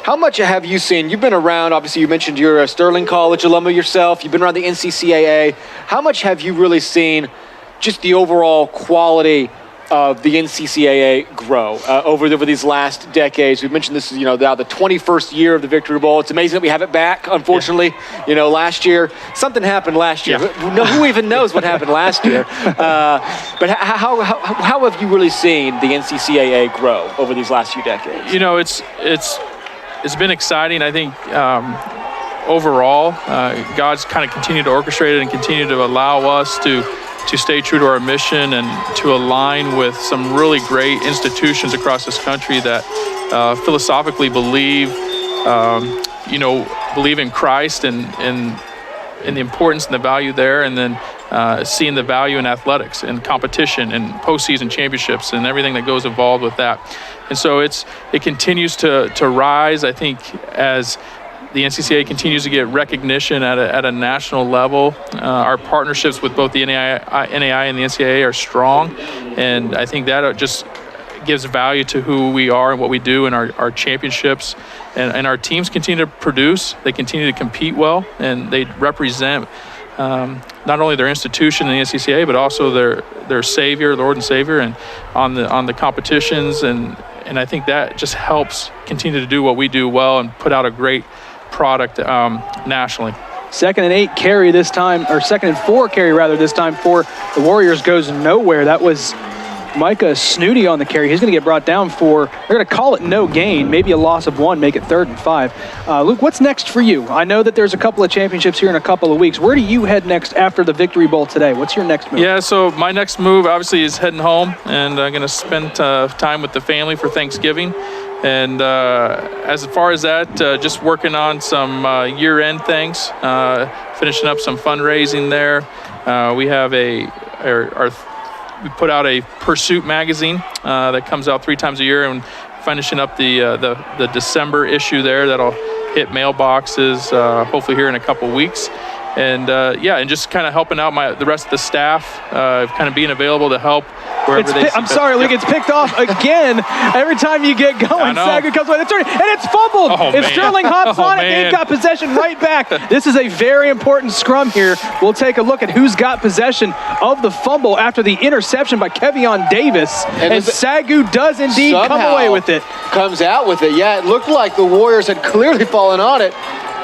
[SPEAKER 3] How much have you seen? You've been around, obviously you mentioned you're a Sterling College alumni yourself. You've been around the NCCAA. How much have you really seen just the overall quality of the NCCAA grow over these last decades? We've mentioned this is, now the 21st year of the Victory Bowl. It's amazing that we have it back, unfortunately. Yeah. Last year, something happened last year. Yeah. Who even knows what happened last year? But how have you really seen the NCCAA grow over these last few decades?
[SPEAKER 9] It's been exciting. I think overall, God's kind of continued to orchestrate it and continue to allow us to stay true to our mission and to align with some really great institutions across this country that philosophically believe in Christ and the importance and the value there, and then seeing the value in athletics and competition and postseason championships and everything that goes involved with that. And so it continues to rise, I think, as the NCCAA continues to get recognition at a national level. Our partnerships with both the NAI and the NCAA are strong, and I think that just gives value to who we are and what we do in our championships. And our teams continue to produce, they continue to compete well, and they represent not only their institution, the NCCAA, but also their Savior, Lord and Savior, and on the competitions. And I think that just helps continue to do what we do well and put out a great product nationally.
[SPEAKER 2] 2nd and 8 carry this time, or 2nd and 4 carry rather this time for the Warriors goes nowhere. That was Micah Snooty on the carry. He's going to get brought down they're going to call it no gain, maybe a loss of 1, make it 3rd and 5. Luke, what's next for you? I know that there's a couple of championships here in a couple of weeks. Where do you head next after the Victory Bowl today? What's your next move?
[SPEAKER 9] Yeah, so my next move obviously is heading home, and I'm going to spend time with the family for Thanksgiving. And as far as that, just working on some year-end things, finishing up some fundraising there. We have we put out a Pursuit magazine that comes out 3 times a year, and finishing up the December issue there that'll hit mailboxes hopefully here in a couple weeks. And and just kind of helping out the rest of the staff, kind of being available to help wherever they.
[SPEAKER 2] I'm sorry, Luke. It's picked off again. Every time you get going, SAGU comes away. And it's fumbled. It's Sterling hops on it. They've got possession right back. This is a very important scrum here. We'll take a look at who's got possession of the fumble after the interception by Kevion Davis. And SAGU does indeed come away with it.
[SPEAKER 3] Comes out with it. Yeah, it looked like the Warriors had clearly fallen on it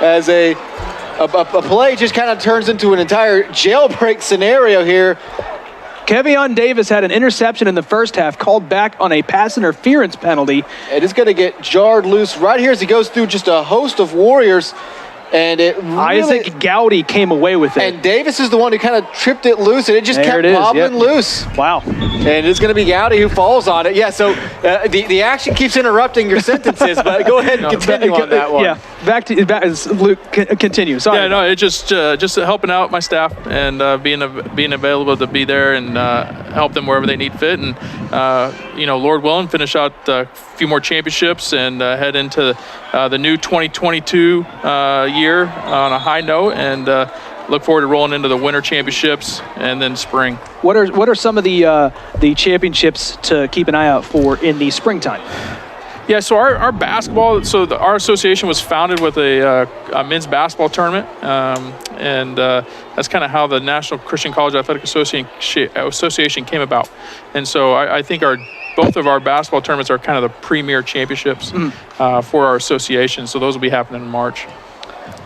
[SPEAKER 3] as a play just kind of turns into an entire jailbreak scenario here.
[SPEAKER 2] Kevion Davis had an interception in the first half, called back on a pass interference penalty.
[SPEAKER 3] It is going to get jarred loose right here as he goes through just a host of Warriors. And it really,
[SPEAKER 2] Isaac Gowdy came away with it.
[SPEAKER 3] And Davis is the one who kind of tripped it loose, and it just kept wobbling loose.
[SPEAKER 2] Wow.
[SPEAKER 3] And it's going to be Gowdy who falls on it. Yeah, so the action keeps interrupting your sentences, but go ahead and continue on that one.
[SPEAKER 2] Yeah, back Luke, continue. Sorry.
[SPEAKER 9] Yeah, no, it just helping out my staff and being available to be there and help them wherever they need fit. And, Lord willing, finish out a few more championships and head into the new 2022 year on a high note, and look forward to rolling into the winter championships and then spring.
[SPEAKER 2] What are some of the championships to keep an eye out for in the springtime?
[SPEAKER 9] Yeah, so our basketball, our association was founded with a men's basketball tournament, and that's kind of how the National Christian College Athletic Association came about. And so I think both of our basketball tournaments are kind of the premier championships for our association, so those will be happening in March.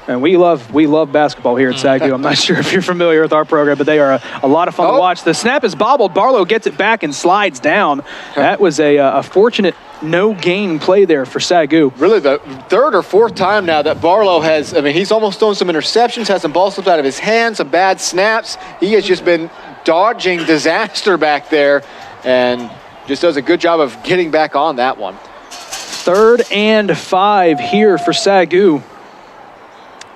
[SPEAKER 2] And we love basketball here at SAGU. I'm not sure if you're familiar with our program, but they are a lot of fun to watch. The snap is bobbled. Barlow gets it back and slides down. That was a fortunate no-gain play there for SAGU.
[SPEAKER 3] Really the third or fourth time now that Barlow has, he's almost thrown some interceptions, has some ball slipped out of his hands, some bad snaps. He has just been dodging disaster back there and just does a good job of getting back on that one.
[SPEAKER 2] 3rd and 5 here for SAGU.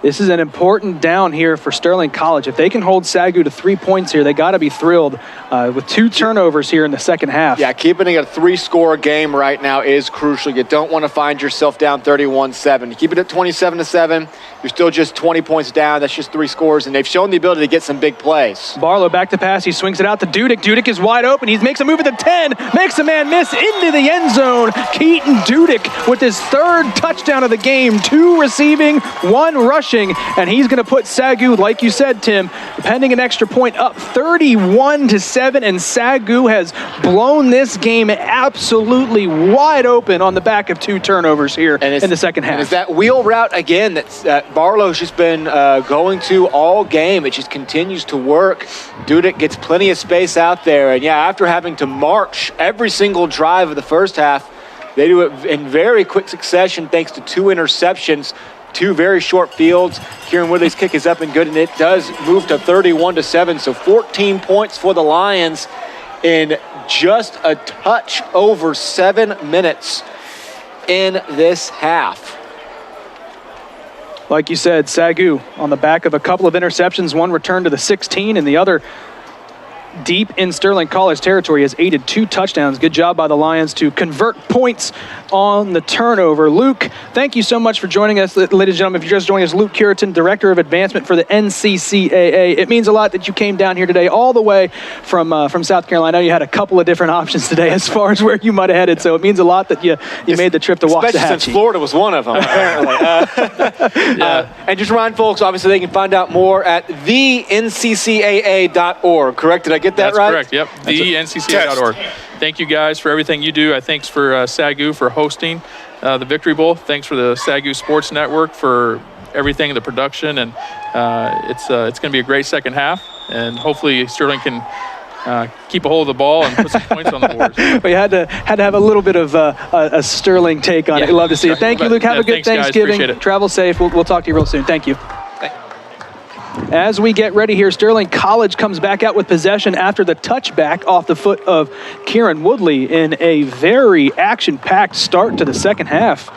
[SPEAKER 2] This is an important down here for Sterling College. If they can hold SAGU to 3 points here, they got to be thrilled with 2 turnovers here in the second half.
[SPEAKER 3] Yeah, keeping it a 3-score game right now is crucial. You don't want to find yourself down 31-7. You keep it at 27-7, you're still just 20 points down. That's just 3 scores, and they've shown the ability to get some big plays.
[SPEAKER 2] Barlow back to pass. He swings it out to Dudek. Dudek is wide open. He makes a move at the 10, makes a man miss into the end zone. Keaton Dudek with his 3rd touchdown of the game, 2 receiving, 1 rushing. And he's going to put SAGU, like you said, Tim, pending an extra point, up 31-7. And SAGU has blown this game absolutely wide open on the back of 2 turnovers here in the second half.
[SPEAKER 3] And it's that wheel route again that Barlow's just been going to all game. It just continues to work. Dudek gets plenty of space out there. And yeah, after having to march every single drive of the first half, they do it in very quick succession thanks to 2 interceptions. 2 very short fields. Kieran Woodley's kick is up and good, and it does move to 31-7. So 14 points for the Lions in just a touch over 7 minutes in this half.
[SPEAKER 2] Like you said, SAGU on the back of a couple of interceptions, 1 return to the 16 and the other deep in Sterling College territory, has aided 2 touchdowns. Good job by the Lions to convert points on the turnover. Luke, thank you so much for joining us. Ladies and gentlemen, if you're just joining us, Luke Curitan, Director of Advancement for the NCCAA. It means a lot that you came down here today all the way from South Carolina. I know you had a couple of different options today as far as where you might have headed, so it means a lot that you made the trip to Waxahachie.
[SPEAKER 3] Especially since Florida was one of them, apparently. And just remind folks, obviously, they can find out more at theNCCAA.org, correct? Did I get that
[SPEAKER 9] That's
[SPEAKER 3] right?
[SPEAKER 9] Correct, yep. TheNCCAA.org. Thank you guys for everything you do. Thanks for SAGU for hosting the Victory Bowl. Thanks for the SAGU Sports Network for everything, the production, and it's going to be a great second half, and hopefully Sterling can keep a hold of the ball and put some points on the board.
[SPEAKER 2] We had to have a little bit of a Sterling take on it. We'd love to see it. Thank you, Luke. Have a good Thanksgiving.
[SPEAKER 9] Guys,
[SPEAKER 2] Travel safe. We'll talk to you real soon. Thank you. As we get ready here, Sterling College comes back out with possession after the touchback off the foot of Kieran Woodley in a very action-packed start to the second half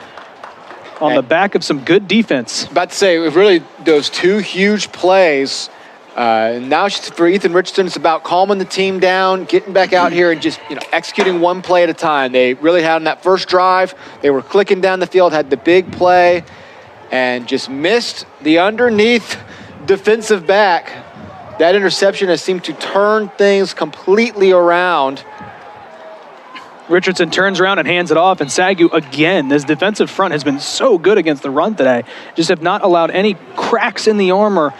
[SPEAKER 2] on the back of some good defense.
[SPEAKER 3] About to say, really, those 2 huge plays. Now for Ethan Richardson, it's about calming the team down, getting back out here and just executing 1 play at a time. They really had on that first drive, they were clicking down the field, had the big play, and just missed the underneath defensive back. That interception has seemed to turn things completely around.
[SPEAKER 2] Richardson turns around and hands it off, and SAGU again. This defensive front has been so good against the run today. Just have not allowed any cracks in the armor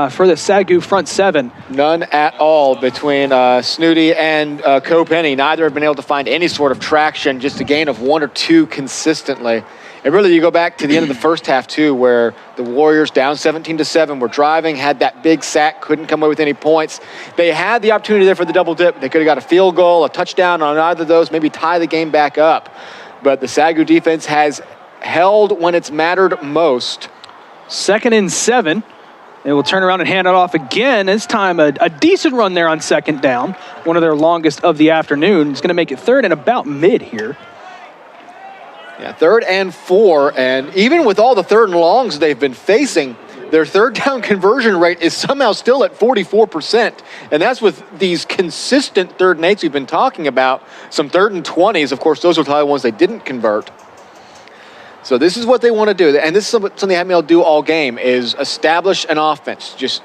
[SPEAKER 2] for the SAGU front 7.
[SPEAKER 3] None at all between Snooty and Copenny. Neither have been able to find any sort of traction, just a gain of 1 or 2 consistently. And really, you go back to the end of the first half, too, where the Warriors, down 17-7, were driving, had that big sack, couldn't come away with any points. They had the opportunity there for the double dip. They could have got a field goal, a touchdown on either of those, maybe tie the game back up. But the SAGU defense has held when it's mattered most.
[SPEAKER 2] 2nd and 7. They will turn around and hand it off again. This time, a decent run there on 2nd down. One of their longest of the afternoon. It's going to make it 3rd and about mid here.
[SPEAKER 3] Yeah, 3rd and 4, and even with all the 3rd and longs they've been facing, their 3rd down conversion rate is somehow still at 44%, and that's with these consistent 3rd and 8s we've been talking about. Some 3rd and 20s, of course, those are the ones they didn't convert. So this is what they want to do, and this is something they haven't been able to do all game, is establish an offense. Just,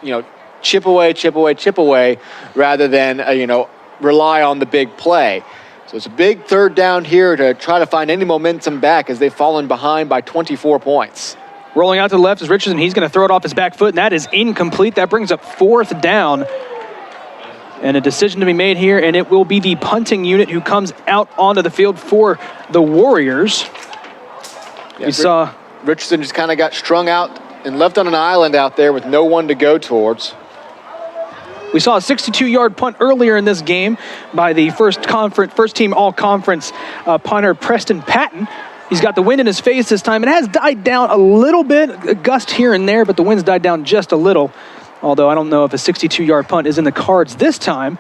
[SPEAKER 3] chip away, rather than, rely on the big play. So it's a big 3rd down here to try to find any momentum back as they've fallen behind by 24 points.
[SPEAKER 2] Rolling out to the left is Richardson. He's going to throw it off his back foot, and that is incomplete. That brings up 4th down. And a decision to be made here, and it will be the punting unit who comes out onto the field for the Warriors.
[SPEAKER 3] Yeah, Richardson just kind of got strung out and left on an island out there with no one to go towards.
[SPEAKER 2] We saw a 62-yard punt earlier in this game by the first-team all-conference punter Preston Patton. He's got the wind in his face this time. It has died down a little bit, a gust here and there, but the wind's died down just a little. Although I don't know if a 62-yard punt is in the cards this time.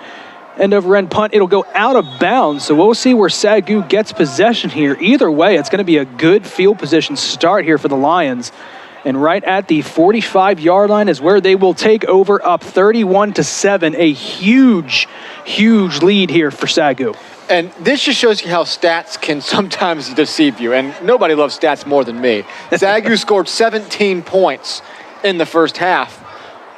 [SPEAKER 2] End-over-end punt, it'll go out of bounds. So we'll see where SAGU gets possession here. Either way, it's going to be a good field position start here for the Lions. And right at the 45-yard line is where they will take over, up 31-7. A huge, huge lead here for SAGU.
[SPEAKER 3] And this just shows you how stats can sometimes deceive you. And nobody loves stats more than me. SAGU scored 17 points in the first half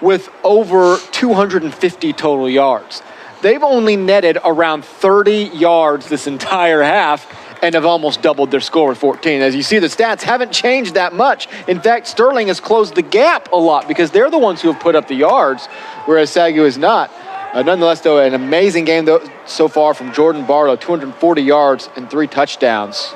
[SPEAKER 3] with over 250 total yards. They've only netted around 30 yards this entire half and have almost doubled their score with 14. As you see, the stats haven't changed that much. In fact, Sterling has closed the gap a lot because they're the ones who have put up the yards, whereas SAGU is not. Nonetheless, though, an amazing game so far from Jordan Barlow, 240 yards and 3 touchdowns.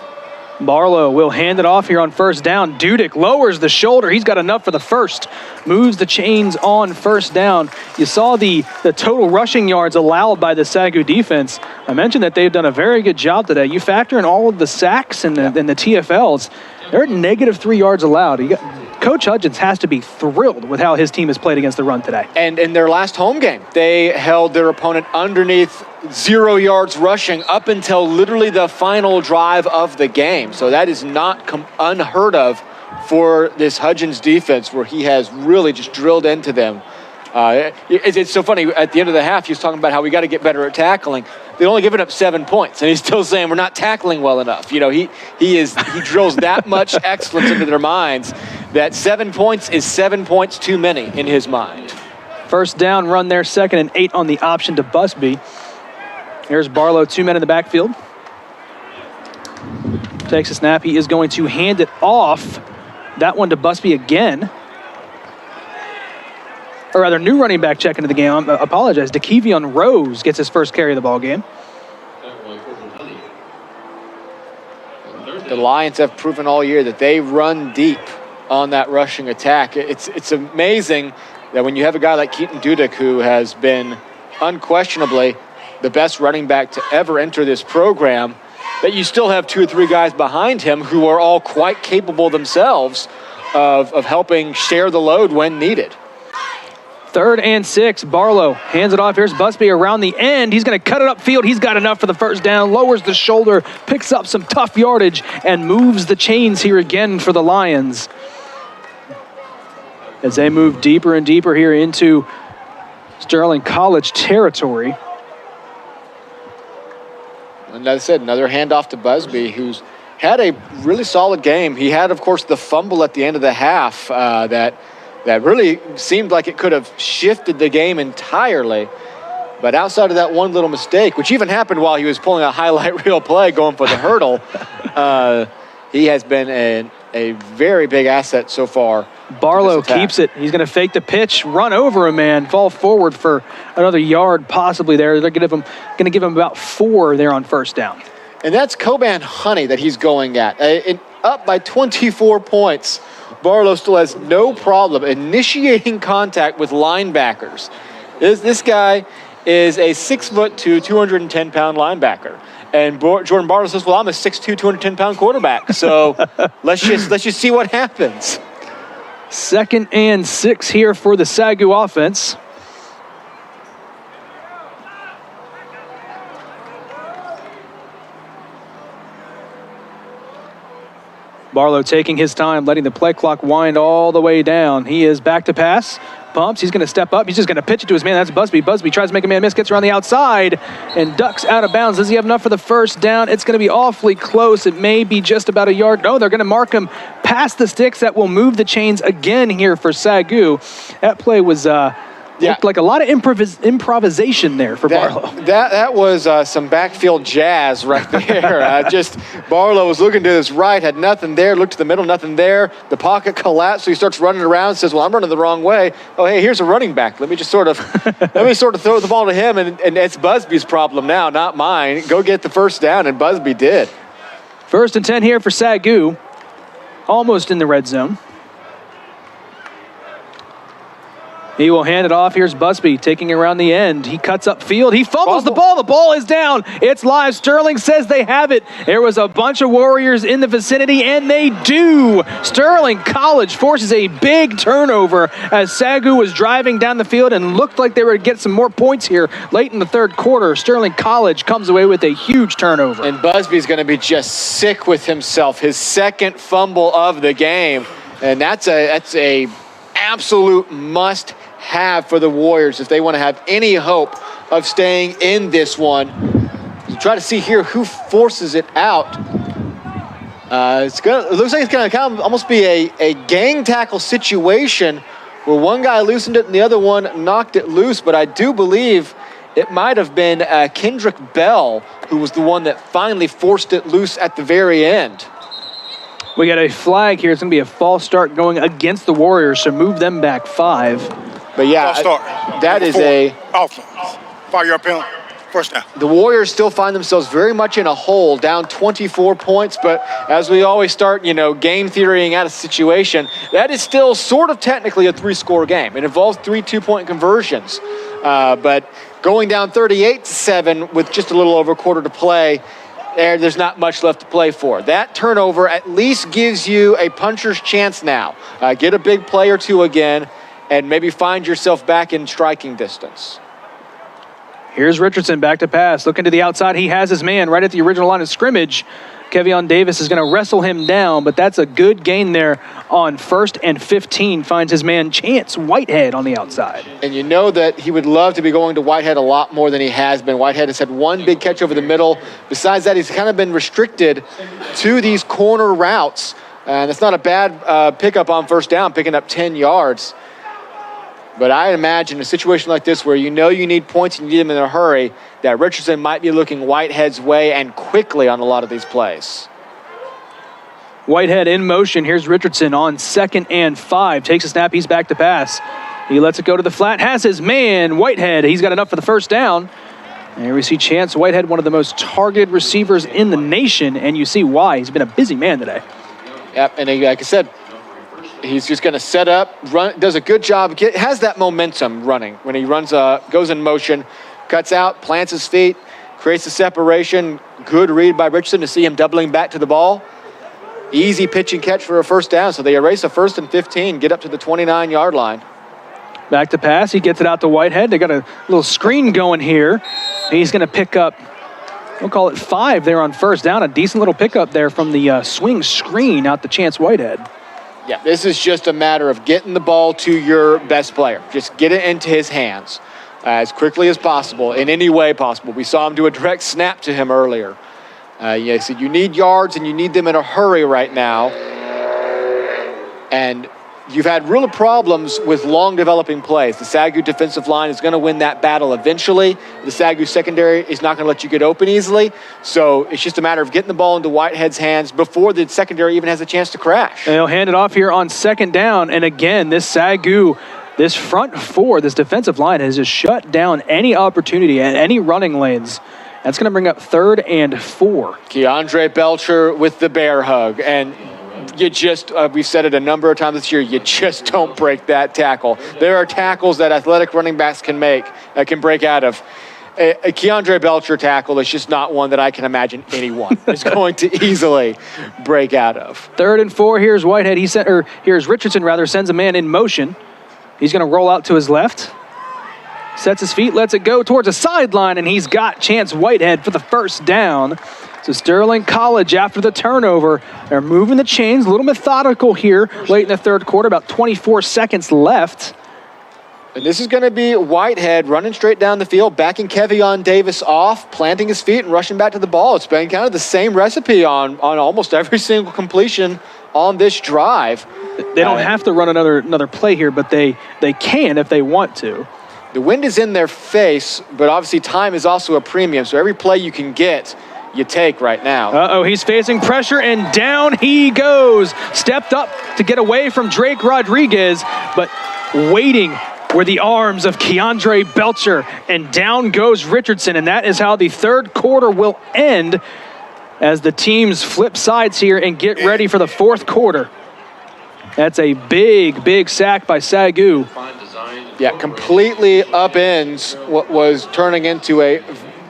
[SPEAKER 2] Barlow will hand it off here on first down. Dudek lowers the shoulder. He's got enough for the first. Moves the chains on first down. You saw the total rushing yards allowed by the SAGU defense. I mentioned that they've done a very good job today. You factor in all of the sacks and the TFLs, they're at -3 yards allowed. Coach Hudgens has to be thrilled with how his team has played against the run today.
[SPEAKER 3] And in their last home game, they held their opponent underneath 0 yards rushing up until literally the final drive of the game. So that is not unheard of for this Hudgens defense, where he has really just drilled into them. It's so funny. At the end of the half, he was talking about how we got to get better at tackling. They've only given up 7 points, and he's still saying we're not tackling well enough. You know, he drills that much excellence into their minds that 7 points is 7 points too many in his mind.
[SPEAKER 2] First down run there, 2nd and 8 on the option to Busby. Here's Barlow, 2 men in the backfield. Takes a snap. He is going to hand it off. That one to Busby again. Or rather, new running back check into the game. I apologize. DeKevion Rose gets his first carry of the ball game.
[SPEAKER 3] The Lions have proven all year that they run deep on that rushing attack. It's amazing that when you have a guy like Keaton Dudek, who has been unquestionably the best running back to ever enter this program, that you still have 2 or 3 guys behind him who are all quite capable themselves of helping share the load when needed.
[SPEAKER 2] 3rd and 6. Barlow hands it off. Here's Busby around the end. He's going to cut it upfield. He's got enough for the first down. Lowers the shoulder, picks up some tough yardage, and moves the chains here again for the Lions. As they move deeper and deeper here into Sterling College territory.
[SPEAKER 3] And as I said, another handoff to Busby, who's had a really solid game. He had, of course, the fumble at the end of the half that really seemed like it could have shifted the game entirely. But outside of that one little mistake, which even happened while he was pulling a highlight reel play going for the hurdle, he has been a very big asset so far.
[SPEAKER 2] Barlow keeps it. He's going to fake the pitch, run over a man, fall forward for another yard possibly there. They're going to give him about 4 there on first down.
[SPEAKER 3] And that's Coban Honey that he's going at. Up by 24 points. Barlow still has no problem initiating contact with linebackers. This guy is a 6'2", 210-pound linebacker. And Jordan Barlow says, well, I'm a 6'2", 210-pound quarterback. So let's just see what happens.
[SPEAKER 2] 2nd and 6 here for the SAGU offense. Barlow taking his time, letting the play clock wind all the way down. He is back to pass. Pumps. He's going to step up. He's just going to pitch it to his man. That's Busby. Busby tries to make a man miss, gets around the outside, and ducks out of bounds. Does he have enough for the first down? It's going to be awfully close. It may be just about a yard. No, they're going to mark him past the sticks. That will move the chains again here for SAGU. That play was looked like a lot of improvisation there for Barlow.
[SPEAKER 3] That was some backfield jazz right there. Barlow was looking to his right, had nothing there, looked to the middle, nothing there. The pocket collapsed, so he starts running around, says, well, I'm running the wrong way. Oh, hey, here's a running back. Let me sort of throw the ball to him, and it's Busby's problem now, not mine. Go get the first down, and Busby did.
[SPEAKER 2] 1st and 10 here for SAGU. Almost in the red zone. He will hand it off. Here's Busby taking it around the end. He cuts up field. He fumbles the ball. The ball is down. It's live. Sterling says they have it. There was a bunch of Warriors in the vicinity, and they do. Sterling College forces a big turnover as SAGU was driving down the field and looked like they were going to get some more points here late in the third quarter. Sterling College comes away with a huge turnover.
[SPEAKER 3] And Busby's going to be just sick with himself. His second fumble of the game. And that's a absolute must-have for the Warriors if they want to have any hope of staying in this one. Try to see here who forces it out. It looks like it's going to kind of almost be a gang tackle situation where one guy loosened it and the other one knocked it loose. But I do believe it might have been Kendrick Bell who was the one that finally forced it loose at the very end.
[SPEAKER 2] We got a flag here. It's going to be a false start going against the Warriors, so move them back 5.
[SPEAKER 3] But yeah, that is a
[SPEAKER 6] offense. 5-yard penalty. First down.
[SPEAKER 3] The Warriors still find themselves very much in a hole, down 24 points. But as we always start, game theorying out a situation, that is still sort of technically a 3-score game. It involves 3 2-point conversions. But going down 38-7 with just a little over a quarter to play, there's not much left to play for. That turnover at least gives you a puncher's chance now. Get a big play or two again and maybe find yourself back in striking distance.
[SPEAKER 2] Here's Richardson back to pass. Looking to the outside. He has his man right at the original line of scrimmage. Kevion Davis is going to wrestle him down, but that's a good gain there on 1st and 15. Finds his man Chance Whitehead on the outside.
[SPEAKER 3] And you know that he would love to be going to Whitehead a lot more than he has been. Whitehead has had one big catch over the middle. Besides that, he's kind of been restricted to these corner routes. And it's not a bad pickup on first down, picking up 10 yards. But I imagine a situation like this where you need points and you need them in a hurry, that Richardson might be looking Whitehead's way and quickly on a lot of these plays.
[SPEAKER 2] Whitehead in motion. Here's Richardson on 2nd and 5. Takes a snap. He's back to pass. He lets it go to the flat. Has his man, Whitehead. He's got enough for the first down. And here we see Chance Whitehead, one of the most targeted receivers in the nation, and you see why. He's been a busy man today.
[SPEAKER 3] Yep, and like I said, he's just going to set up, run, does a good job, has that momentum running. When he runs, goes in motion, cuts out, plants his feet, creates a separation. Good read by Richardson to see him doubling back to the ball. Easy pitch and catch for a first down. So they erase a 1st and 15, get up to the 29-yard line.
[SPEAKER 2] Back to pass. He gets it out to Whitehead. They got a little screen going here. He's going to pick up, we'll call it 5 there on first down. A decent little pickup there from the swing screen out to Chance Whitehead.
[SPEAKER 3] Yeah, this is just a matter of getting the ball to your best player. Just get it into his hands as quickly as possible, in any way possible. We saw him do a direct snap to him earlier. So you need yards and you need them in a hurry right now. And you've had real problems with long developing plays. The SAGU defensive line is going to win that battle eventually. The SAGU secondary is not going to let you get open easily. So it's just a matter of getting the ball into Whitehead's hands before the secondary even has a chance to crash.
[SPEAKER 2] And they'll hand it off here on 2nd down. And again, this SAGU, this front 4, this defensive line has just shut down any opportunity and any running lanes. That's going to bring up 3rd and 4.
[SPEAKER 3] Keandre Belcher with the bear hug. And you just, we've said it a number of times this year, you just don't break that tackle. There are tackles that athletic running backs can make, can break out of. A Keandre Belcher tackle is just not one that I can imagine anyone is going to easily break out of.
[SPEAKER 2] 3rd and 4, here's Whitehead. Here's Richardson, sends a man in motion. He's going to roll out to his left. Sets his feet, lets it go towards a sideline, and he's got Chance Whitehead for the first down. So Sterling College, after the turnover, they're moving the chains, a little methodical here late in the third quarter, about 24 seconds left.
[SPEAKER 3] And this is going to be Whitehead running straight down the field, backing Kevion Davis off, planting his feet and rushing back to the ball. It's been kind of the same recipe on almost every single completion on this drive.
[SPEAKER 2] They don't have to run another play here, but they can if they want to.
[SPEAKER 3] The wind is in their face, but obviously time is also a premium. So every play you can get, you take right now.
[SPEAKER 2] He's facing pressure, and down he goes. Stepped up to get away from Drake Rodriguez, but waiting were the arms of Keandre Belcher, and down goes Richardson, and that is how the third quarter will end as the teams flip sides here and get ready for the fourth quarter. That's a big sack by SAGU.
[SPEAKER 3] Yeah, completely upends what was turning into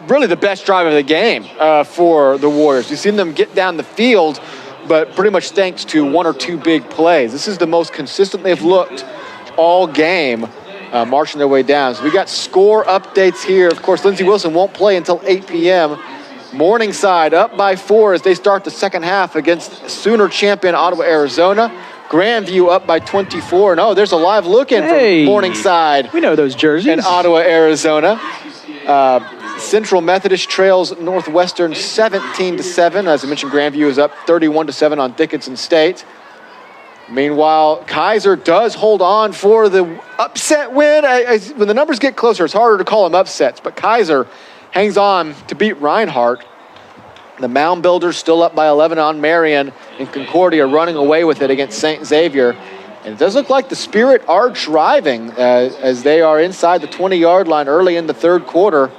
[SPEAKER 3] really the best drive of the game for the Warriors. You've seen them get down the field, but pretty much thanks to one or two big plays. This is the most consistent they've looked all game, marching their way down. So we got score updates here. Of course, Lindsey Wilson won't play until 8 p.m. Morningside up by 4 as they start the second half against Sooner champion Ottawa, Arizona. Grandview up by 24. No, there's a live look in from Morningside.
[SPEAKER 2] We know those jerseys.
[SPEAKER 3] In Ottawa, Arizona. Central Methodist trails Northwestern 17-7. As I mentioned, Grandview is up 31-7 on Dickinson State. Meanwhile, Kaiser does hold on for the upset win. When the numbers get closer, it's harder to call them upsets, but Kaiser hangs on to beat Reinhardt. The Mound Builders still up by 11 on Marion, and Concordia running away with it against St. Xavier. And it does look like the Spirit are driving as they are inside the 20-yard line early in the third quarter.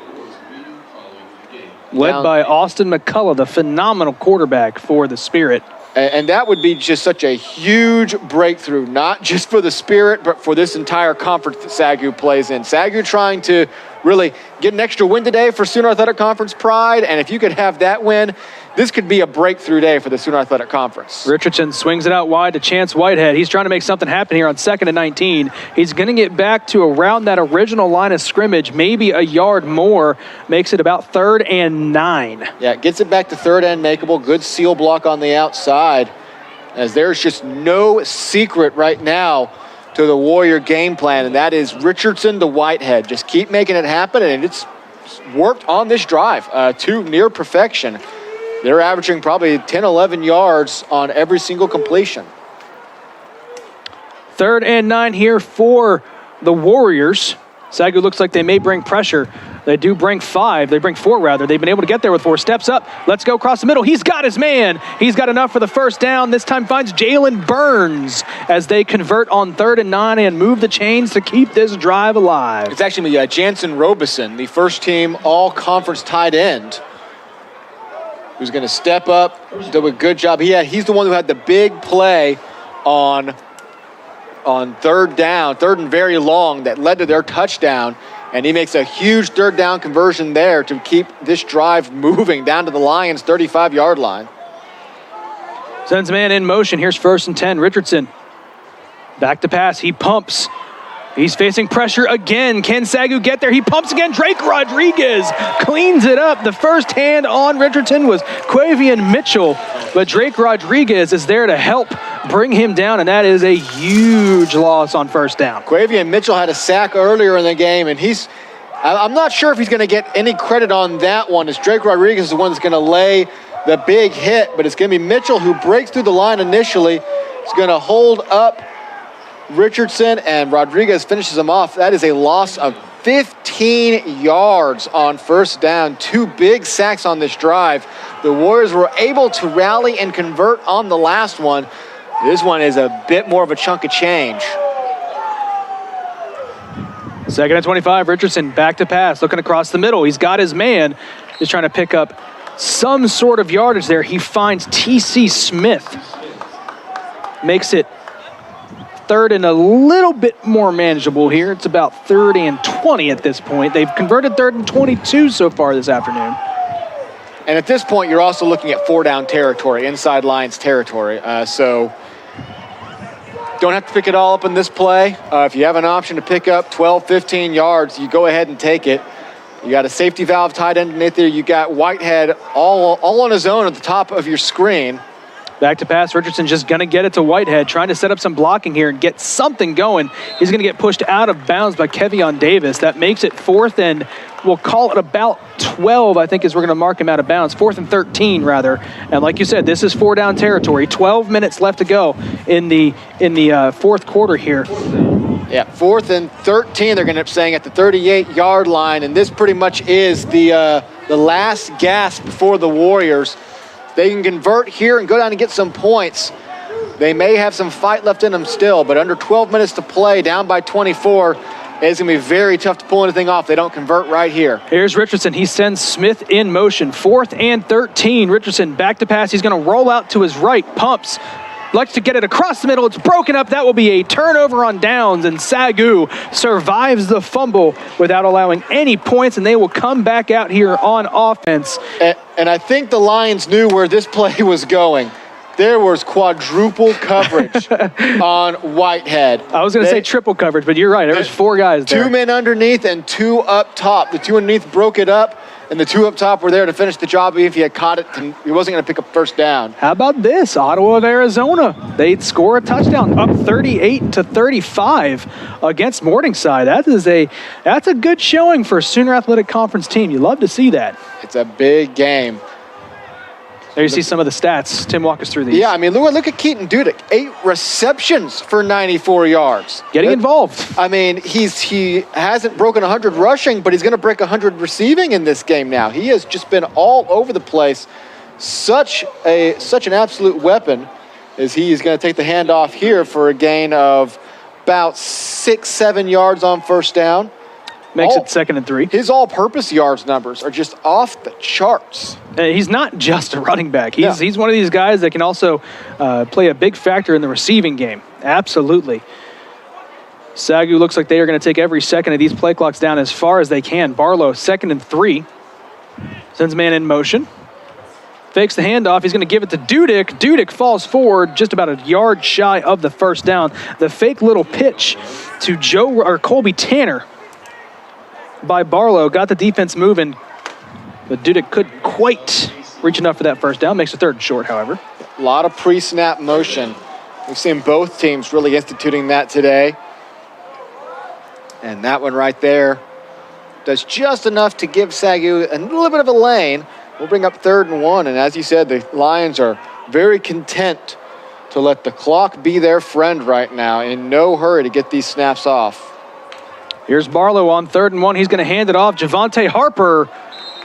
[SPEAKER 2] Led by Austin McCullough, the phenomenal quarterback for the Spirit.
[SPEAKER 3] And that would be just such a huge breakthrough, not just for the Spirit, but for this entire conference that SAGU plays in. SAGU trying to really get an extra win today for Sooner Athletic Conference pride, and if you could have that win, this could be a breakthrough day for the Sooner Athletic Conference.
[SPEAKER 2] Richardson swings it out wide to Chance Whitehead. He's trying to make something happen here on 2nd and 19. He's going to get back to around that original line of scrimmage, maybe a yard more, makes it about 3rd and 9.
[SPEAKER 3] Yeah, gets it back to 3rd and makeable. Good seal block on the outside, as there's just no secret right now to the Warrior game plan, and that is Richardson to Whitehead. Just keep making it happen, and it's worked on this drive to near perfection. They're averaging probably 10, 11 yards on every single completion.
[SPEAKER 2] 3rd and 9 here for the Warriors. SAGU looks like they may bring pressure. They do bring 5. They bring 4, rather. They've been able to get there with 4. Steps up. Let's go across the middle. He's got his man. He's got enough for the first down. This time finds Jalen Burns as they convert on 3rd and 9 and move the chains to keep this drive alive.
[SPEAKER 3] It's actually Jansen Robeson, the first team all-conference tight end, who's going to step up, do a good job. He's the one who had the big play on 3rd down, 3rd and very long, that led to their touchdown. And he makes a huge 3rd down conversion there to keep this drive moving down to the Lions' 35-yard line.
[SPEAKER 2] Sends man in motion. Here's 1st and 10. Richardson back to pass. He pumps. He's facing pressure again. Can SAGU get there? He pumps again. Drake Rodriguez cleans it up. The first hand on Richardson was Quavian Mitchell, but Drake Rodriguez is there to help bring him down, and that is a huge loss on 1st down.
[SPEAKER 3] Quavian Mitchell had a sack earlier in the game, and I'm not sure if he's going to get any credit on that one, as Drake Rodriguez is the one that's going to lay the big hit, but it's going to be Mitchell who breaks through the line initially. He's going to hold up Richardson, and Rodriguez finishes him off. That is a loss of 15 yards on 1st down. 2 big sacks on this drive. The Warriors were able to rally and convert on the last one. This one is a bit more of a chunk of change.
[SPEAKER 2] 2nd and 25. Richardson back to pass, looking across the middle. He's got his man. He's trying to pick up some sort of yardage there. He finds T.C. Smith. Makes it 3rd and a little bit more manageable here. It's about 3rd and 20 at this point. They've converted 3rd and 22 so far this afternoon.
[SPEAKER 3] And at this point, you're also looking at 4-down territory, inside Lions territory. So don't have to pick it all up in this play. If you have an option to pick up 12, 15 yards, you go ahead and take it. You got a safety valve tight end underneath there. You got Whitehead all on his own at the top of your screen.
[SPEAKER 2] Back to pass. Richardson just going to get it to Whitehead, trying to set up some blocking here and get something going. He's going to get pushed out of bounds by Kevion Davis. That makes it 4th and we'll call it about 12, I think, is we're going to mark him out of bounds. 4th and 13, rather. And like you said, this is 4-down territory. 12 minutes left to go in the 4th quarter here.
[SPEAKER 3] Yeah, 4th and 13, they're going to end up saying at the 38-yard line. And this pretty much is the last gasp for the Warriors. They can convert here and go down and get some points. They may have some fight left in them still, but under 12 minutes to play, down by 24, it's going to be very tough to pull anything off. They don't convert right here.
[SPEAKER 2] Here's Richardson. He sends Smith in motion. 4th and 13. Richardson back to pass. He's going to roll out to his right. Pumps. Likes to get it across the middle. It's broken up. That will be a turnover on downs, and SAGU survives the fumble without allowing any points, and they will come back out here on offense.
[SPEAKER 3] And I think the Lions knew where this play was going. There was quadruple coverage on Whitehead.
[SPEAKER 2] I was going to say triple coverage, but you're right. There was 4 guys there.
[SPEAKER 3] 2 men underneath and 2 up top. The 2 underneath broke it up, and the 2 up top were there to finish the job. Even if he had caught it, he wasn't going to pick up first down.
[SPEAKER 2] How about this? Ottawa of Arizona. They'd score a touchdown, up 38-35 against Morningside. That's a good showing for a Sooner Athletic Conference team. You love to see that.
[SPEAKER 3] It's a big game.
[SPEAKER 2] There you see some of the stats. Tim, walk us through these.
[SPEAKER 3] Yeah, I mean, look at Keaton Dudek. 8 receptions for 94 yards.
[SPEAKER 2] Getting involved.
[SPEAKER 3] I mean, he hasn't broken 100 rushing, but he's going to break 100 receiving in this game now. He has just been all over the place. Such an absolute weapon as he is going to take the handoff here for a gain of about 6-7 yards on first down.
[SPEAKER 2] Makes it 2nd and 3.
[SPEAKER 3] His all-purpose yards numbers are just off the charts.
[SPEAKER 2] He's not just a running back. He's one of these guys that can also play a big factor in the receiving game. Absolutely. SAGU looks like they are going to take every second of these play clocks down as far as they can. Barlow, 2nd and 3. Sends man in motion. Fakes the handoff. He's going to give it to Dudek. Dudek falls forward just about a yard shy of the first down. The fake little pitch to Colby Tanner by Barlow got the defense moving, but Dudek couldn't quite reach enough for that first down. Makes a 3rd and short, however.
[SPEAKER 3] A lot of pre-snap motion. We've seen both teams really instituting that today. And that one right there does just enough to give SAGU a little bit of a lane. We'll bring up 3rd and 1. And as you said, the Lions are very content to let the clock be their friend right now. In no hurry to get these snaps off.
[SPEAKER 2] Here's Barlow on 3rd and 1. He's going to hand it off. Javante Harper,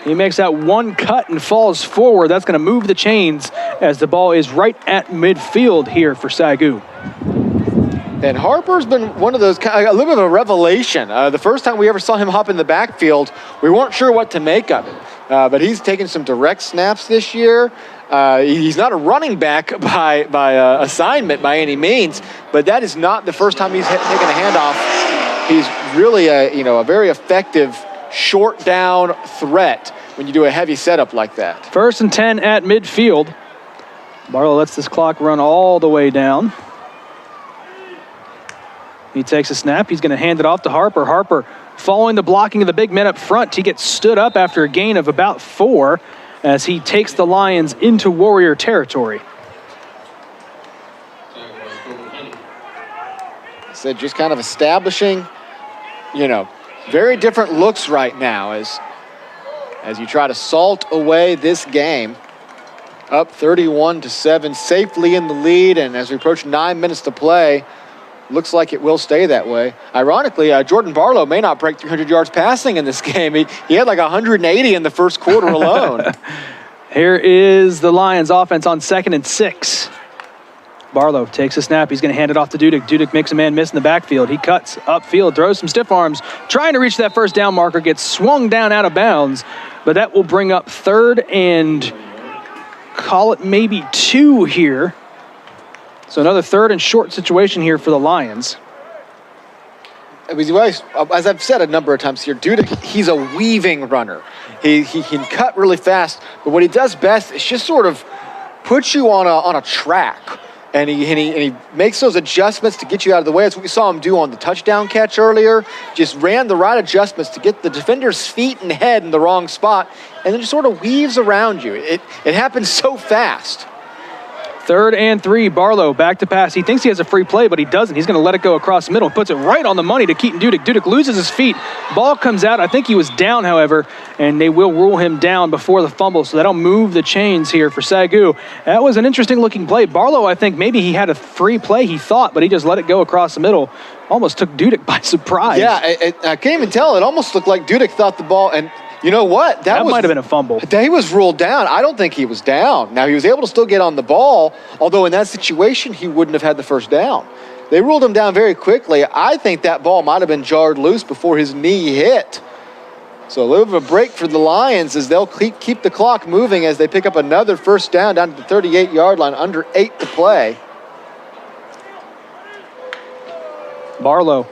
[SPEAKER 2] he makes that one cut and falls forward. That's going to move the chains as the ball is right at midfield here for SAGU.
[SPEAKER 3] And Harper's been one of those, a little bit of a revelation. The first time we ever saw him hop in the backfield, we weren't sure what to make of it. But he's taken some direct snaps this year. He's not a running back by assignment by any means, but that is not the first time he's taken a handoff. He's really a very effective short down threat when you do a heavy setup like that.
[SPEAKER 2] 1st and 10 at midfield. Barlow lets this clock run all the way down. He takes a snap. He's going to hand it off to Harper. Harper, following the blocking of the big men up front, he gets stood up after a gain of about 4 as he takes the Lions into Warrior territory.
[SPEAKER 3] So just kind of establishing, very different looks right now as you try to salt away this game. Up 31-7, safely in the lead, and as we approach 9 minutes to play, looks like it will stay that way. Ironically, Jordan Barlow may not break 300 yards passing in this game. He had like 180 in the first quarter alone.
[SPEAKER 2] Here is the Lions offense on 2nd and 6. Barlow takes a snap. He's going to hand it off to Dudek. Dudek makes a man miss in the backfield. He cuts upfield, throws some stiff arms, trying to reach that first down marker, gets swung down out of bounds, but that will bring up 3rd and call it maybe 2 here. So another 3rd and short situation here for the Lions.
[SPEAKER 3] As I've said a number of times here, Dudek, he's a weaving runner. He can cut really fast, but what he does best is just sort of put you on a track. And he makes those adjustments to get you out of the way. That's what we saw him do on the touchdown catch earlier. Just ran the right adjustments to get the defender's feet and head in the wrong spot, and then just sort of weaves around you. It happens so fast.
[SPEAKER 2] 3rd and 3, Barlow back to pass. He thinks he has a free play, but he doesn't. He's going to let it go across the middle. Puts it right on the money to Keaton Dudek. Dudek loses his feet. Ball comes out. I think he was down, however, and they will rule him down before the fumble, so that'll move the chains here for SAGU. That was an interesting-looking play. Barlow, I think maybe he had a free play, he thought, but he just let it go across the middle. Almost took Dudek by surprise.
[SPEAKER 3] Yeah, I can't even tell. It almost looked like Dudek thought the ball, and you know what?
[SPEAKER 2] That might have been a fumble.
[SPEAKER 3] He was ruled down. I don't think he was down. Now, he was able to still get on the ball, although in that situation, he wouldn't have had the first down. They ruled him down very quickly. I think that ball might have been jarred loose before his knee hit. So a little bit of a break for the Lions as they'll keep the clock moving as they pick up another first down to the 38-yard line, under 8 to play.
[SPEAKER 2] Barlow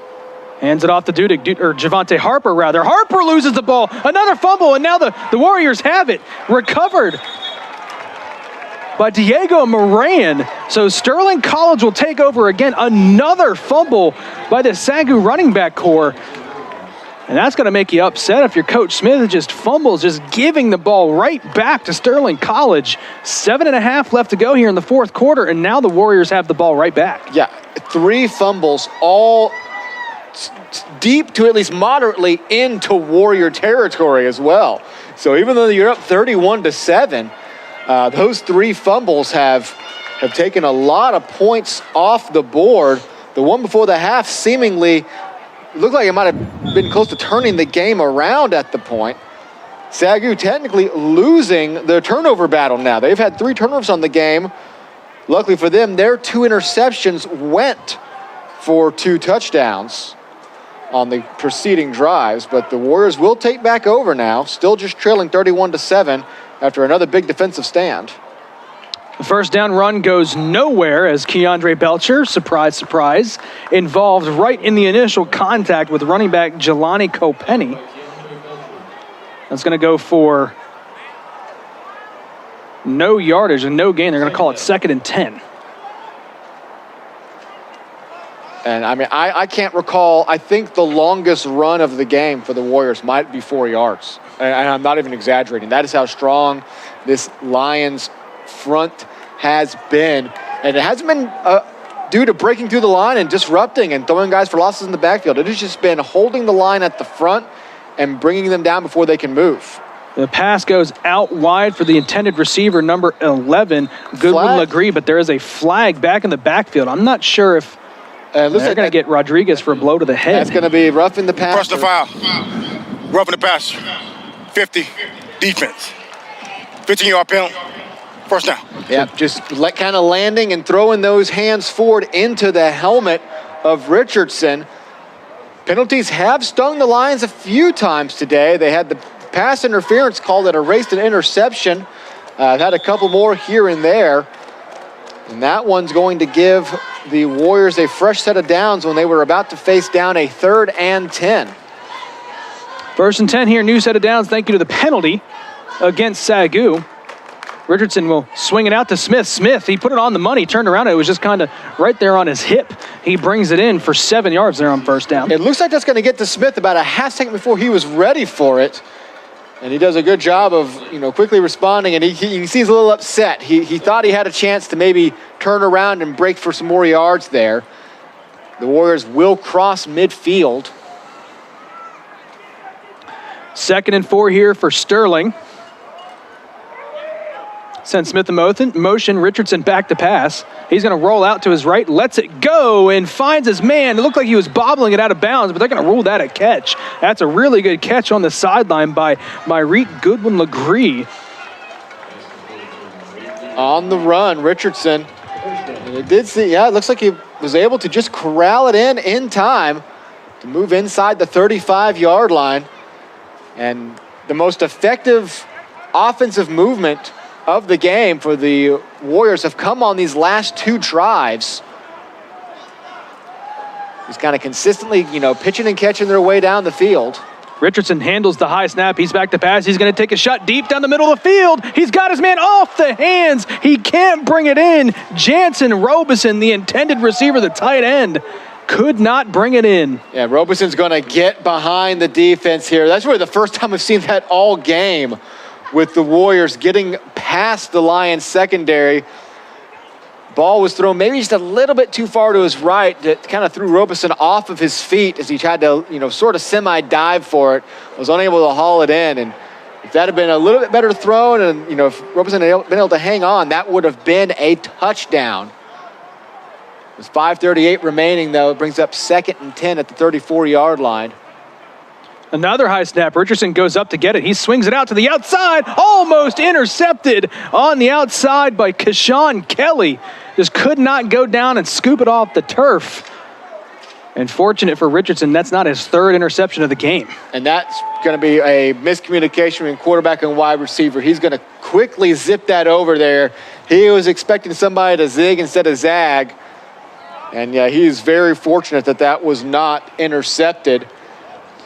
[SPEAKER 2] hands it off to Javante Harper, rather. Harper loses the ball. Another fumble, and now the Warriors have it. Recovered by Diego Moran. So Sterling College will take over again. Another fumble by the SAGU running back core. And that's going to make you upset if your Coach Smith just fumbles, just giving the ball right back to Sterling College. 7.5 left to go here in the fourth quarter, and now the Warriors have the ball right back.
[SPEAKER 3] Yeah, 3 fumbles, all deep to at least moderately into Warrior territory as well. So even though you're up 31-7, those 3 fumbles have taken a lot of points off the board. The one before the half seemingly looked like it might have been close to turning the game around at the point. SAGU technically losing their turnover battle now. They've had 3 turnovers on the game. Luckily for them, their 2 interceptions went for 2 touchdowns on the preceding drives, but the Warriors will take back over now, still just trailing 31-7 after another big defensive stand.
[SPEAKER 2] The first down run goes nowhere as Keandre Belcher, surprise, surprise, involved right in the initial contact with running back Jelani Copenny. That's going to go for no yardage and no gain. They're going to call it 2nd and 10.
[SPEAKER 3] And I mean, I can't recall, I think the longest run of the game for the Warriors might be 4 yards. And I'm not even exaggerating. That is how strong this Lions front has been. And it hasn't been due to breaking through the line and disrupting and throwing guys for losses in the backfield. It has just been holding the line at the front and bringing them down before they can move.
[SPEAKER 2] The pass goes out wide for the intended receiver, number 11, Goodwin Legree, but there is a flag back in the backfield. I'm not sure if they're going to get Rodriguez for a blow to the head.
[SPEAKER 3] That's going to be roughing the pass.
[SPEAKER 6] Personal foul. Roughing the pass. 50. Defense. 15-yard penalty. First down.
[SPEAKER 3] Yeah, just kind of landing and throwing those hands forward into the helmet of Richardson. Penalties have stung the Lions a few times today. They had the pass interference called that erased an interception. Had a couple more here and there. And that one's going to give the Warriors a fresh set of downs when they were about to face down a 3rd and 10.
[SPEAKER 2] 1st and 10 here, new set of downs. Thank you to the penalty against SAGU. Richardson will swing it out to Smith. Smith, he put it on the money, turned around. It was just kind of right there on his hip. He brings it in for 7 yards there on 1st down.
[SPEAKER 3] It looks like that's going to get to Smith about a half second before he was ready for it. And he does a good job of, quickly responding. And you can see he's a little upset. He thought he had a chance to maybe turn around and break for some more yards there. The Warriors will cross midfield.
[SPEAKER 2] 2nd and 4 here for Sterling. Sends Smith in motion. Richardson back to pass. He's going to roll out to his right, lets it go, and finds his man. It looked like he was bobbling it out of bounds, but they're going to rule that a catch. That's a really good catch on the sideline by Myreet Goodwin Legree.
[SPEAKER 3] On the run, Richardson. And it did see, it looks like he was able to just corral it in time to move inside the 35-yard line. And the most effective offensive movement of the game for the Warriors have come on these last 2 drives. He's kind of consistently, pitching and catching their way down the field.
[SPEAKER 2] Richardson handles the high snap. He's back to pass. He's going to take a shot deep down the middle of the field. He's got his man off the hands. He can't bring it in. Jansen Robeson, the intended receiver, the tight end, could not bring it in.
[SPEAKER 3] Yeah, Robeson's going to get behind the defense here. That's really the first time I've seen that all game, with the Warriors getting past the Lions secondary. Ball was thrown maybe just a little bit too far to his right. That kind of threw Robeson off of his feet as he tried to, sort of semi-dive for it. Was unable to haul it in. And if that had been a little bit better thrown and, if Robeson had been able to hang on, that would have been a touchdown. With 5:38 remaining, though, it brings up 2nd and 10 at the 34-yard line.
[SPEAKER 2] Another high snap. Richardson goes up to get it. He swings it out to the outside. Almost intercepted on the outside by Keshawn Kelly. Just could not go down and scoop it off the turf. And fortunate for Richardson, that's not his 3rd interception of the game.
[SPEAKER 3] And that's going to be a miscommunication between quarterback and wide receiver. He's going to quickly zip that over there. He was expecting somebody to zig instead of zag. And yeah, he's very fortunate that that was not intercepted.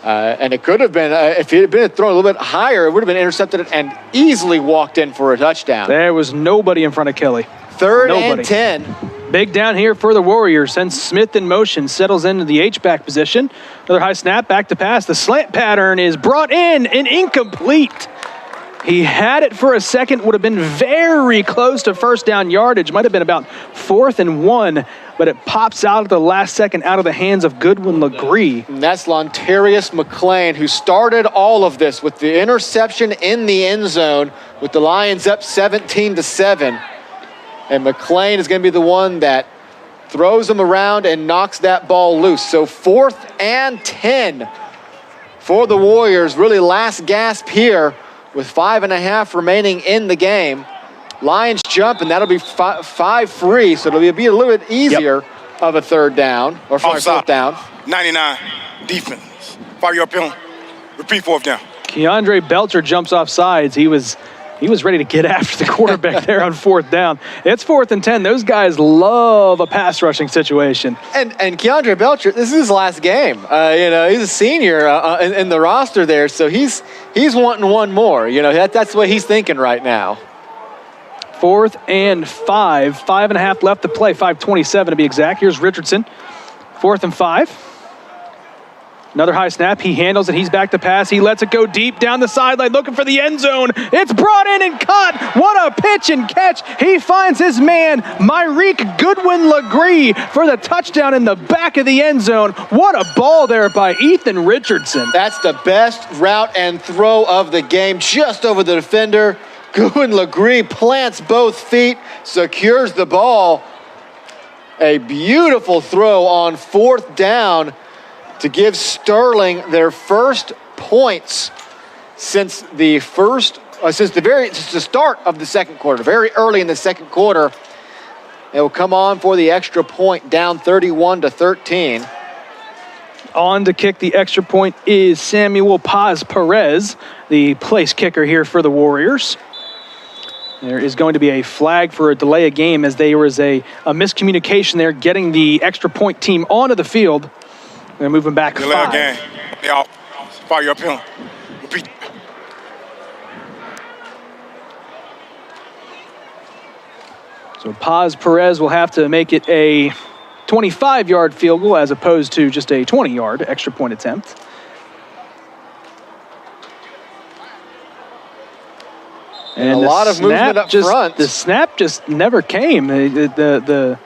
[SPEAKER 3] And it could have been, if it had been thrown a little bit higher, it would have been intercepted and easily walked in for a touchdown.
[SPEAKER 2] There was nobody in front of Kelly.
[SPEAKER 3] Third and 10.
[SPEAKER 2] Big down here for the Warriors. Sends Smith in motion, settles into the H-back position. Another high snap, back to pass. The slant pattern is brought in and incomplete. He had it for a second, would have been very close to first down yardage. Might have been about 4th and 1, but it pops out at the last second out of the hands of Goodwin Legree.
[SPEAKER 3] And that's Lontarius McClain, who started all of this with the interception in the end zone, with the Lions up 17-7. And McClain is going to be the one that throws him around and knocks that ball loose. So 4th and 10 for the Warriors. Really last gasp here with 5.5 remaining in the game. Lions jump, and that'll be 5 free, so it'll be a little bit easier of a third down, or fourth down.
[SPEAKER 6] 99, defense. 5-yard penalty. Repeat 4th down.
[SPEAKER 2] Keandre Belcher jumps off sides. He was ready to get after the quarterback there on 4th down. It's 4th and 10. Those guys love a pass rushing situation.
[SPEAKER 3] And Keandre Belcher, this is his last game. He's a senior in the roster there, so he's wanting one more. That's what he's thinking right now.
[SPEAKER 2] 4th and 5. 5.5 left to play. 5:27 to be exact. Here's Richardson. 4th and 5. Another high snap. He handles it. He's back to pass. He lets it go deep down the sideline, looking for the end zone. It's brought in and caught. What a pitch and catch. He finds his man, Myreek Goodwin Legree, for the touchdown in the back of the end zone. What a ball there by Ethan Richardson.
[SPEAKER 3] That's the best route and throw of the game, just over the defender. Goodwin Legree plants both feet, secures the ball. A beautiful throw on 4th down to give Sterling their first points since the start of the second quarter, very early in the second quarter. It will come on for the extra point, down 31-13.
[SPEAKER 2] On to kick the extra point is Samuel Paz Perez, the place kicker here for the Warriors. There is going to be a flag for a delay of game, as there was a miscommunication there getting the extra point team onto the field. They're moving back 5.
[SPEAKER 6] Delay of game. They out. 5-yard penalty. Repeat.
[SPEAKER 2] So Paz Perez will have to make it a 25-yard field goal as opposed to just a 20-yard extra point attempt.
[SPEAKER 3] And a lot of movement up front.
[SPEAKER 2] The snap just never came. The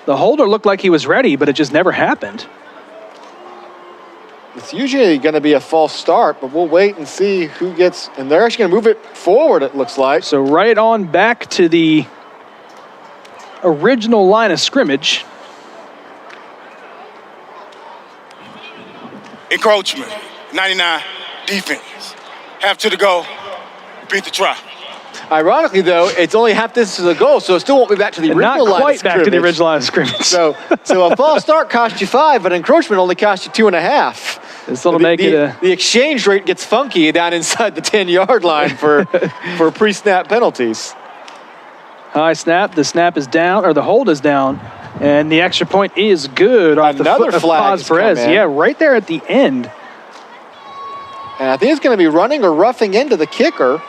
[SPEAKER 2] holder looked like he was ready, but it just never happened.
[SPEAKER 3] It's usually going to be a false start, but we'll wait and see who gets. And they're actually going to move it forward, it looks like.
[SPEAKER 2] So right on back to the original line of scrimmage.
[SPEAKER 6] Encroachment. 99, defense. Half to the goal. Repeat the try.
[SPEAKER 3] Ironically, though, it's only half distance to the goal, so it still won't be back to the original line of scrimmage.
[SPEAKER 2] Not quite back to the original line of scrimmage.
[SPEAKER 3] So a false start cost you 5, but encroachment only cost you 2.5.
[SPEAKER 2] This will make it a...
[SPEAKER 3] The exchange rate gets funky down inside the 10-yard line for pre-snap penalties.
[SPEAKER 2] High snap. The snap is down, or the hold is down, and the extra point is good off the foot of Paz Perez. Yeah, right there at the end.
[SPEAKER 3] And I think it's going to be running or roughing into the kicker,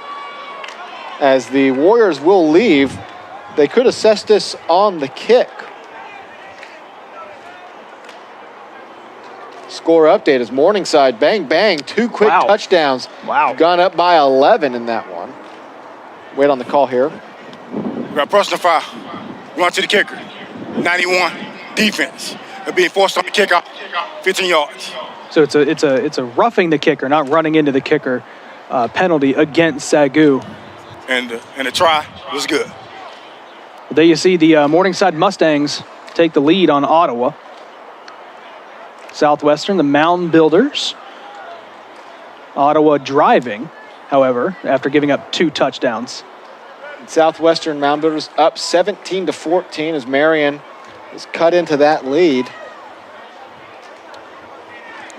[SPEAKER 3] as the Warriors will leave. They could assess this on the kick. Score update is Morningside. Bang, bang. 2 quick touchdowns.
[SPEAKER 2] Wow.
[SPEAKER 3] Gone up by 11 in that one. Wait on the call here.
[SPEAKER 6] We got personal foul. Run to the kicker. 91, defense. They're being forced on the kick out. 15 yards.
[SPEAKER 2] So it's a roughing the kicker, not running into the kicker penalty against SAGU.
[SPEAKER 6] And the try was good.
[SPEAKER 2] There you see the Morningside Mustangs take the lead on Ottawa. Southwestern, the Mountain Builders. Ottawa driving, however, after giving up 2 touchdowns.
[SPEAKER 3] Southwestern Mountain Builders up 17-14 as Marion is cut into that lead.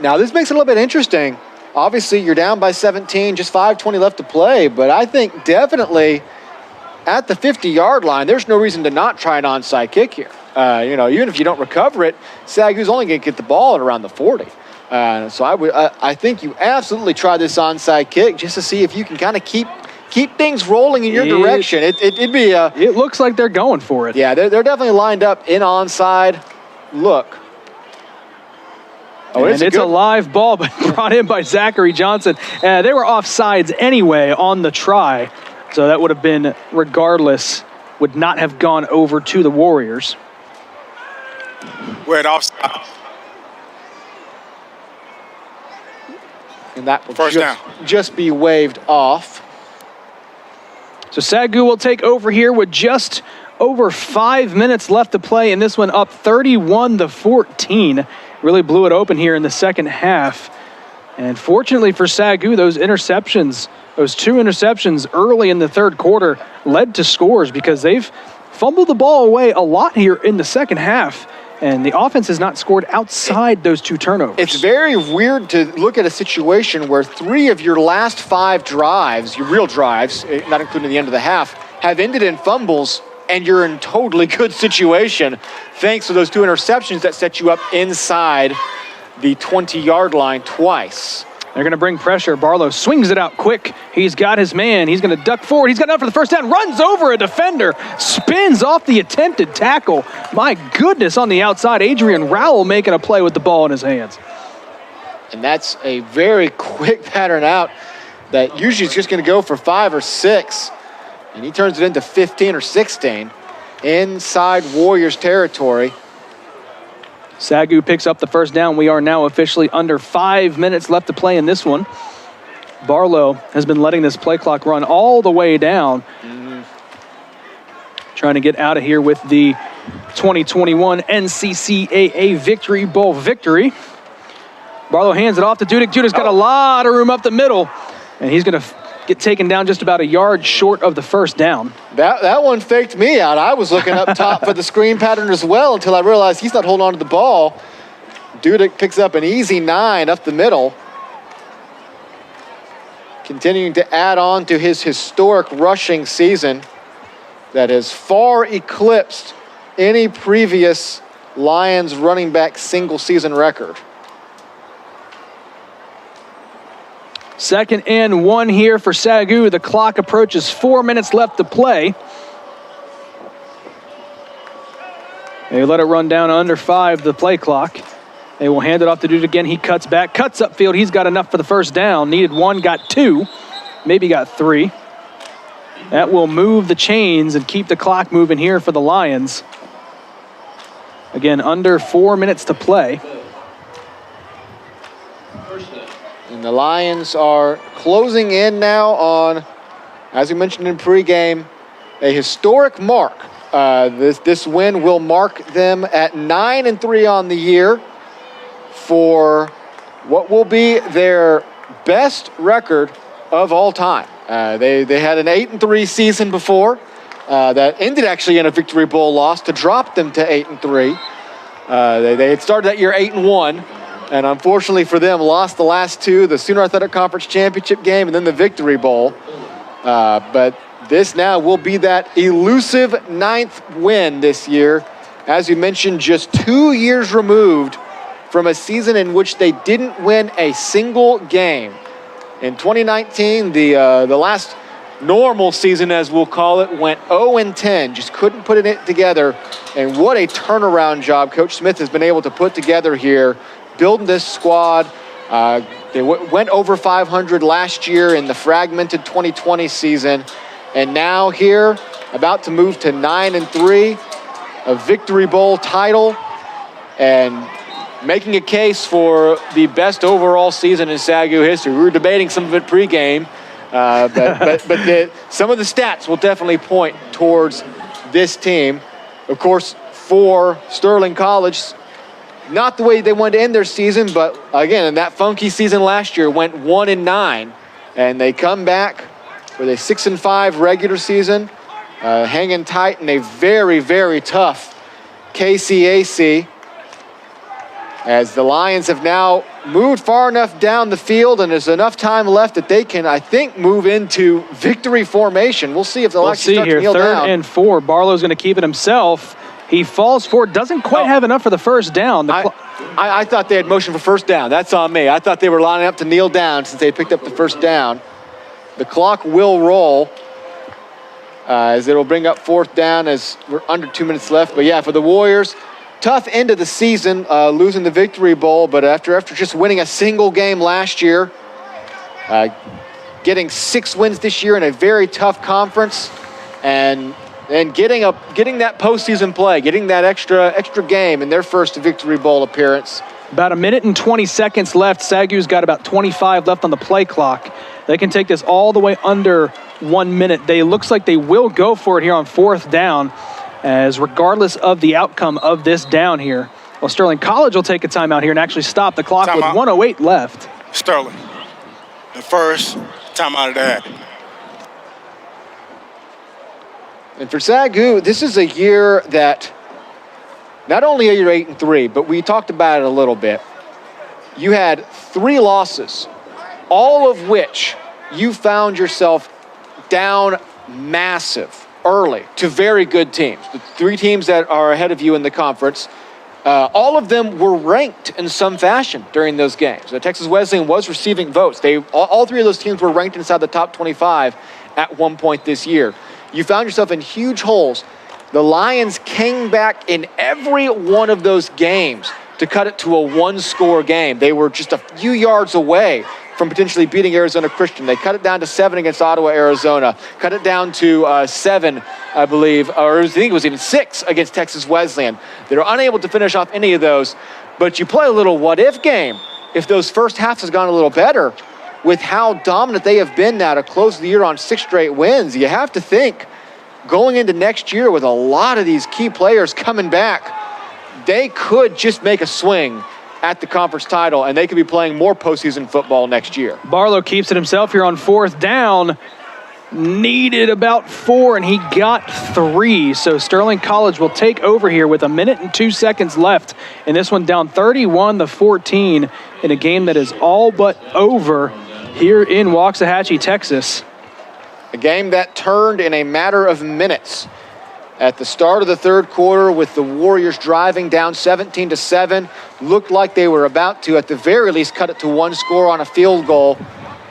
[SPEAKER 3] Now this makes it a little bit interesting. Obviously, you're down by 17, just 5:20 left to play, but I think definitely at the 50-yard line, there's no reason to not try an onside kick here. Even if you don't recover it, SAGU's only going to get the ball at around the 40. So I think you absolutely try this onside kick just to see if you can kind of keep things rolling in your direction. It'd be
[SPEAKER 2] it looks like they're going for it.
[SPEAKER 3] Yeah, they're definitely lined up in onside look.
[SPEAKER 2] Oh, and it's a live ball, but brought in by Zachary Johnson. They were offsides anyway on the try, so that would have been, regardless, would not have gone over to the Warriors.
[SPEAKER 6] We're at offside.
[SPEAKER 3] And that will just be waved off.
[SPEAKER 2] So SAGU will take over here with just over 5 minutes left to play, and this one up 31-14. Really blew it open here in the second half. And fortunately for SAGU, those two interceptions early in the third quarter led to scores because they've fumbled the ball away a lot here in the second half. And the offense has not scored outside those two turnovers.
[SPEAKER 3] It's very weird to look at a situation where 3 of your last 5 drives, your real drives, not including the end of the half, have ended in fumbles, and you're in totally good situation thanks to those 2 interceptions that set you up inside the 20-yard line twice.
[SPEAKER 2] They're going to bring pressure. Barlow swings it out quick. He's got his man. He's going to duck forward. He's got enough for the first down. Runs over a defender. Spins off the attempted tackle. My goodness, on the outside, Adrian Rowell making a play with the ball in his hands.
[SPEAKER 3] And that's a very quick pattern out that usually is just going to go for 5 or 6. And he turns it into 15 or 16 inside Warriors territory.
[SPEAKER 2] SAGU picks up the first down. We are now officially under 5 minutes left to play in this one. Barlow has been letting this play clock run all the way down. Trying to get out of here with the 2021 NCCAA Victory Bowl victory. Barlow hands it off to Dudick. Dudick's got a lot of room up the middle, and he's going to get taken down just about a yard short of the first down.
[SPEAKER 3] That one faked me out. I was looking up top for the screen pattern as well until I realized he's not holding on to the ball. Dudick picks up an easy 9 up the middle. Continuing to add on to his historic rushing season that has far eclipsed any previous Lions running back single season record.
[SPEAKER 2] 2nd and 1 here for SAGU. The clock approaches 4 minutes left to play. They let it run down under 5, the play clock. They will hand it off to Dude again. He cuts back, cuts upfield. He's got enough for the first down. Needed 1, got 2, maybe got 3. That will move the chains and keep the clock moving here for the Lions. Again, under 4 minutes to play.
[SPEAKER 3] And the Lions are closing in now on, as we mentioned in pregame, a historic mark. This win will mark them at 9-3 on the year for what will be their best record of all time. They had an 8-3 season before that ended actually in a Victory Bowl loss to drop them to 8-3. They had started that year 8-1. And unfortunately for them, lost the last 2, the Sooner Athletic Conference Championship game and then the Victory Bowl. But this now will be that elusive 9th win this year. As you mentioned, just 2 years removed from a season in which they didn't win a single game. In 2019, the last normal season, as we'll call it, went 0-10, just couldn't put it together. And what a turnaround job Coach Smith has been able to put together here, building this squad. They went over 500 last year in the fragmented 2020 season. And now here, about to move to 9-3, a Victory Bowl title, and making a case for the best overall season in SAGU history. We were debating some of it pregame, but some of the stats will definitely point towards this team. Of course, for Sterling College, not the way they wanted to end their season, but again, in that funky season last year, went 1-9, and they come back with a 6-5 regular season, hanging tight in a very, very tough KCAC. As the Lions have now moved far enough down the field, and there's enough time left that they can, I think, move into victory formation. We'll see if they'll actually start to kneel down.
[SPEAKER 2] 3rd and 4. Barlow's going to keep it himself. He falls forward, doesn't quite have enough for the first down.
[SPEAKER 3] I thought they had motion for first down. That's on me. I thought they were lining up to kneel down since they picked up the first down. The clock will roll as it'll bring up fourth down as we're under 2 minutes left. But yeah, for the Warriors, tough end of the season, losing the Victory Bowl, but after just winning a single game last year, getting 6 wins this year in a very tough conference, and getting that postseason play, getting that extra game in their first Victory Bowl appearance.
[SPEAKER 2] About a minute and 20 seconds left. SAGU's got about 25 left on the play clock. They can take this all the way under 1 minute. Looks like they will go for it here on fourth down, as regardless of the outcome of this down here. Well, Sterling College will take a timeout here and actually stop the clock with 1:08 left.
[SPEAKER 6] Sterling, the first timeout of the half.
[SPEAKER 3] And for SAGU, this is a year that not only are you 8-3, but we talked about it a little bit. You had 3 losses, all of which you found yourself down massive early to very good teams. The 3 teams that are ahead of you in the conference, all of them were ranked in some fashion during those games. Texas Wesleyan was receiving votes. All 3 of those teams were ranked inside the top 25 at one point this year. You found yourself in huge holes. The Lions came back in every one of those games to cut it to a 1-score game. They were just a few yards away from potentially beating Arizona Christian. They cut it down to 7 against Ottawa, Arizona. Cut it down to 7, I believe, or I think it was even 6 against Texas Wesleyan. They were unable to finish off any of those. But you play a little what-if game. If those first halves has gone a little better, with how dominant they have been now to close the year on 6 straight wins, you have to think going into next year with a lot of these key players coming back, they could just make a swing at the conference title, and they could be playing more postseason football next year.
[SPEAKER 2] Barlow keeps it himself here on fourth down. Needed about 4, and he got 3. So Sterling College will take over here with 1 minute and 2 seconds left. And this one down 31-14 in a game that is all but over here in Waxahachie, Texas.
[SPEAKER 3] A game that turned in a matter of minutes at the start of the third quarter, with the Warriors driving down 17-7. Looked like they were about to, at the very least, cut it to 1 score on a field goal.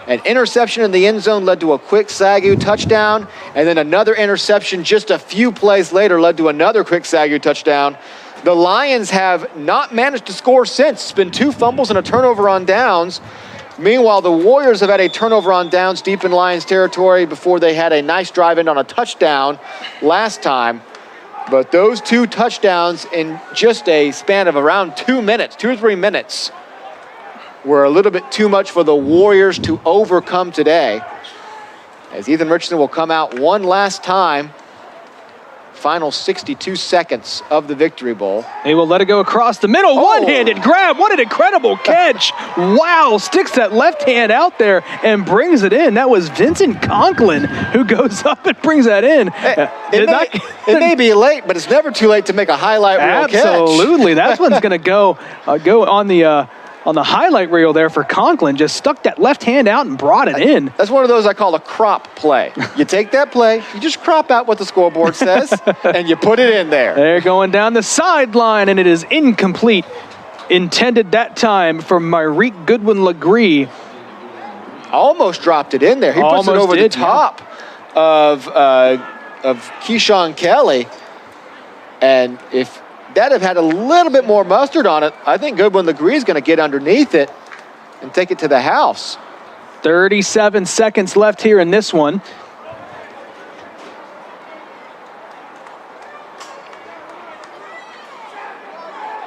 [SPEAKER 3] An interception in the end zone led to a quick SAGU touchdown, and then another interception just a few plays later led to another quick SAGU touchdown. The Lions have not managed to score since. It's been 2 fumbles and a turnover on downs. Meanwhile, the Warriors have had a turnover on downs deep in Lions territory before they had a nice drive in on a touchdown last time. But those 2 touchdowns in just a span of around 2 minutes, 2 or 3 minutes, were a little bit too much for the Warriors to overcome today. As Ethan Richardson will come out one last time. Final 62 seconds of the Victory Bowl.
[SPEAKER 2] They will let it go across the middle. One-handed grab. What an incredible catch. Wow. Sticks that left hand out there and brings it in. That was Vincent Conklin who goes up and brings that in.
[SPEAKER 3] It may be late, but it's never too late to make a highlight reel catch.
[SPEAKER 2] Absolutely. That one's going to go on the highlight reel there for Conklin. Just stuck that left hand out and brought it in.
[SPEAKER 3] That's one of those I call a crop play. You take that play, you just crop out what the scoreboard says, and you put it in there.
[SPEAKER 2] They're going down the sideline, and it is incomplete. Intended that time for Myreek Goodwin-Legree.
[SPEAKER 3] Almost dropped it in there. He puts it over the top of Keyshawn Kelly. And if that have had a little bit more mustard on it, I think Goodwin-Legree is going to get underneath it and take it to the house.
[SPEAKER 2] 37 seconds left here in this one.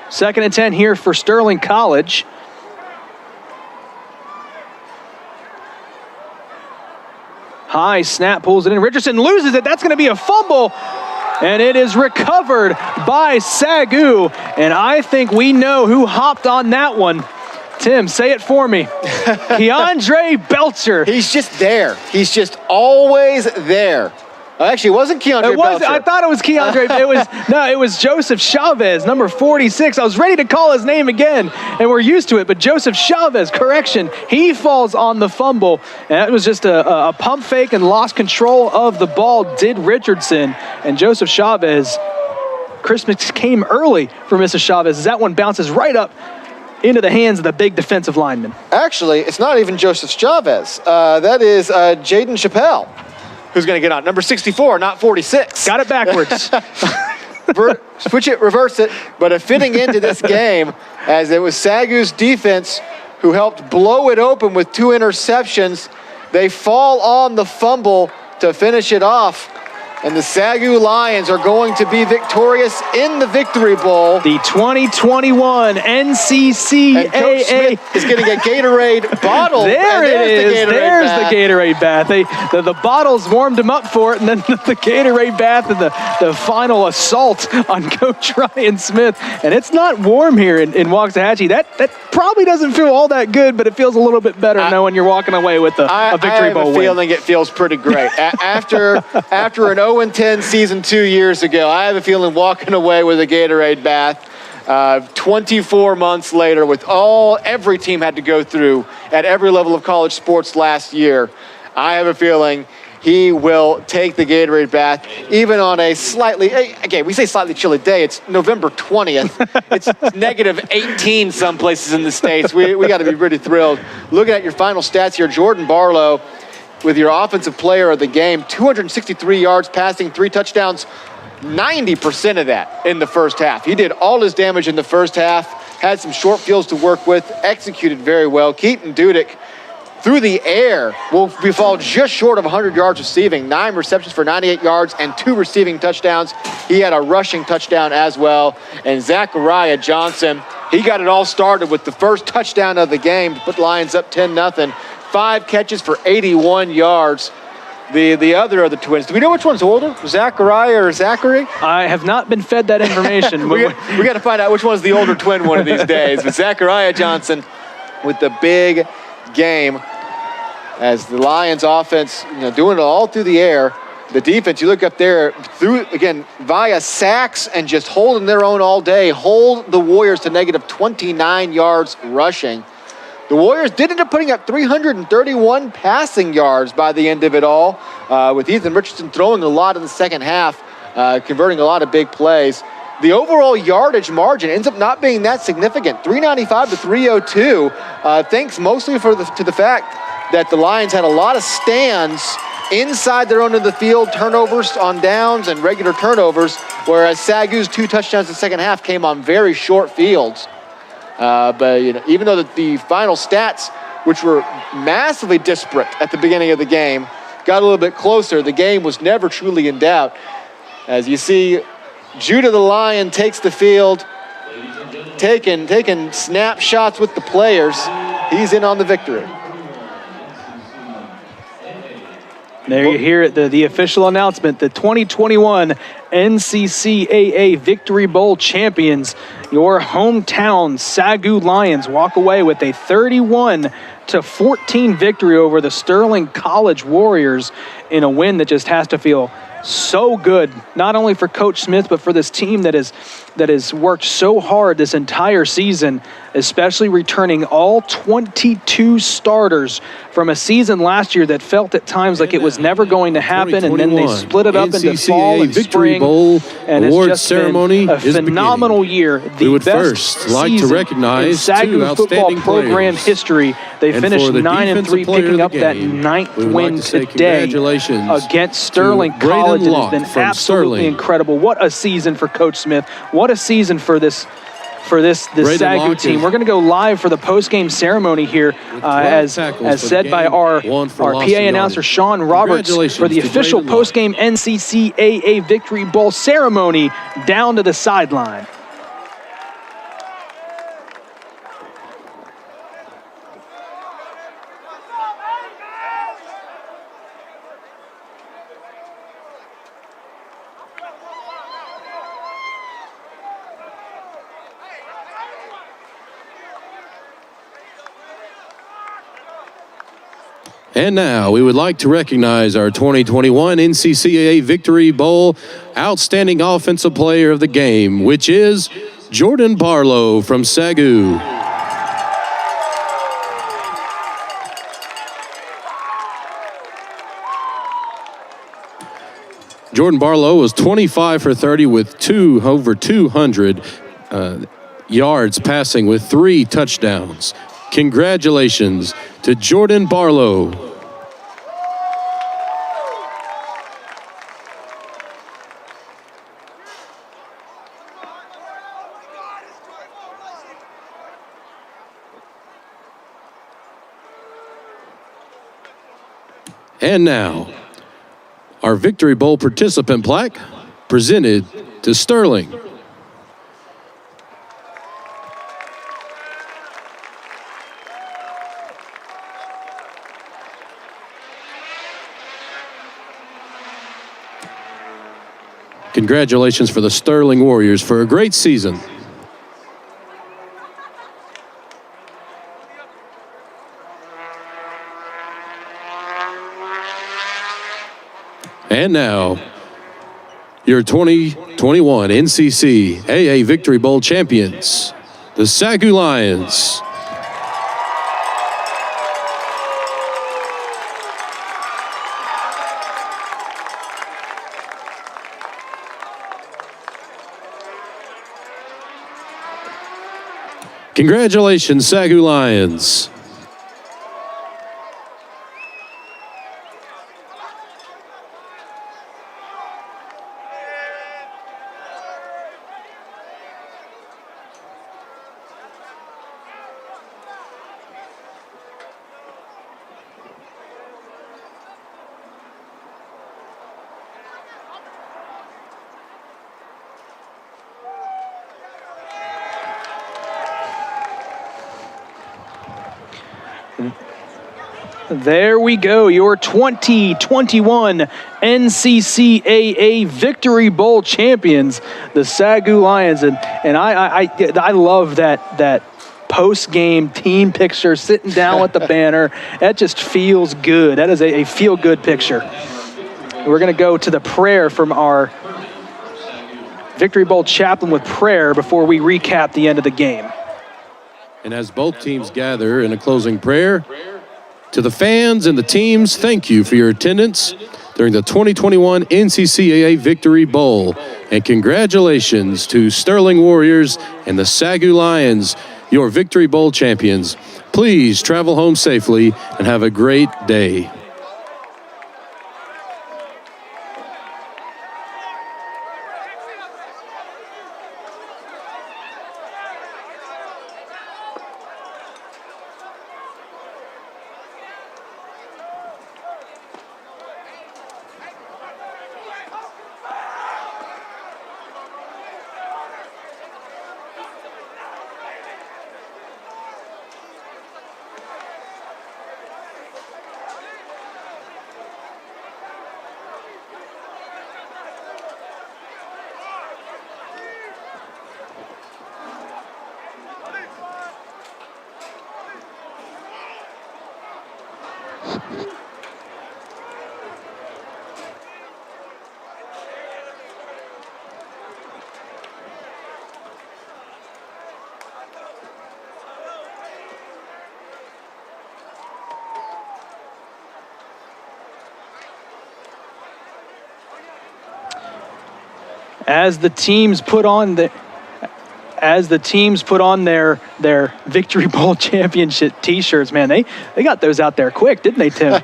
[SPEAKER 2] Second and 10 here for Sterling College. High snap, pulls it in. Richardson loses it. That's going to be a fumble. And it is recovered by SAGU. And I think we know who hopped on that one. Tim, say it for me. Keandre Belcher.
[SPEAKER 3] He's just there. He's just always there. Actually, it wasn't Keandre Belcher.
[SPEAKER 2] I thought it was Keandre. It was Joseph Chavez, number 46. I was ready to call his name again, and we're used to it. But Joseph Chavez, correction, he falls on the fumble. And that was just a pump fake and lost control of the ball, did Richardson. And Joseph Chavez Christmas came early for Mrs. Chavez as that one bounces right up into the hands of the big defensive lineman.
[SPEAKER 3] Actually, it's not even Joseph Chavez. That is Jaden Chappelle, who's going to get on. Number 64, not 46.
[SPEAKER 2] Got it backwards.
[SPEAKER 3] Switch it, reverse it, but a fitting into this game as it was SAGU's defense who helped blow it open with 2 interceptions. They fall on the fumble to finish it off. And the SAGU Lions are going to be victorious in the Victory Bowl.
[SPEAKER 2] The 2021 NCCAA.
[SPEAKER 3] And Coach Smith is getting a Gatorade bottle.
[SPEAKER 2] There it is. There's
[SPEAKER 3] the
[SPEAKER 2] Gatorade bath. The bottles warmed him up for it, and then the Gatorade bath and the final assault on Coach Ryan Smith. And it's not warm here in Waxahachie. That probably doesn't feel all that good, but it feels a little bit better knowing you're walking away with a Victory Bowl win.
[SPEAKER 3] I have a feeling it feels pretty great. After an 0-10 season 2 years ago, I have a feeling walking away with a Gatorade bath 24 months later with every team had to go through at every level of college sports last year. I have a feeling he will take the Gatorade bath even on a we say slightly chilly day. It's November 20th. It's negative 18 some places in the States. We got to be pretty thrilled. Looking at your final stats here, Jordan Barlow, with your offensive player of the game, 263 yards passing, 3 touchdowns, 90% of that in the first half. He did all his damage in the first half, had some short fields to work with, executed very well. Keaton Dudek, through the air, will fall just short of 100 yards receiving, 9 receptions for 98 yards and 2 receiving touchdowns. He had a rushing touchdown as well. And Zachariah Johnson, he got it all started with the first touchdown of the game to put Lions up 10-0. 5 catches for 81 yards. The other of the twins. Do we know which one's older, Zachariah or Zachary?
[SPEAKER 2] I have not been fed that information.
[SPEAKER 3] we got to find out which one's the older twin one of these days. But Zachariah Johnson with the big game as the Lions offense, doing it all through the air. The defense, you look up there, via sacks and just holding their own all day, hold the Warriors to negative 29 yards rushing. The Warriors did end up putting up 331 passing yards by the end of it all, with Ethan Richardson throwing a lot in the second half, converting a lot of big plays. The overall yardage margin ends up not being that significant, 395 to 302, thanks mostly to the fact that the Lions had a lot of stands inside their own end of the field, turnovers on downs and regular turnovers, whereas SAGU's 2 touchdowns in the second half came on very short fields. But even though the final stats, which were massively disparate at the beginning of the game, got a little bit closer, the game was never truly in doubt. As you see, Judah the Lion takes the field, taking snapshots with the players. He's in on the victory.
[SPEAKER 2] There you hear it, the official announcement, the 2021 NCCAA Victory Bowl champions, your hometown SAGU Lions walk away with a 31-14 victory over the Sterling College Warriors in a win that just has to feel so good, not only for Coach Smith, but for this team that has worked so hard this entire season, especially returning all 22 starters from a season last year that felt at times like it was never going to happen, and then they split it up into fall and spring, and it's just been a phenomenal year. The best season in SAGU football program history. They finished 9-3, picking up that 9th win today against Sterling College. It has been absolutely incredible. What a season for Coach Smith. What a season for this SAGU team. We're going to go live for the post-game ceremony here, as said by our PA announcer, Sean Roberts, for the official post-game NCCAA Victory Bowl ceremony down to the sideline.
[SPEAKER 7] And now we would like to recognize our 2021 NCCAA Victory Bowl Outstanding Offensive Player of the Game, which is Jordan Barlow from SAGU. Jordan Barlow was 25 for 30 with over 200 yards passing with 3 touchdowns. Congratulations to Jordan Barlow. And now, our Victory Bowl participant plaque presented to Sterling. Congratulations for the Sterling Warriors for a great season. And now, your 2021 NCCAA Victory Bowl champions, the SAGU Lions. Congratulations, SAGU Lions.
[SPEAKER 2] There we go, your 2021 NCCAA Victory Bowl champions, the SAGU Lions. And I love that post-game team picture, sitting down with the banner. That just feels good. That is a feel-good picture. We're going to go to the prayer from our Victory Bowl chaplain with prayer before we recap the end of the game.
[SPEAKER 7] And as both teams gather in a closing prayer, to the fans and the teams, thank you for your attendance during the 2021 NCCAA Victory Bowl. And congratulations to Sterling Warriors and the SAGU Lions, your Victory Bowl champions. Please travel home safely and have a great day.
[SPEAKER 2] As the teams put on their Victory Bowl championship T-shirts, man, they got those out there quick, didn't they, Tim?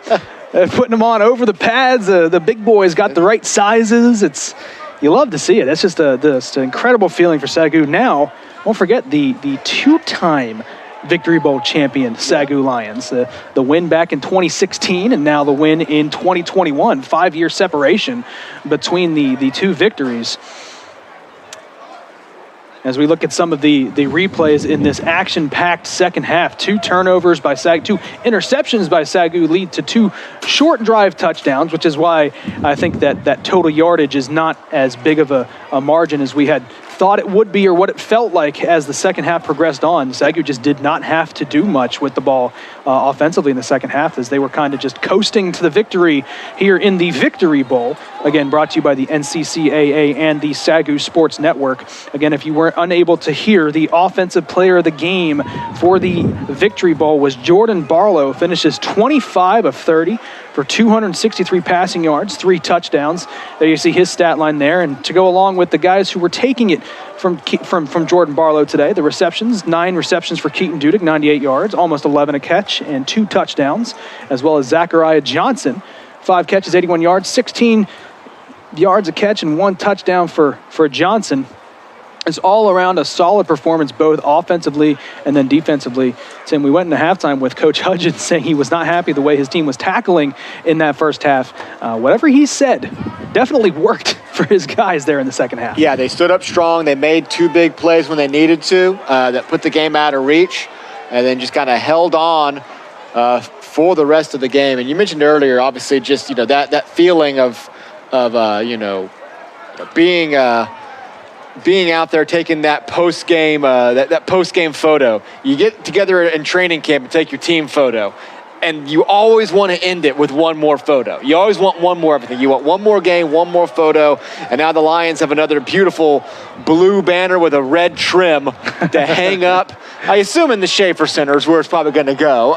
[SPEAKER 2] Putting them on over the pads. The big boys got the right sizes. You love to see it. That's just an incredible feeling for SAGU. Now, don't forget the two-time Victory Bowl champion SAGU Lions. The win back in 2016 and now the win in 2021. 5-year separation between the two victories. As we look at some of the replays in this action-packed second half, 2 turnovers by SAGU, 2 interceptions by SAGU lead to 2 short drive touchdowns, which is why I think that total yardage is not as big of a margin as we had thought it would be or what it felt like as the second half progressed on. SAGU just did not have to do much with the ball offensively in the second half as they were kind of just coasting to the victory here in the Victory Bowl. Again, brought to you by the NCCAA and the SAGU Sports Network. Again, if you weren't unable to hear, the offensive player of the game for the Victory Bowl was Jordan Barlow, finishes 25 of 30 for 263 passing yards, 3 touchdowns. There you see his stat line there. And to go along with the guys who were taking it from Jordan Barlow today, the receptions, 9 receptions for Keaton Dudek, 98 yards, almost 11 a catch, and 2 touchdowns, as well as Zachariah Johnson, 5 catches, 81 yards, 16 yards a catch, and 1 touchdown for Johnson. It's all around a solid performance, both offensively and then defensively. Tim, we went into halftime with Coach Hudgens saying he was not happy the way his team was tackling in that first half. Whatever he said definitely worked for his guys there in the second half.
[SPEAKER 3] Yeah, they stood up strong. They made 2 big plays when they needed to that put the game out of reach, and then just kind of held on for the rest of the game. And you mentioned earlier, obviously, just that feeling of being out there taking that post-game that post-game photo. You get together in training camp and take your team photo, and you always want to end it with one more photo. You always want one more everything. You want one more game, one more photo, and now the Lions have another beautiful blue banner with a red trim to hang up, I assume in the Schaefer Center is where it's probably going to go.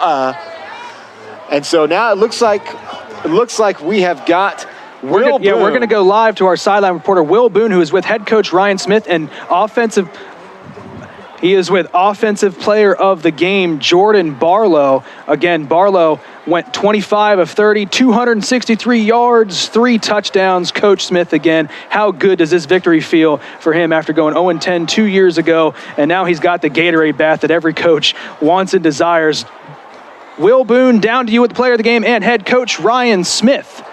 [SPEAKER 3] And so now it looks like we have got we're
[SPEAKER 2] going to go live to our sideline reporter, Will Boone, who is with head coach Ryan Smith and he is with offensive player of the game, Jordan Barlow. Again, Barlow went 25 of 30, 263 yards, 3 touchdowns. Coach Smith again. How good does this victory feel for him after going 0-10 2 years ago? And now he's got the Gatorade bath that every coach wants and desires. Will Boone, down to you with the player of the game and head coach Ryan Smith.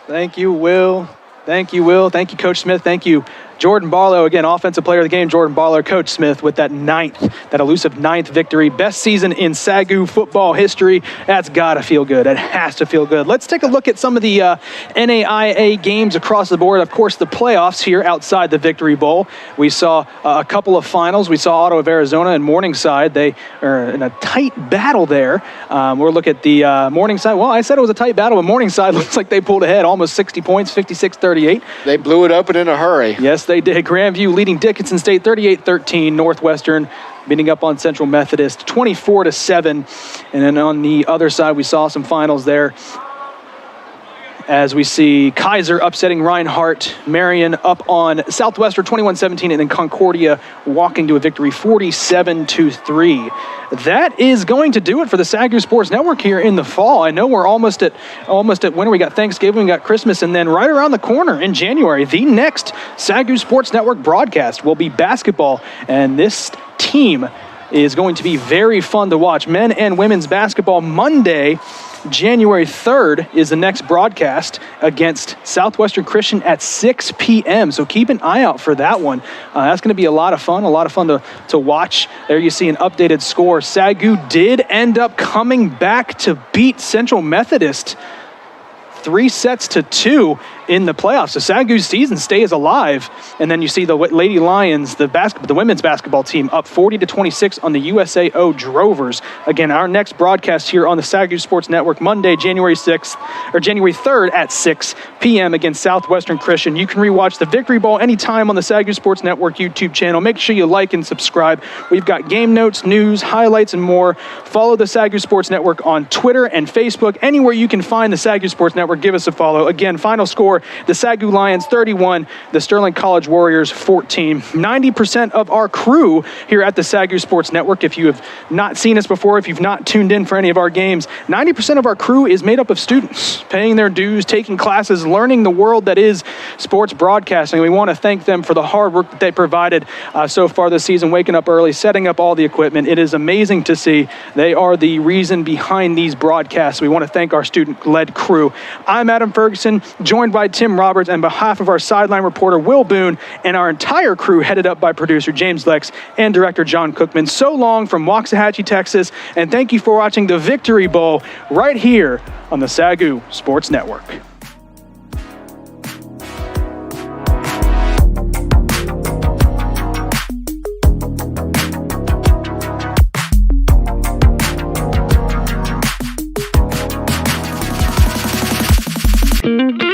[SPEAKER 2] Thank you, Will. Thank you, Will. Thank you, Coach Smith. Thank you, Jordan Barlow. Again, offensive player of the game, Jordan Barlow. Coach Smith with that elusive ninth victory. Best season in SAGU football history. That's got to feel good. It has to feel good. Let's take a look at some of the NAIA games across the board. Of course, the playoffs here outside the Victory Bowl. We saw a couple of finals. We saw Auto of Arizona and Morningside. They are in a tight battle there. We'll look at the Morningside. Well, I said it was a tight battle, but Morningside looks like they pulled ahead almost 60 points, 56-38.
[SPEAKER 3] They blew it open in a hurry.
[SPEAKER 2] Yes, they did. Grandview leading Dickinson State 38-13. Northwestern beating up on Central Methodist 24-7. And then on the other side, we saw some finals there. as we see Kaiser upsetting Reinhardt, Marion up on Southwestern 21-17, and then Concordia walking to a victory 47-3. That is going to do it for the SAGU Sports Network here in the fall. I know we're almost at winter. We got Thanksgiving, we got Christmas, and then right around the corner in January, the next SAGU Sports Network broadcast will be basketball, and this team is going to be very fun to watch. Men and women's basketball Monday, January 3rd is the next broadcast against Southwestern Christian at 6 p.m. So keep an eye out for that one. That's going to be a lot of fun to watch. There you see an updated score. SAGU did end up coming back to beat Central Methodist 3-2 in the playoffs. So SAGU's season stays alive. And then you see the Lady Lions, the women's basketball team, up 40-26 on the USAO Drovers. Again, our next broadcast here on the SAGU Sports Network, Monday, January 3rd at 6 p.m. against Southwestern Christian. You can rewatch the Victory Bowl anytime on the SAGU Sports Network YouTube channel. Make sure you like and subscribe. We've got game notes, news, highlights, and more. Follow the SAGU Sports Network on Twitter and Facebook. Anywhere you can find the SAGU Sports Network, give us a follow. Again, final score, the SAGU Lions 31, the Sterling College Warriors 14. 90% of our crew here at the SAGU Sports Network, if you have not seen us before, if you've not tuned in for any of our games, 90% of our crew is made up of students paying their dues, taking classes, learning the world that is sports broadcasting. We want to thank them for the hard work that they provided so far this season, waking up early, setting up all the equipment. It is amazing to see. They are the reason behind these broadcasts. We want to thank our student-led crew. I'm Adam Ferguson, joined by Tim Roberts, and on behalf of our sideline reporter Will Boone and our entire crew headed up by producer James Lex and director John Cookman. So long from Waxahachie, Texas, and thank you for watching the Victory Bowl right here on the SAGU Sports Network.
[SPEAKER 5] Thank you.